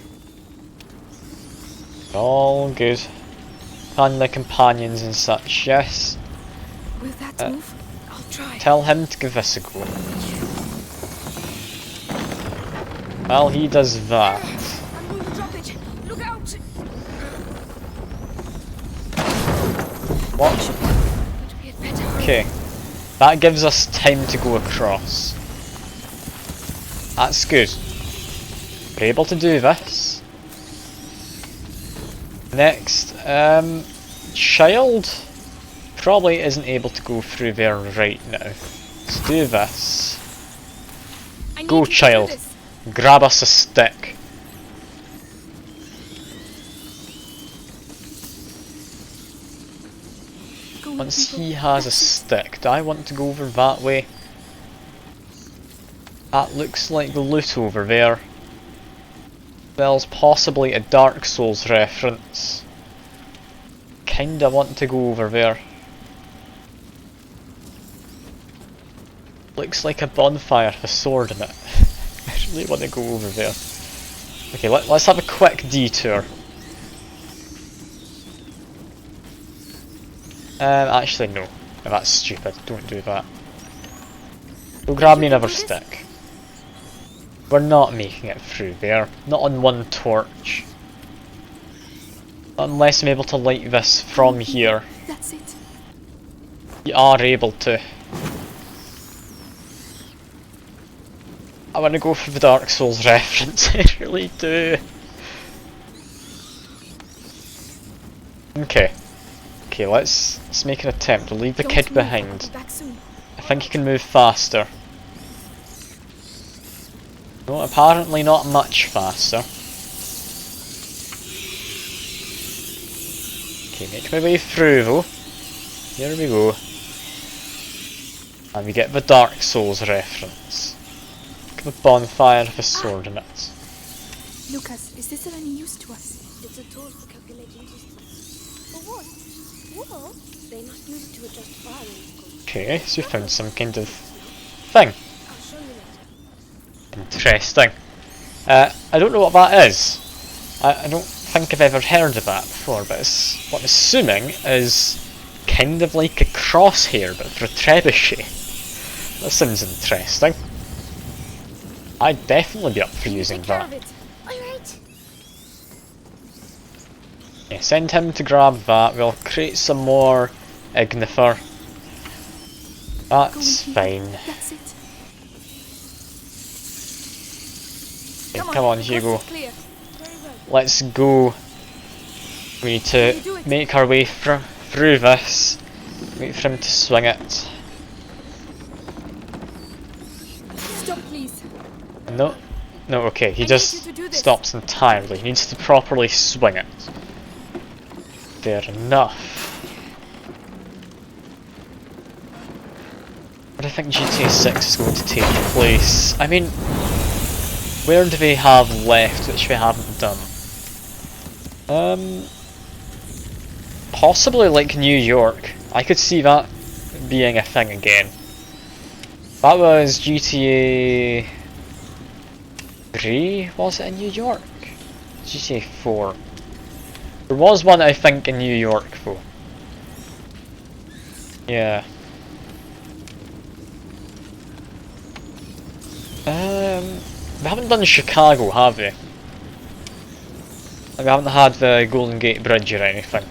All good. And the companions and such, yes. Will that move? I'll try. Tell him to give this a go. Well, he does that. I'm going to drop it. Look out! What? But we had better hurry. Okay. That gives us time to go across. That's good. We're able to do this. Next, child probably isn't able to go through there right now. Let's do this. Go, child. Grab us a stick. Once he has a stick, do I want to go over that way? That looks like the loot over there. There's possibly a Dark Souls reference. Kinda want to go over there. Looks like a bonfire with a sword in it. I really want to go over there. Okay, let's have a quick detour. Actually no. No, that's stupid. Don't do that. Go grab me another stick. We're not making it through there. Not on one torch. Unless I'm able to light this from here. That's it. You are able to. I want to go for the Dark Souls reference, I really do. Okay. Okay, let's make an attempt. We'll leave the kid behind. I think he can move faster. No, apparently not much faster. Okay, make my way through though. Here we go. And we get the Dark Souls reference. Look at the bonfire with a sword in it. Lucas, is this of any use to us? It's a tool for calculating distance. For what? What? They must use it to adjust firing, of course. Okay, so you found some kind of thing. I'll show you later. Interesting. I don't know what that is. I don't think I've ever heard of that before, but it's what I'm assuming is kind of like a crosshair but for a trebuchet. That sounds interesting. I'd definitely be up for using that. Alright. Yeah, send him to grab that. We'll create some more Ignifer. That's fine. That's it. Okay, come on, Hugo. Let's go. We need to make our way through this. Wait for him to swing it. Stop, please. No. No, okay, he just stops entirely. He needs to properly swing it. Fair enough. What do I think GTA 6 is going to take place? I mean, where do they have left which they haven't done? Possibly like New York. I could see that being a thing again. That was GTA 3, was it in New York? GTA 4. There was one I think in New York though. Yeah. We haven't done Chicago, have we? Like, we haven't had the Golden Gate Bridge or anything.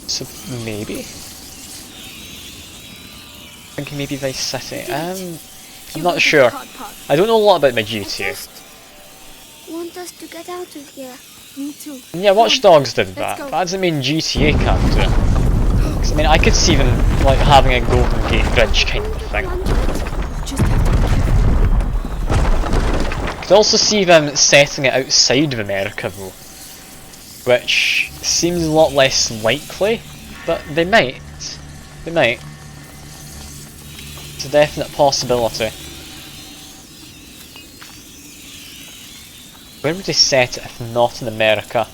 So maybe? Thinking maybe Vice City. I'm not sure. I don't know a lot about my GTA. Want us to get out of here? Me too. Yeah, Watch Dogs did that, but that doesn't mean GTA can't do it. 'Cause, I mean, I could see them like having a Golden Gate Bridge kind of thing. Could also see them setting it outside of America though, which seems a lot less likely, but they might. They might. It's a definite possibility. Where would they set it if not in America?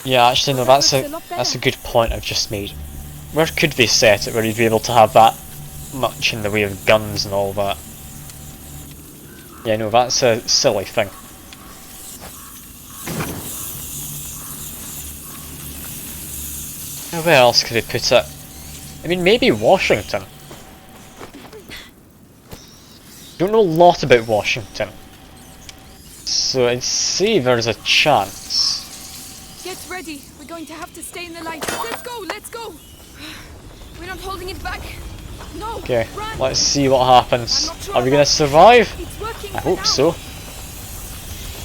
Yeah, actually no, that's a good point I've just made. Where could they set it where you'd be able to have that much in the way of guns and all that? Yeah, no, that's a silly thing. Now, where else could they put it? I mean, maybe Washington. Don't know a lot about Washington, so I'd say there's a chance. Get ready. We're going to have to stay in the light. Let's go. Let's go. We're not holding it back. No. Okay, run. let's see what happens. Are we gonna survive? I hope so.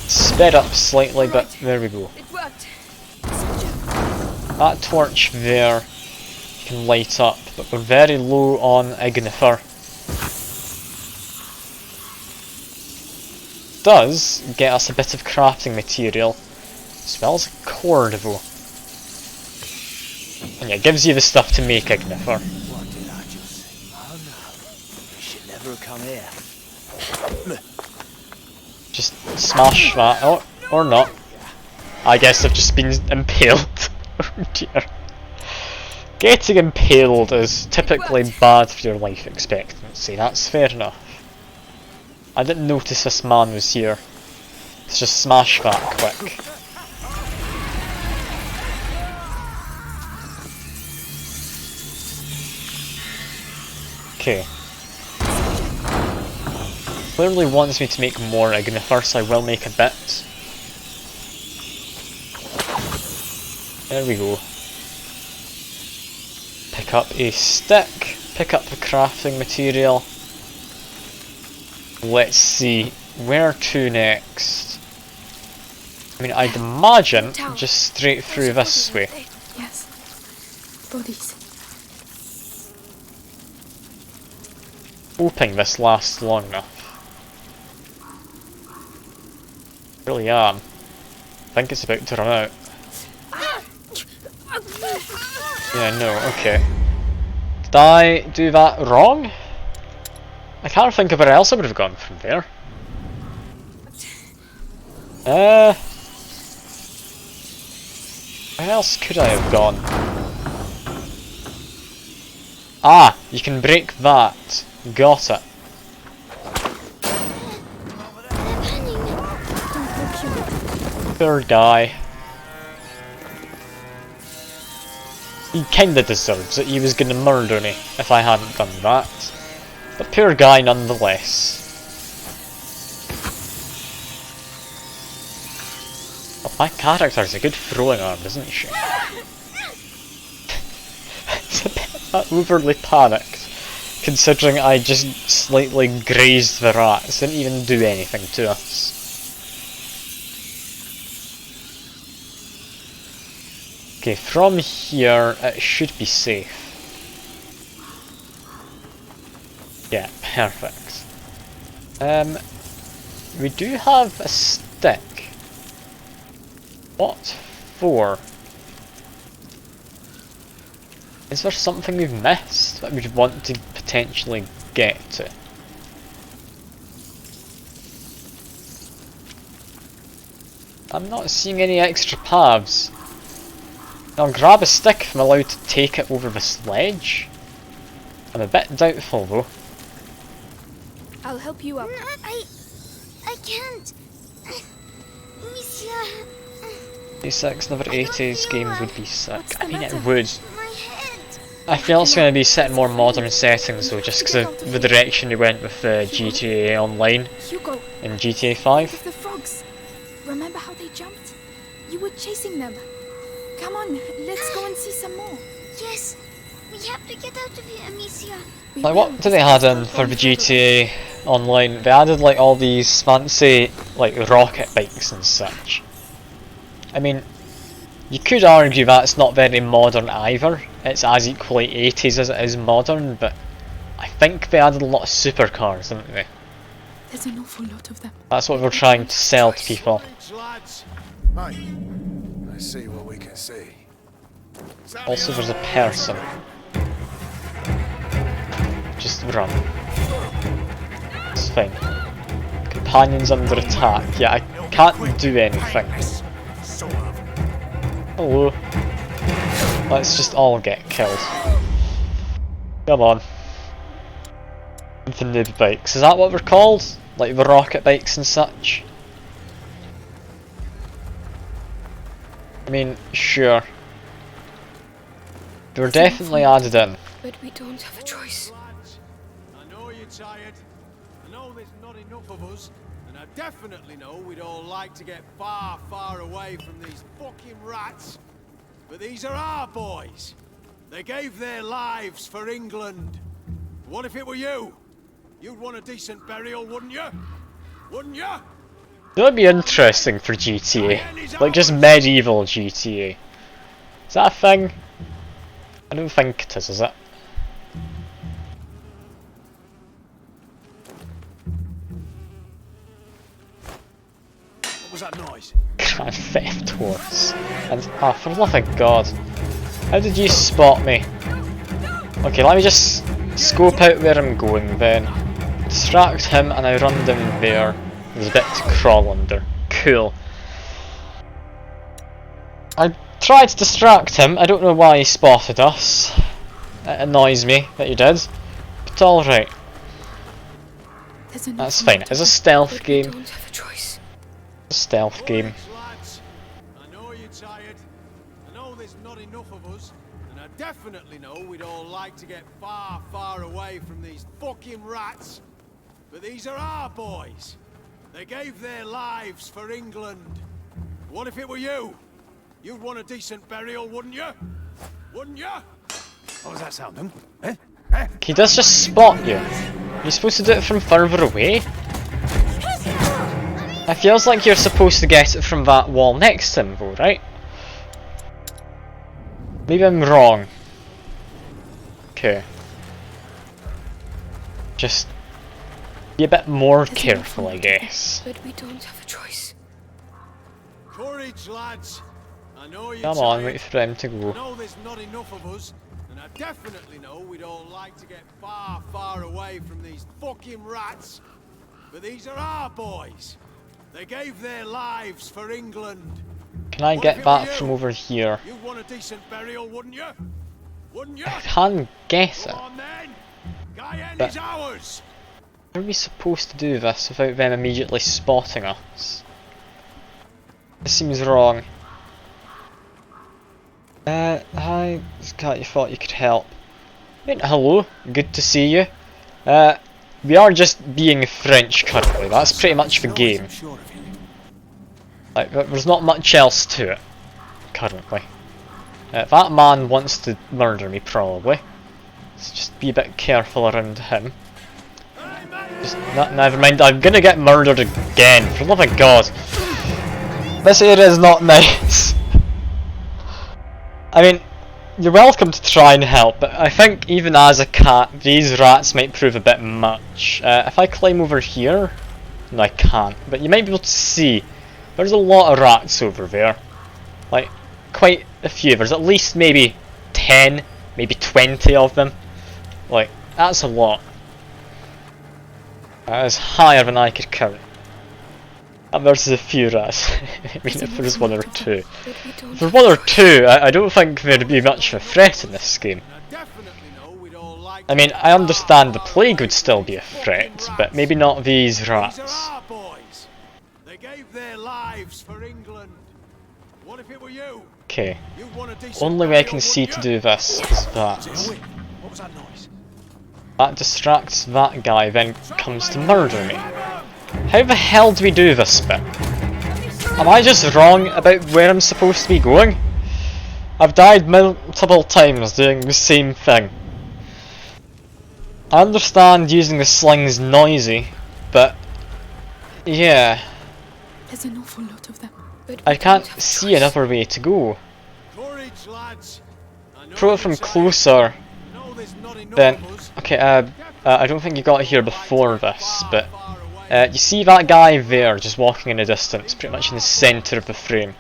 Sped up slightly, but there we go. It worked. That torch there you can light up, but we're very low on Ignifer. Does get us a bit of crafting material, as well as a cord though. And yeah, it gives you the stuff to make Ignifer. What did I just say? Oh no. You should never come here. Just smash that. Oh, or not. I guess I've just been impaled. Oh dear. Getting impaled is typically bad for your life expectancy, that's fair enough. I didn't notice this man was here. Let's just smash that quick. Okay. Clearly wants me to make more ignifers, I will make a bit. There we go. Pick up a stick, pick up the crafting material. Let's see, where to next? I mean, I'd imagine just straight through this way. Yes. Bodies. Hoping this lasts long enough. Really am. I think it's about to run out. Yeah, no, okay. Did I do that wrong? I can't think of where else I would have gone from there. Where else could I have gone? Ah, you can break that. Got it. Poor guy. He kinda deserves it, he was gonna murder me if I hadn't done that. But poor guy nonetheless. Well, my character's a good throwing arm, isn't she? It's a bit overly panicked, considering I just slightly grazed the rats, didn't even do anything to us. Okay, from here it should be safe. Yeah, perfect. We do have a stick. What for? Is there something we've missed that we'd want to potentially get to? I'm not seeing any extra paths. I'll grab a stick if I'm allowed to take it over the sledge. I'm a bit doubtful though. I'll help you up. I can't. Monsieur. 86, another 80s game would be sick. I mean, it would. I feel it's going to be set in more modern settings though, just because of the direction we went with GTA Online in GTA 5. The frogs. Remember how they jumped? You were chasing them. Come on, let's go and see some more. Yes, we have to get out of here, Amicia. Like, what did they add in for the GTA Online? They added like all these fancy like rocket bikes and such. I mean, you could argue that's not very modern either. It's as equally 80s as it is modern, but I think they added a lot of supercars, didn't they? There's an awful lot of them. That's what we're trying to sell to people. Right. I see what we can see. Also, there's a person. Just run. It's fine. Companions under attack. Yeah, I can't do anything. Hello. Let's just all get killed. Come on. The noob bikes. Is that what they're called? Like the rocket bikes and such? I mean, sure. They were definitely added in. But we don't have a choice. I know you're tired. I know there's not enough of us. And I definitely know we'd all like to get far, far away from these fucking rats. But these are our boys. They gave their lives for England. What if it were you? You'd want a decent burial, wouldn't you? Wouldn't you? That would be interesting for GTA. Like just medieval GTA. Is that a thing? I don't think it is it? What was that noise? Grand Theft Horse. And for the love of God. How did you spot me? Okay, let me just scope out where I'm going then. Distract him and I run down there. There's a bit to crawl under. Cool. I tried to distract him. I don't know why he spotted us. It annoys me that he did. But alright. That's fine. It's a stealth game. It's a stealth game. I know you're tired. And know there's not enough of us, and I definitely know we'd all like to get far, far away from these fucking rats. But these are our boys. They gave their lives for England. What if it were you? You'd want a decent burial, wouldn't you? Wouldn't you? What was that sound, huh? Eh? He does just spot you. You're supposed to do it from further away? It feels like you're supposed to get it from that wall next to him though, right? Maybe I'm wrong. Okay. Just be a bit more careful, I guess. But we don't have a choice. Courage, lads. I know you're Come on, tired. wait for him to I go. know there's not enough of us, and I definitely know we'd all like to get far, far away from these fucking rats. But these are our boys. They gave their lives for England. Can I get that from over here? You'd want a decent burial, wouldn't you? Wouldn't you? I can't get it. Come on then. Guyenne But is ours. how are we supposed to do this without them immediately spotting us? This seems wrong. Hi, Scott, you thought you could help. Hello, good to see you. We are just being French currently, that's pretty much the game. Like, there's not much else to it, currently. That man wants to murder me, probably. Let's just be a bit careful around him. Just, never mind, I'm gonna get murdered again, for the love of God. This area is not nice. I mean, you're welcome to try and help, but I think even as a cat, these rats might prove a bit much. If I climb over here, no I can't, but you might be able to see, there's a lot of rats over there. Like, quite a few, there's at least maybe 10, maybe 20 of them. Like, that's a lot. That is higher than I could count. And there's a few rats. I mean, if there's one or two. If there's one or two, I don't think there'd be much of a threat in this game. I mean, I understand the plague would still be a threat, but maybe not these rats. They gave their lives for England. What if it were you? Okay. Only way I can see to do this is that. What was that noise? That distracts that guy, then comes to murder me. How the hell do we do this bit? Am I just wrong about where I'm supposed to be going? I've died multiple times doing the same thing. I understand using the sling's noisy, but yeah. There's an awful lot of them. I can't see another way to go. Courage, lads. Throw it from closer. Then, okay, I don't think you got here before this, but you see that guy there, just walking in the distance, pretty much in the centre of the frame.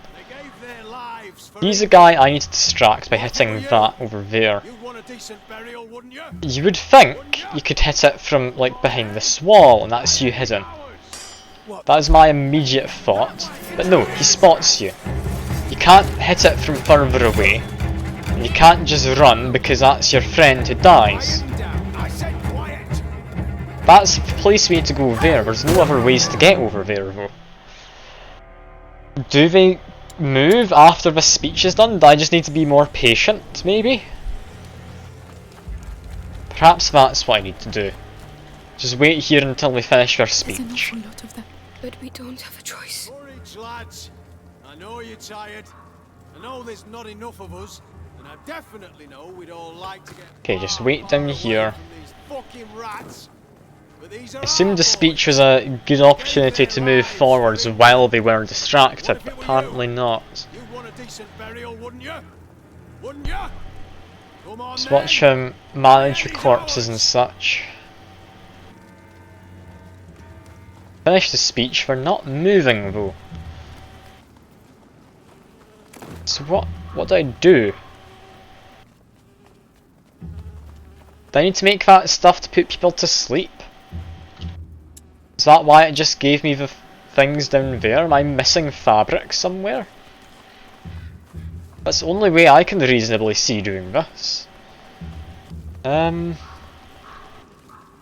He's the guy I need to distract by hitting that over there. You would think you could hit it from, like, behind this wall, and that's you hidden. That is my immediate thought, but no, he spots you. You can't hit it from further away, and you can't just run because that's your friend who dies. That's the place we need to go there, there's no other ways to get over there though. Do they move after the speech is done? Do I just need to be more patient, maybe? Perhaps that's what I need to do. Just wait here until we finish our speech. There's an awful lot of them, but we don't have a choice. Courage, lads. I know you're tired. I know there's not enough of us, and I definitely know we'd all like to get. Okay, just wait down here. From these fucking rats. I assumed the speech was a good opportunity to move forwards while they were distracted, but apparently not. You'd want a decent burial, wouldn't you? Wouldn't you? Come on, Just watch him manage the corpses and such. Finish the speech for not moving though. So what do I do? Do I need to make that stuff to put people to sleep? Is that why it just gave me the things down there? Am I missing fabric somewhere? That's the only way I can reasonably see doing this.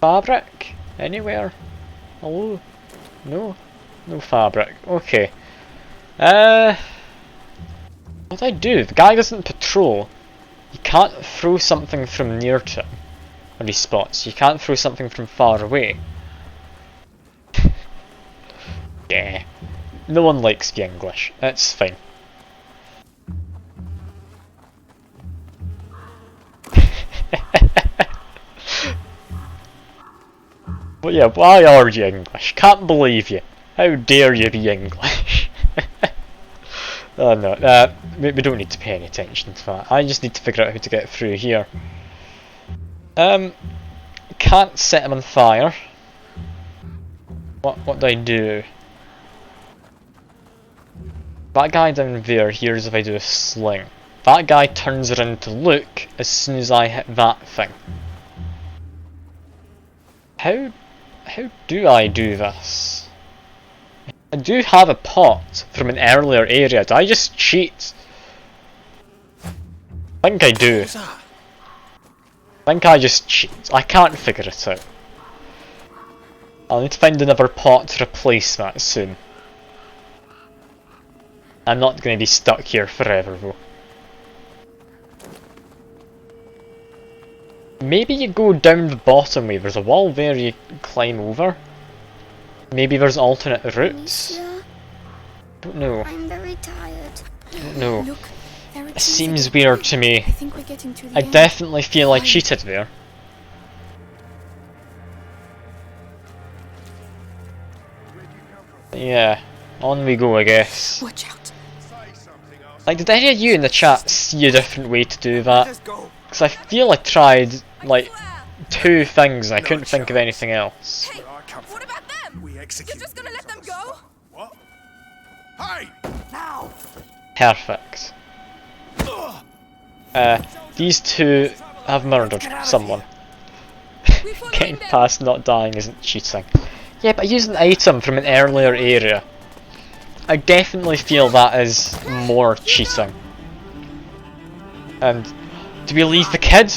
Fabric? Anywhere? Hello? No? No fabric. Okay. What do I do? The guy doesn't patrol. You can't throw something from near to him when he spots. You can't throw something from far away. Yeah. No one likes the English. It's fine. But yeah, why are you English? Can't believe you. How dare you be English? Oh no, we don't need to pay any attention to that. I just need to figure out how to get through here. Can't set him on fire. What do I do? That guy down there hears if I do a sling. That guy turns around to look as soon as I hit that thing. How do I do this? I do have a pot from an earlier area. Do I just cheat? I think I do. I think I just cheat. I can't figure it out. I'll need to find another pot to replace that soon. I'm not going to be stuck here forever though. Maybe you go down the bottom way. There's a wall there you climb over. Maybe there's alternate routes. Don't know. I'm very tired. Don't know. Look, there are It trees seems at the weird beach. to me. I think we're getting to the I end. definitely feel I Quiet. cheated there. Yeah, on we go I guess. Watch out. Like, did any of you in the chat see a different way to do that? Because I feel I tried, like, 2 things and I couldn't think of anything else. Hey, what about them? You're just gonna let them go? What? Hey! Now! Perfect. These 2 have murdered someone. Getting past not dying isn't cheating. Yeah, but I used an item from an earlier area. I definitely feel that is more cheating. And do we leave the kid?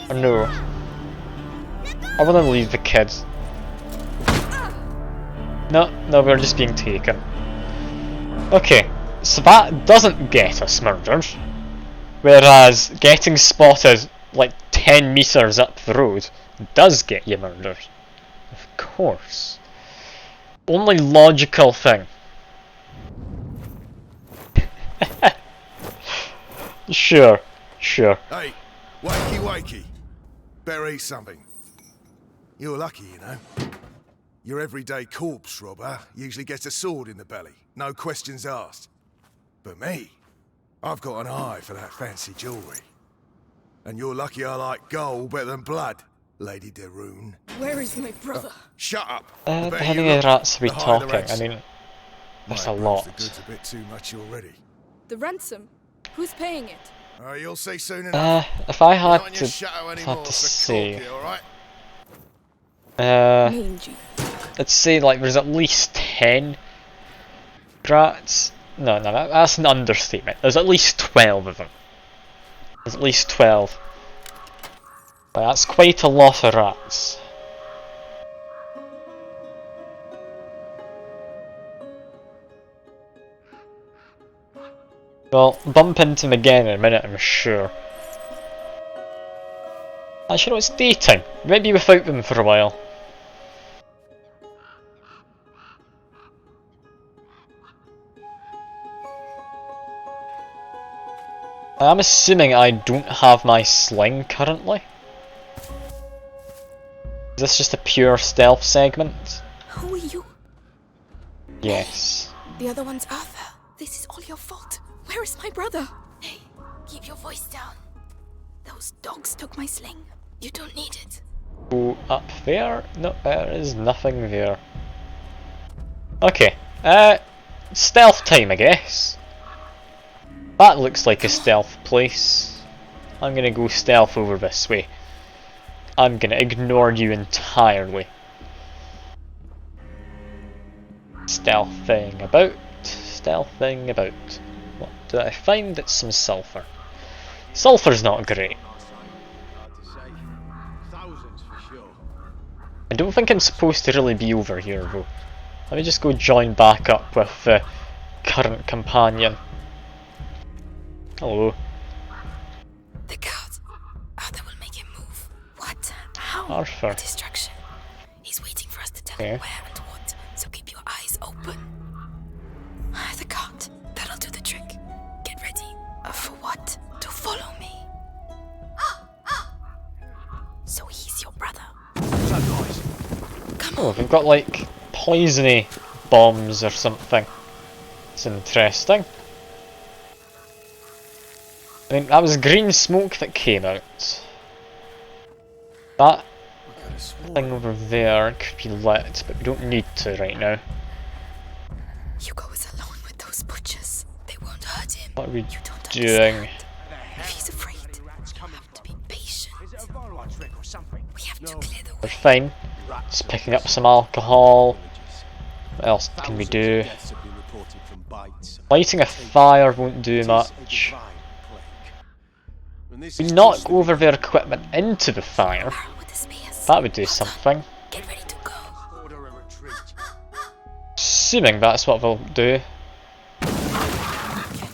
Or no? I want to leave the kid. No, we're just being taken. Okay, so that doesn't get us murdered. Whereas getting spotted like 10 meters up the road does get you murdered. Of course. Only logical thing. Sure. Hey, wakey. Better eat something. You're lucky, you know. Your everyday corpse robber usually gets a sword in the belly, no questions asked. But me, I've got an eye for that fancy jewellery. And you're lucky I like gold better than blood, Lady de Rune. Where is my brother? Shut up! How many rats are we talking? I mean, there's a lot. The goods a bit too much already. The ransom. Who's paying it? You'll see soon enough. If I had Not in your shadow to anymore, so say, cork it, alright? let's say like there's at least 10 rats. No, that's an understatement. There's at least 12 of them. There's at least 12. Like, that's quite a lot of rats. Well, bump into him again in a minute, I'm sure. Actually, no, it's daytime. Maybe without them for a while. I'm assuming I don't have my sling currently. Is this just a pure stealth segment? Who are you? Yes. The other one's Arthur. This is all your fault. Where is my brother? Hey, keep your voice down. Those dogs took my sling. You don't need it. Go up there? No, there is nothing there. Okay, stealth time I guess. That looks like a stealth place. I'm gonna go stealth over this way. I'm gonna ignore you entirely. Stealthing about. What do I find? It's some sulfur. Sulfur's not great. I don't think I'm supposed to really be over here though. Let me just go join back up with the current companion. Hello. The guards. Oh, that will make him move. What? How? Arthur. A distraction. He's waiting for us to tell him where and what, so keep your eyes open. The cart. That'll do the trick. Get ready. For what? To follow me. So he's your brother. Come Oh, on. they've got like poisony bombs or something. It's interesting. I mean, that was green smoke that came out. That thing over there could be lit, but we don't need to right now. Hugo is alone with those butchers. They won't hurt him. What are we You don't doing? understand. If he's afraid, we have to be patient. We have to clear the We're way. fine. Just picking up some alcohol. What else can we do? Lighting a fire won't do much. We knock over their equipment into the fire. That would do something. Get ready to go. Assuming that's what they'll do. Good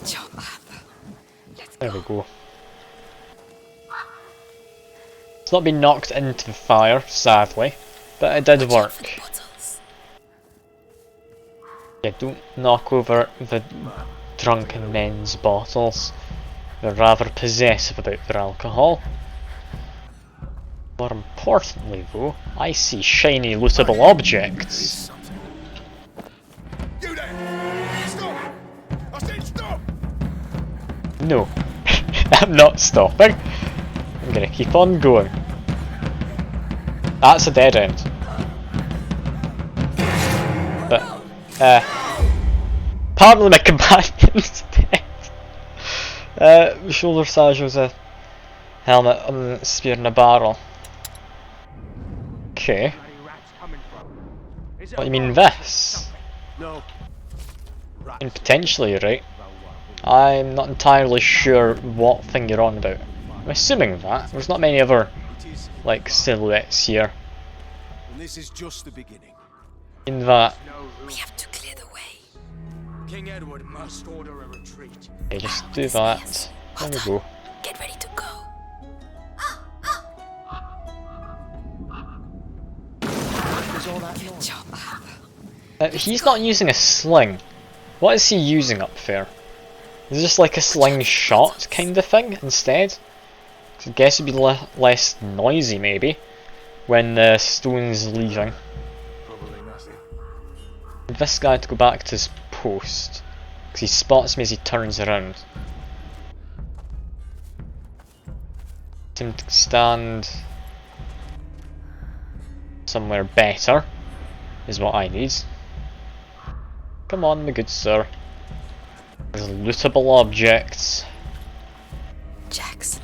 job, Arthur. There we go. It's not been knocked into the fire, sadly, but it did work. Yeah, don't knock over the drunken men's bottles. They're rather possessive about their alcohol. More importantly though, I see shiny lootable objects. You there! Stop! I said stop! No, I'm not stopping. I'm gonna keep on going. That's a dead end. But, apparently my companion's dead. Shoulder sage was a helmet on a spear and a barrel. Okay. What do you mean this? No. And potentially you're right. I'm not entirely sure what thing you're on about. I'm assuming that. There's not many other like silhouettes here. And this is just the beginning. In that. We have to clear the way. King Edward must order a retreat. Okay, just do that. There we go. Get ready to go. Good job, Arthur. He's not using a sling. What is he using up there? Is it just like a slingshot kind of thing instead? I guess it'd be less noisy maybe when the stone's leaving. Probably nothing. This guy to go back to his post because he spots me as he turns around. Get him to stand somewhere better is what I need. Come on, my good sir. There's lootable objects. Jax,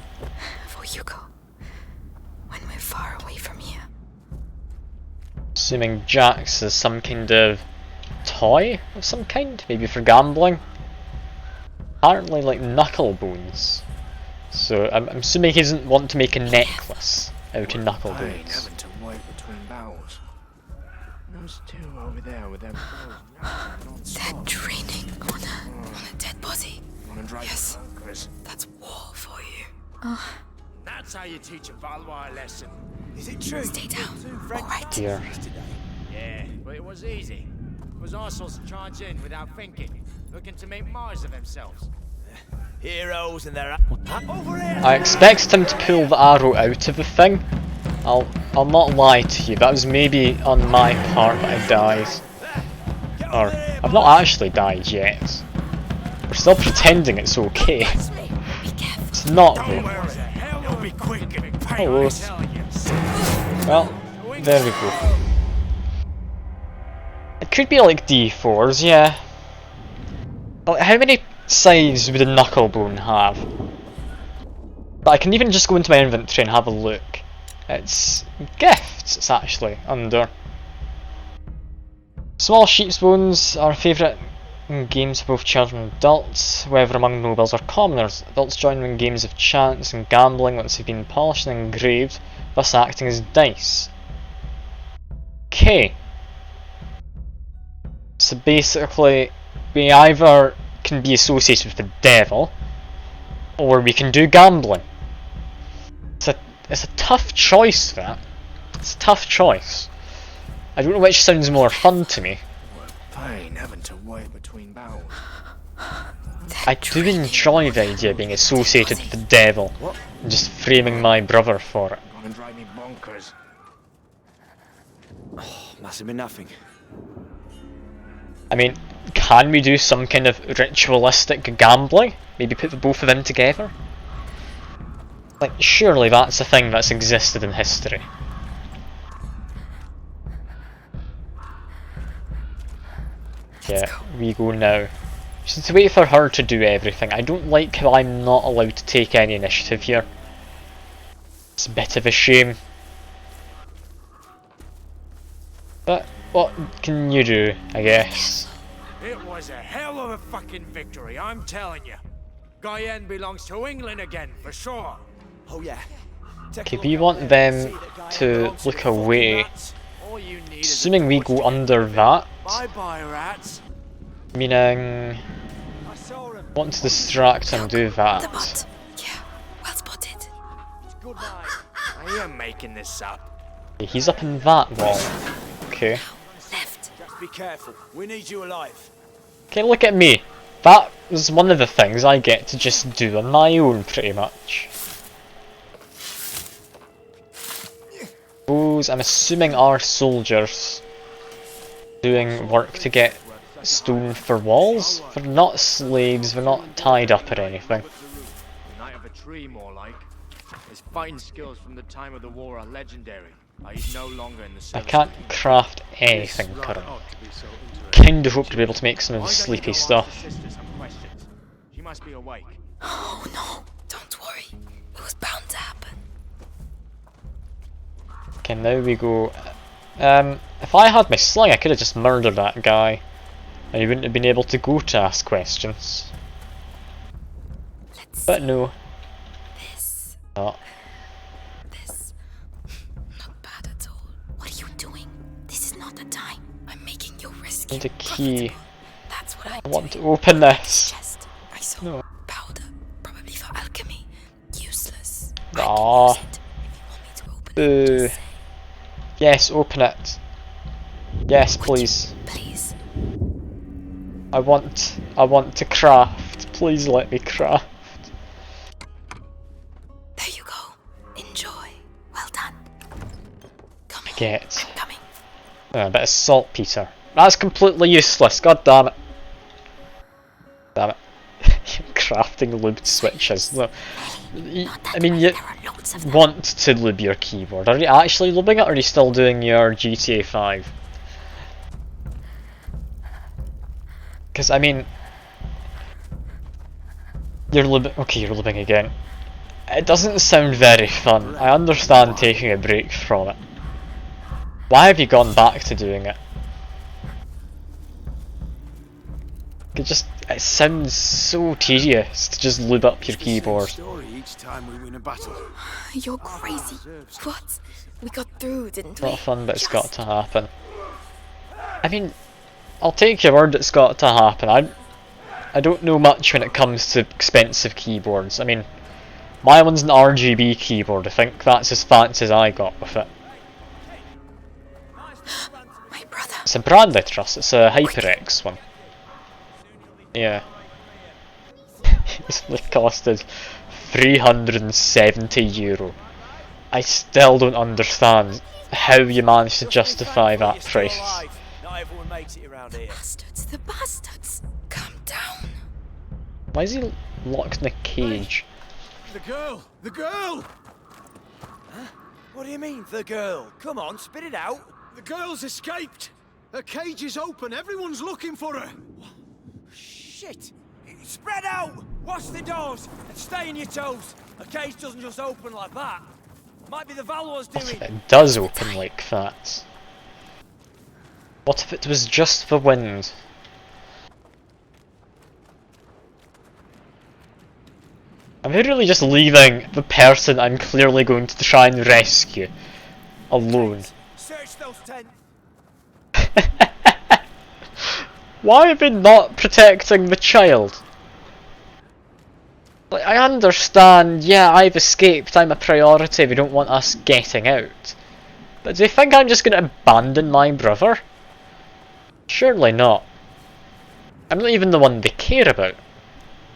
for Hugo. When we're far away from here. Assuming Jax is some kind of toy of some kind, maybe for gambling. Apparently like knuckle bones. So I'm assuming he doesn't want to make a necklace out of knuckle bones. Having to wait between battles. Those two over there with their They're training on a dead body. Yes, that's war for you. That's how you teach a Valois lesson. Is it true? Stay down. Alright. Dear. Yeah, but it was easy. Because Arsenals charge in without thinking, looking to make Mars of themselves. Heroes and their over here. I expected him to pull the arrow out of the thing. I'll not lie to you, that was maybe on my part that I died. Or, I've not actually died yet. We're still pretending it's okay. It's not though. Hello. Well, there we go. It could be like D4s, yeah. Like, how many sides would a knucklebone have? But I can even just go into my inventory and have a look. It's gifts, it's actually under. Small sheep's bones are favourite in games for both children and adults, whether among nobles or commoners. Adults join in games of chance and gambling once they've been polished and engraved, thus acting as dice. Okay. So basically, we either can be associated with the devil, or we can do gambling. It's a tough choice, that. It's a tough choice. I don't know which sounds more fun to me. Pain having to wait between battles. I do enjoy the idea of being associated with the devil and just framing my brother for it. Gonna drive me bonkers. Oh, must have been nothing. I mean, can we do some kind of ritualistic gambling? Maybe put the both of them together? Like, surely that's a thing that's existed in history. Yeah, we go now. Just wait for her to do everything. I don't like how I'm not allowed to take any initiative here. It's a bit of a shame. But what can you do, I guess? It was a hell of a fucking victory, I'm telling you. Guyenne belongs to England again, for sure. Oh yeah. Okay, we want them to look away. Assuming we go under that. Bye-bye, rats. Meaning, want to distract and do that. Yeah, well spotted. I am making this up. Okay, he's up in that wall. Okay. Left. Just be careful. We need you alive. Okay, look at me. That was one of the things I get to just do on my own, pretty much. Those, I'm assuming, are soldiers doing work to get stone for walls. They're not slaves, they're not tied up or anything. Knight of a tree, more like. His fighting skills from the time of the war are legendary. He's no longer in the I service. can't craft anything currently. Kinda hope to be able to make some of the sleepy stuff. She must be awake. Oh no, don't worry. It was bound to happen. Okay, now we go. If I had my sling, I could have just murdered that guy. And he wouldn't have been able to go to ask questions. But no. This. Not. This. Not bad at all. What are you doing? This is not the time. I'm making you risky. Need a key. That's what I want to open this. Chest. I saw No. powder. Probably for alchemy. Useless. Aww. Yes, open it. Yes, please. Please. I want to craft. Please let me craft. There you go. Enjoy. Well done. I get. A bit of saltpeter. That's completely useless. God damn it. Damn it. Crafting lubed switches. No. I mean, you want to lube your keyboard. Are you actually lubing it, or are you still doing your GTA 5? Because, I mean... You're lubing... Okay, you're lubing again. It doesn't sound very fun. I understand taking a break from it. Why have you gone back to doing it? It sounds so tedious to just lube up your keyboard. Each time we win a battle. You're crazy. What? We got through, didn't we? Not fun, but it's got to happen. I mean, I'll take your word it's got to happen. I don't know much when it comes to expensive keyboards. I mean, my one's an RGB keyboard. I think that's as fancy as I got with it. My brother. It's a brand I trust. It's a HyperX one. Yeah. It's only costed €370. I still don't understand how you managed to justify that price. Not everyone makes it around here. The bastards. Calm down. Why is he locked in a cage? The girl! The girl! Huh? What do you mean, the girl? Come on, spit it out. The girl's escaped! Her cage is open, everyone's looking for her! Shit! Spread out! Watch the doors and stay on your toes. A cage doesn't just open like that. Might be the Valor's doing. It does open like that. What if it was just the wind? Am I really just leaving the person I'm clearly going to try and rescue alone? Search those tents. Why have we not protecting the child? Like, I understand, yeah, I've escaped, I'm a priority, we don't want us getting out. But do you think I'm just going to abandon my brother? Surely not. I'm not even the one they care about.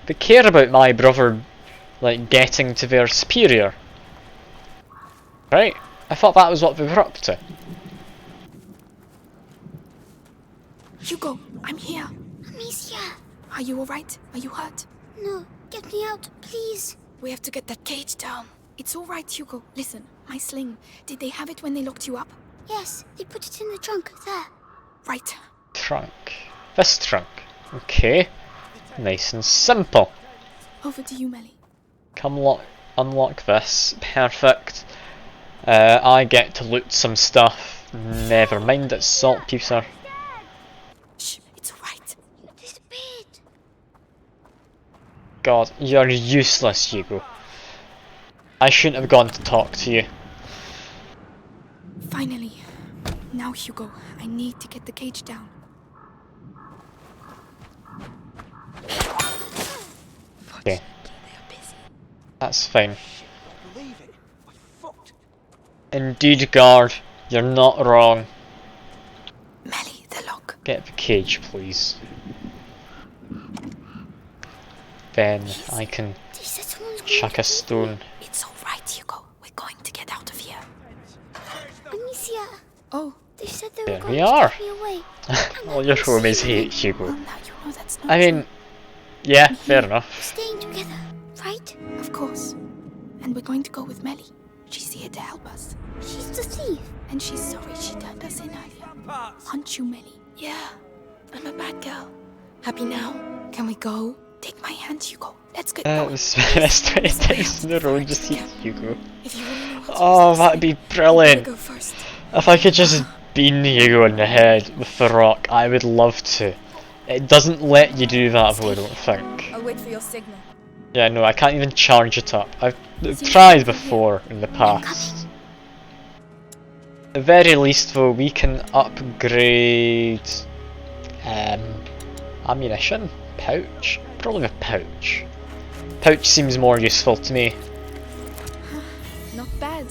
They care about my brother, like, getting to their superior. Right? I thought that was what we were up to. Hugo, I'm here. Amicia! Are you alright? Are you hurt? No, get me out, please. We have to get that cage down. It's alright, Hugo. Listen, my sling. Did they have it when they locked you up? Yes, they put it in the trunk, there. Right. Trunk. This trunk. Okay. Nice and simple. Over to you, Melly. Come unlock this. Perfect. I get to loot some stuff. Never mind, it's saltpeter. Shh, it's alright. You disappeared. God, you're useless, Hugo. I shouldn't have gone to talk to you. Finally. Now, Hugo, I need to get the cage down. Okay. That's fine. Indeed, guard. You're not wrong. Melly, the lock. Get the cage, please. Then I can chuck a stone. It's alright, Hugo. We're going to get out of here. Amicia! Oh, they said they were There going we to are. take me away. All your homies hate Hugo. Well, now you know that's not I mean, yeah, fair enough. Staying together, right? Of course. And we're going to go with Melly. She's here to help us. She's the thief. And she's sorry she turned us in earlier. Aren't you, Melly? Yeah, I'm a bad girl. Happy now? Can we go? Take my hand, Hugo. Let's get going. This 20 times in a row just eat Hugo. Oh, that'd be brilliant. Go first. If I could just bean Hugo in the head with the rock, I would love to. It doesn't let you do that though, I don't think. I'll wait for your signal. Yeah, no, I can't even charge it up. I've tried before in the past. At the very least though, we can upgrade ammunition? Pouch? Probably a pouch. Pouch seems more useful to me. Not bad.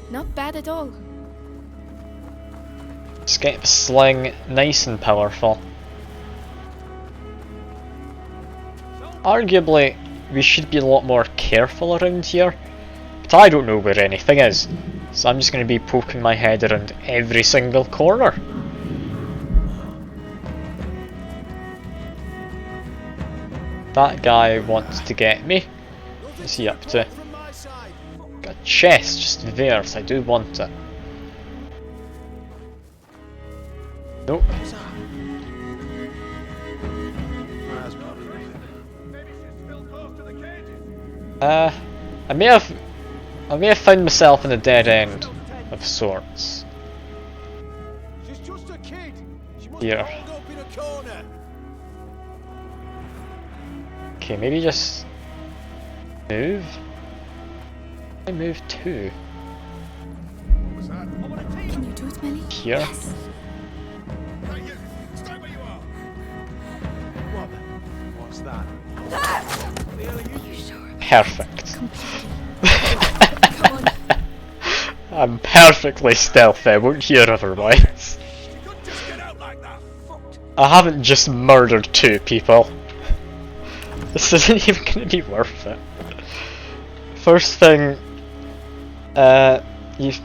Not bad at all. Let's get the sling nice and powerful. Arguably, we should be a lot more careful around here, but I don't know where anything is, so I'm just going to be poking my head around every single corner. That guy wants to get me. What's he up to? Got a chest just there, so I do want it. Nope. I may have found myself in a dead end of sorts. She's just a kid. She must Here. hold up in a corner. Okay, maybe just move. I move too. Can you do it, Melly? Here. Yes. What's that? Are you sure? Perfect. Come on. I'm perfectly stealthy, I won't hear otherwise. I haven't just murdered two people. This isn't even going to be worth it. First thing, you've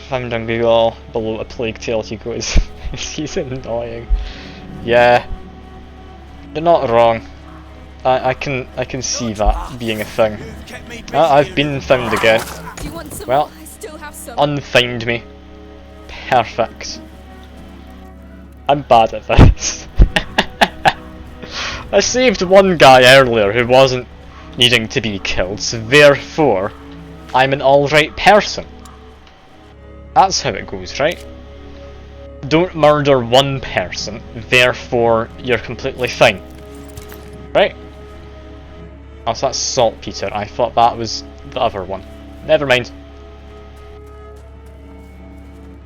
found on Google below a plague tale Hugo is he's annoying. Yeah, you're not wrong. I can see that being a thing. I've been found again. Well, unfind me. Perfect. I'm bad at this. I saved one guy earlier who wasn't needing to be killed, so therefore I'm an alright person. That's how it goes, right? Don't murder one person, therefore you're completely fine. Right? Oh, so that's saltpeter. I thought that was the other one. Never mind.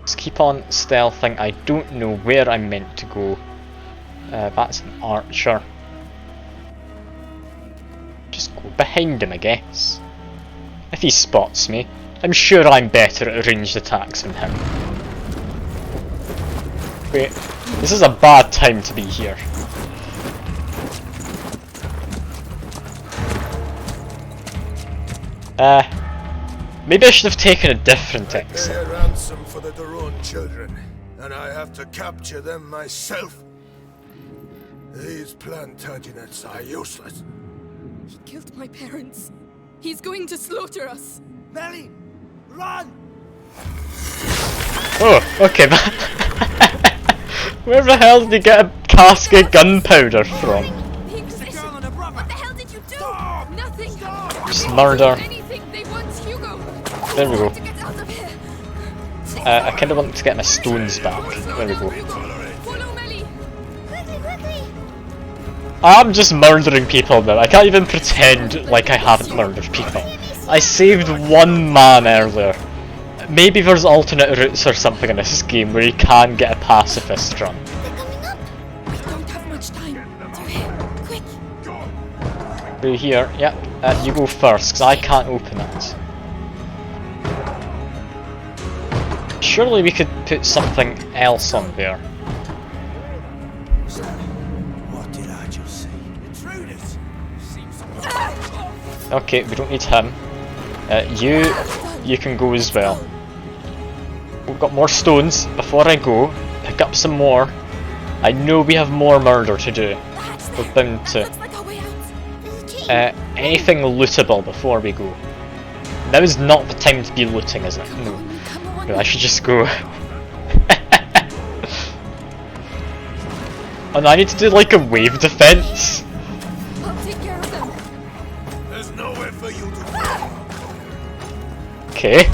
Let's keep on stealthing. I don't know where I'm meant to go. That's an archer. Just Go behind him, I guess. If he spots me, I'm sure I'm better at ranged attacks than him. Wait, this is a bad time to be here. Maybe I should have taken a different exit. Pay a ransom for the Daron children, and I have to capture them myself. These Plantagenets are useless. He killed my parents. He's going to slaughter us. Melly, run! Oh, okay, but where the hell did he get a cask of gunpowder from? What the hell did you do? Nothing. Just murder. They want Hugo. There we go. To get out of here. I kind of want to get my stones back. There we go. Follow Melly. Quickly. I'm just murdering people now. I can't even pretend like I haven't murdered people. I saved one man earlier. Maybe there's alternate routes or something in this game where you can get a pacifist run. We don't have much time. They're here. Quick. Through here, yep. You go first, because I can't open it. Surely we could put something else on there. What did I just say? Intruders! Okay, we don't need him. You can go as well. We've got more stones. Before I go, pick up some more. I know we have more murder to do. We're bound to. Anything lootable before we go. Now is not the time to be looting, is it? No. No, I should just go. Oh no, I need to do like a wave defense. I'll take care of them. There's nowhere for you to go. Okay.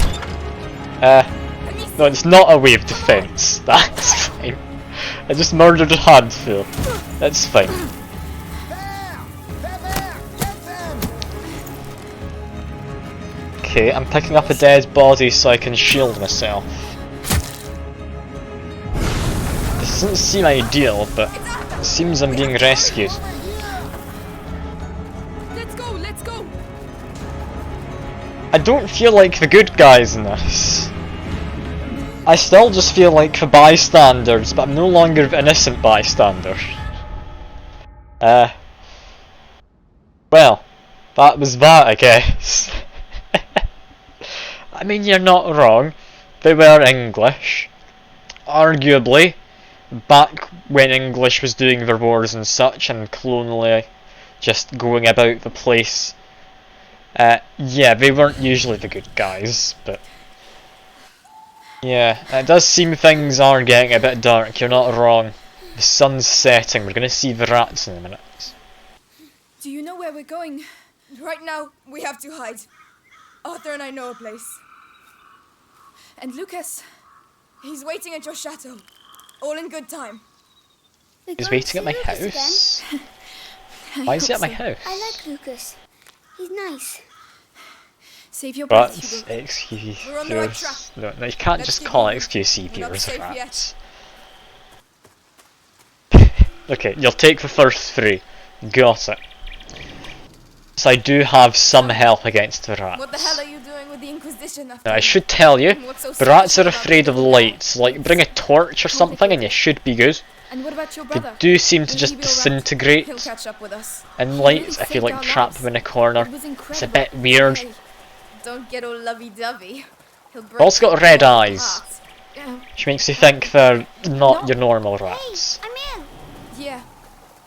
No, it's not a wave defense. That's fine. I just murdered a handful. That's fine. Okay, I'm picking up a dead body so I can shield myself. This doesn't seem ideal, but it seems I'm being rescued. Let's go. I don't feel like the good guys in this. I still just feel like the bystanders, but I'm no longer the innocent bystander. Well, that was that, I guess. I mean, you're not wrong. They were English. Arguably, back when English was doing their wars and such, and colonially just going about the place. Yeah, they weren't usually the good guys, but... yeah, it does seem things are getting a bit dark, you're not wrong. The sun's setting, we're gonna see the rats in a minute. Do you know where we're going? Right now, we have to hide. Arthur and I know a place. And Lucas, he's waiting at your chateau. All in good time. He's waiting at my house? Why is he at my house? I like Lucas. He's nice. Save your breath, Rats, Hugo. XQ, We're on the right track. no, you can't Let's just keep call moving. XQC We're not viewers safe rats. Okay, you'll take the first three. Got it. So I do have some help against the rats. What the hell are you doing with the Inquisition after Now, I should tell you, What's so the rats are special about afraid of lights. Like, bring a torch or something and you should be good. And what about your They brother? do seem to Will just he be alright? disintegrate He'll catch up with us. in He lights really if you saved like our trap lives. them in a corner. It was It's a incredible. bit weird. Hey, don't get all lovey-dovey. He'll break They've also got your red heart. eyes, Yeah. which makes you think they're not your normal rats. Yeah.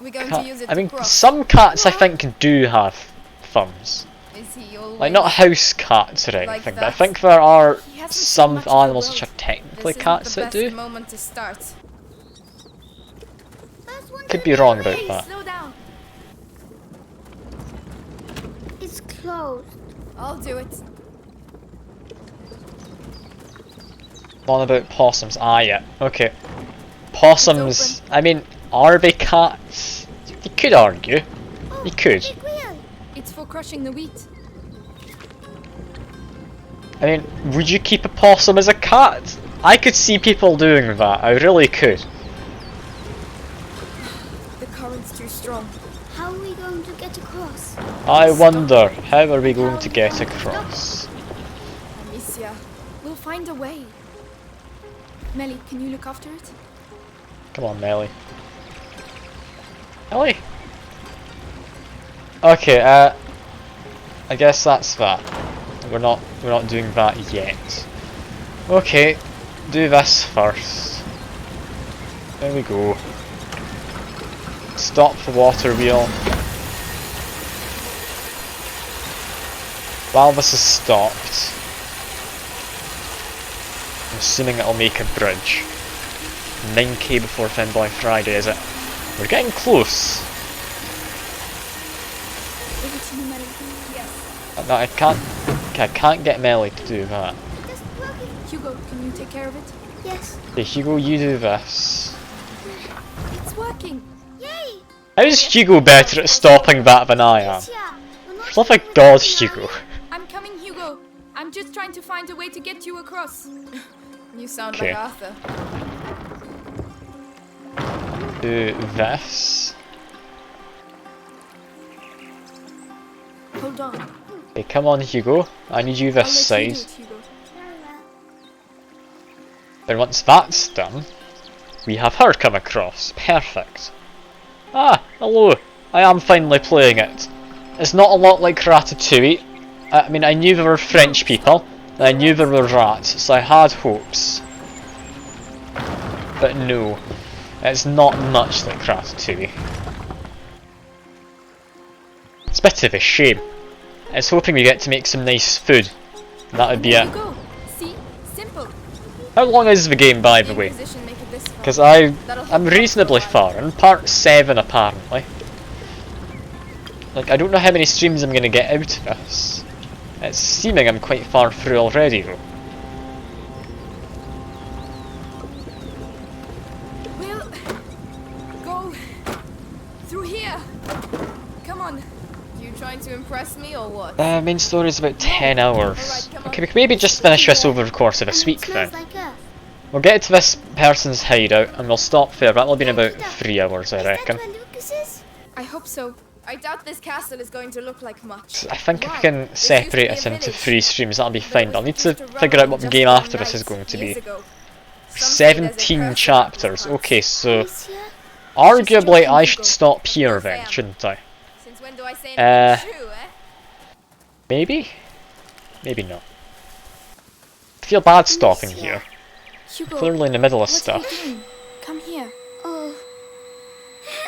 We're going to use it I mean, to cross. some cats I think do have thumbs. Is he always Like, not house cats or like anything, but I that? think there are He hasn't some seen much of the animals world. which are technically This isn't cats the that best do. moment to start. Could be wrong about Hey, that. slow down. It's closed. I'll do it. On about possums. Ah, yeah. Okay. Possums. I mean, are they cats? You could argue. You could. It's for crushing the wheat. I mean, would you keep a possum as a cat? I could see people doing that. I really could. The current's too strong. How are we going to get across? I wonder, how are we going to get across? Amicia, we'll find a way. Melly, can you look after it? Come on, Melly. Melly? Okay, I guess that's that. We're not doing that yet. Okay, do this first. There we go. Stop the water wheel. While this is stopped, I'm assuming it'll make a bridge. 9k before Fanboy Friday, is it? We're getting close. Over to you, Melly. Yes. No, I can't get Melly to do that. Hugo, can you take care of it? Yes. Okay, Hugo, you do this. It's working. Yay! How is Hugo better at stopping that than I am? For love of God, Hugo. I'm coming, Hugo. I'm just trying to find a way to get you across. You sound Okay. like Arthur. Do this. Hold on. Okay, come on, Hugo. I need you I'll this let you side. do it, Hugo. Then once that's done, we have her come across. Perfect. Ah, hello. I am finally playing it. It's not a lot like Ratatouille. I mean, I knew there were French people, and I knew there were rats, so I had hopes. But no, it's not much like Ratatouille. It's a bit of a shame. I was hoping we get to make some nice food. And that would be it. Go. See? Simple. How long is the game, by the way? Because I'm reasonably far, in part 7 apparently. Like, I don't know how many streams I'm going to get out of this. It's seeming I'm quite far through already though. We'll go through here. Come on. You trying to impress me or what? Main story is about 10 hours. Okay, we can maybe just finish this over the course of this week then. We'll get to this person's hideout and we'll stop there. That'll be in about 3 hours, I reckon. I hope so. I doubt this castle is going to look like much. I think if we can separate it into 3 streams, that'll be fine. But I'll need to figure out what the game after this is going to be. 17 chapters. Okay, so arguably I should stop here then, shouldn't I? Maybe? Maybe not. I feel bad stopping here. Hugo, Clearly in the middle of what stuff. Are you doing? Come here. Oh.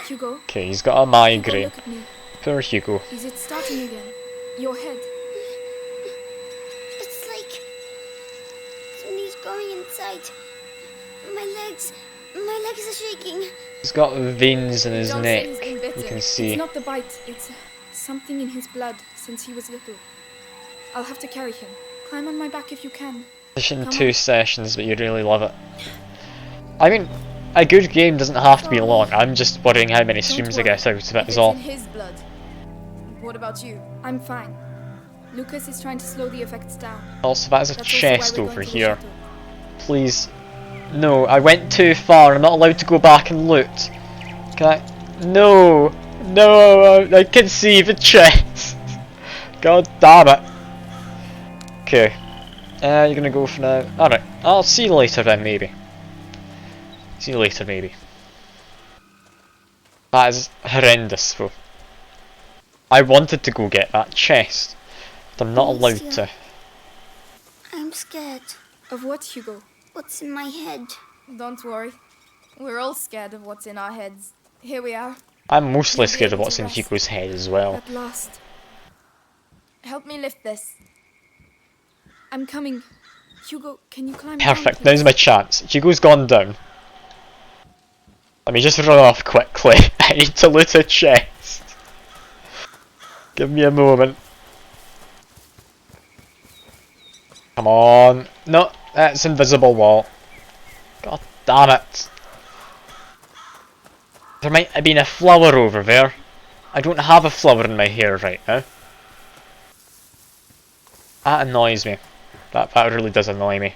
Hugo. Okay, he's got a migraine. Hugo, look at me. Poor Hugo. Is it starting again? Your head. It's like somebody's going inside. My legs are shaking. He's got veins in his Don't say neck, he's been bitten. you can see. It's not the bite, it's something in his blood since he was little. I'll have to carry him. Climb on my back if you can. In 2 sessions, but you really love it. I mean, a good game doesn't have to be long. I'm just worrying how many streams I get out of it is all. In his blood. What about you? I'm fine. Lucas is trying to slow the effects down. Also, that is a That's chest also why we're over going to the here. chateau. Please. No, I went too far. I'm not allowed to go back and loot. Can I? No! No! I can see the chest! God damn it. Okay. You're gonna go for now. Alright, I'll see you later then, maybe. See you later, maybe. That is horrendous, though. I wanted to go get that chest, but I'm not allowed to. I'm scared. Of what, Hugo? What's in my head? Don't worry. We're all scared of what's in our heads. Here we are. I'm mostly You'll be scared of able what's to in rest. Hugo's head as well. At last. Help me lift this. I'm coming. Hugo, can you climb down, Perfect, please? now's my chance. Hugo's gone down. Let me just run off quickly. I need to loot a chest. Give me a moment. Come on. No, that's invisible wall. God damn it. There might have been a flower over there. I don't have a flower in my hair right now. That annoys me. That really does annoy me.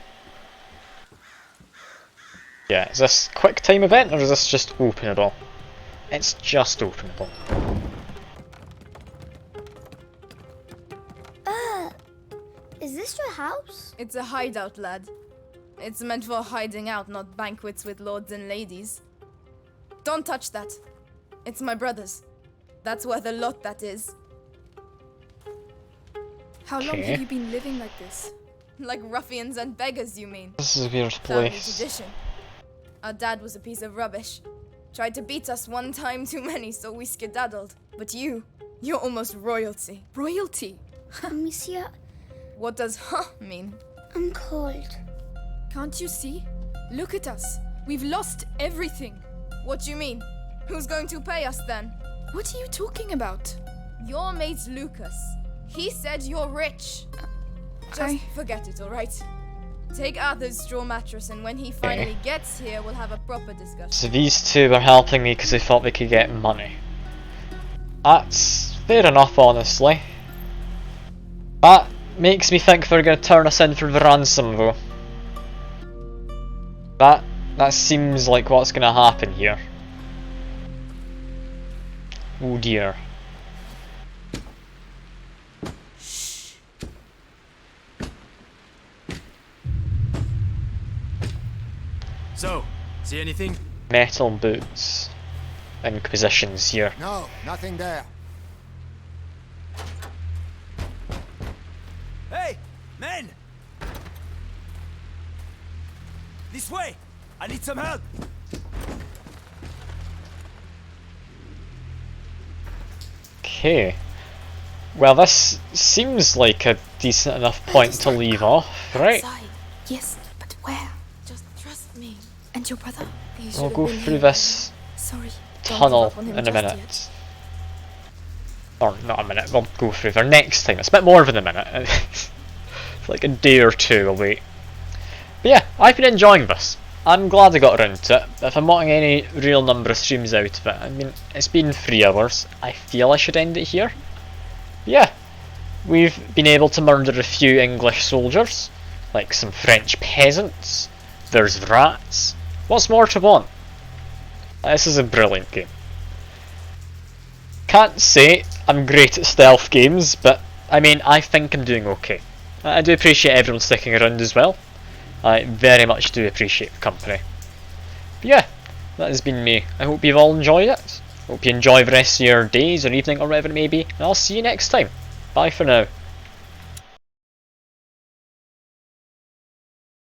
Yeah, is this quick time event or is this just openable? It's just openable. Is this your house? It's a hideout, lad. It's meant for hiding out, not banquets with lords and ladies. Don't touch that. It's my brother's. That's worth a lot, that is. How long have you been living like this? Like ruffians and beggars, you mean? This is a weird Family place. tradition. Our dad was a piece of rubbish. Tried to beat us one time too many, so we skedaddled. But you're almost royalty. Royalty? Monsieur, What does huh mean? I'm cold. Can't you see? Look at us. We've lost everything. What do you mean? Who's going to pay us then? What are you talking about? Your mate's Lucas. He said you're rich. Just forget it, alright? Take Arthur's straw mattress, and when he finally gets here, we'll have a proper discussion. So these two were helping me because they thought they could get money. That's fair enough, honestly. That makes me think they're going to turn us in for the ransom, though. That seems like what's going to happen here. Oh dear. So, see anything? Metal boots. Inquisitions here. No, nothing there. Hey, men! This way! I need some help! Okay. Well, this seems like a decent enough point to leave off, right? Outside. Yes, but where? Just trust me. And your brother? We'll go through this Sorry. tunnel in a minute. Or not a minute, we'll go through there next time. It's a bit more than a minute. It's like a day or two away. But yeah, I've been enjoying this. I'm glad I got around to it. If I'm wanting any real number of streams out of it, I mean, it's been 3 hours. I feel I should end it here. But yeah, we've been able to murder a few English soldiers, like some French peasants. There's rats. What's more to want? This is a brilliant game. Can't say I'm great at stealth games, but I mean, I think I'm doing okay. I do appreciate everyone sticking around as well. I very much do appreciate the company. But yeah, that has been me. I hope you've all enjoyed it. Hope you enjoy the rest of your days or evening or whatever it may be, and I'll see you next time. Bye for now.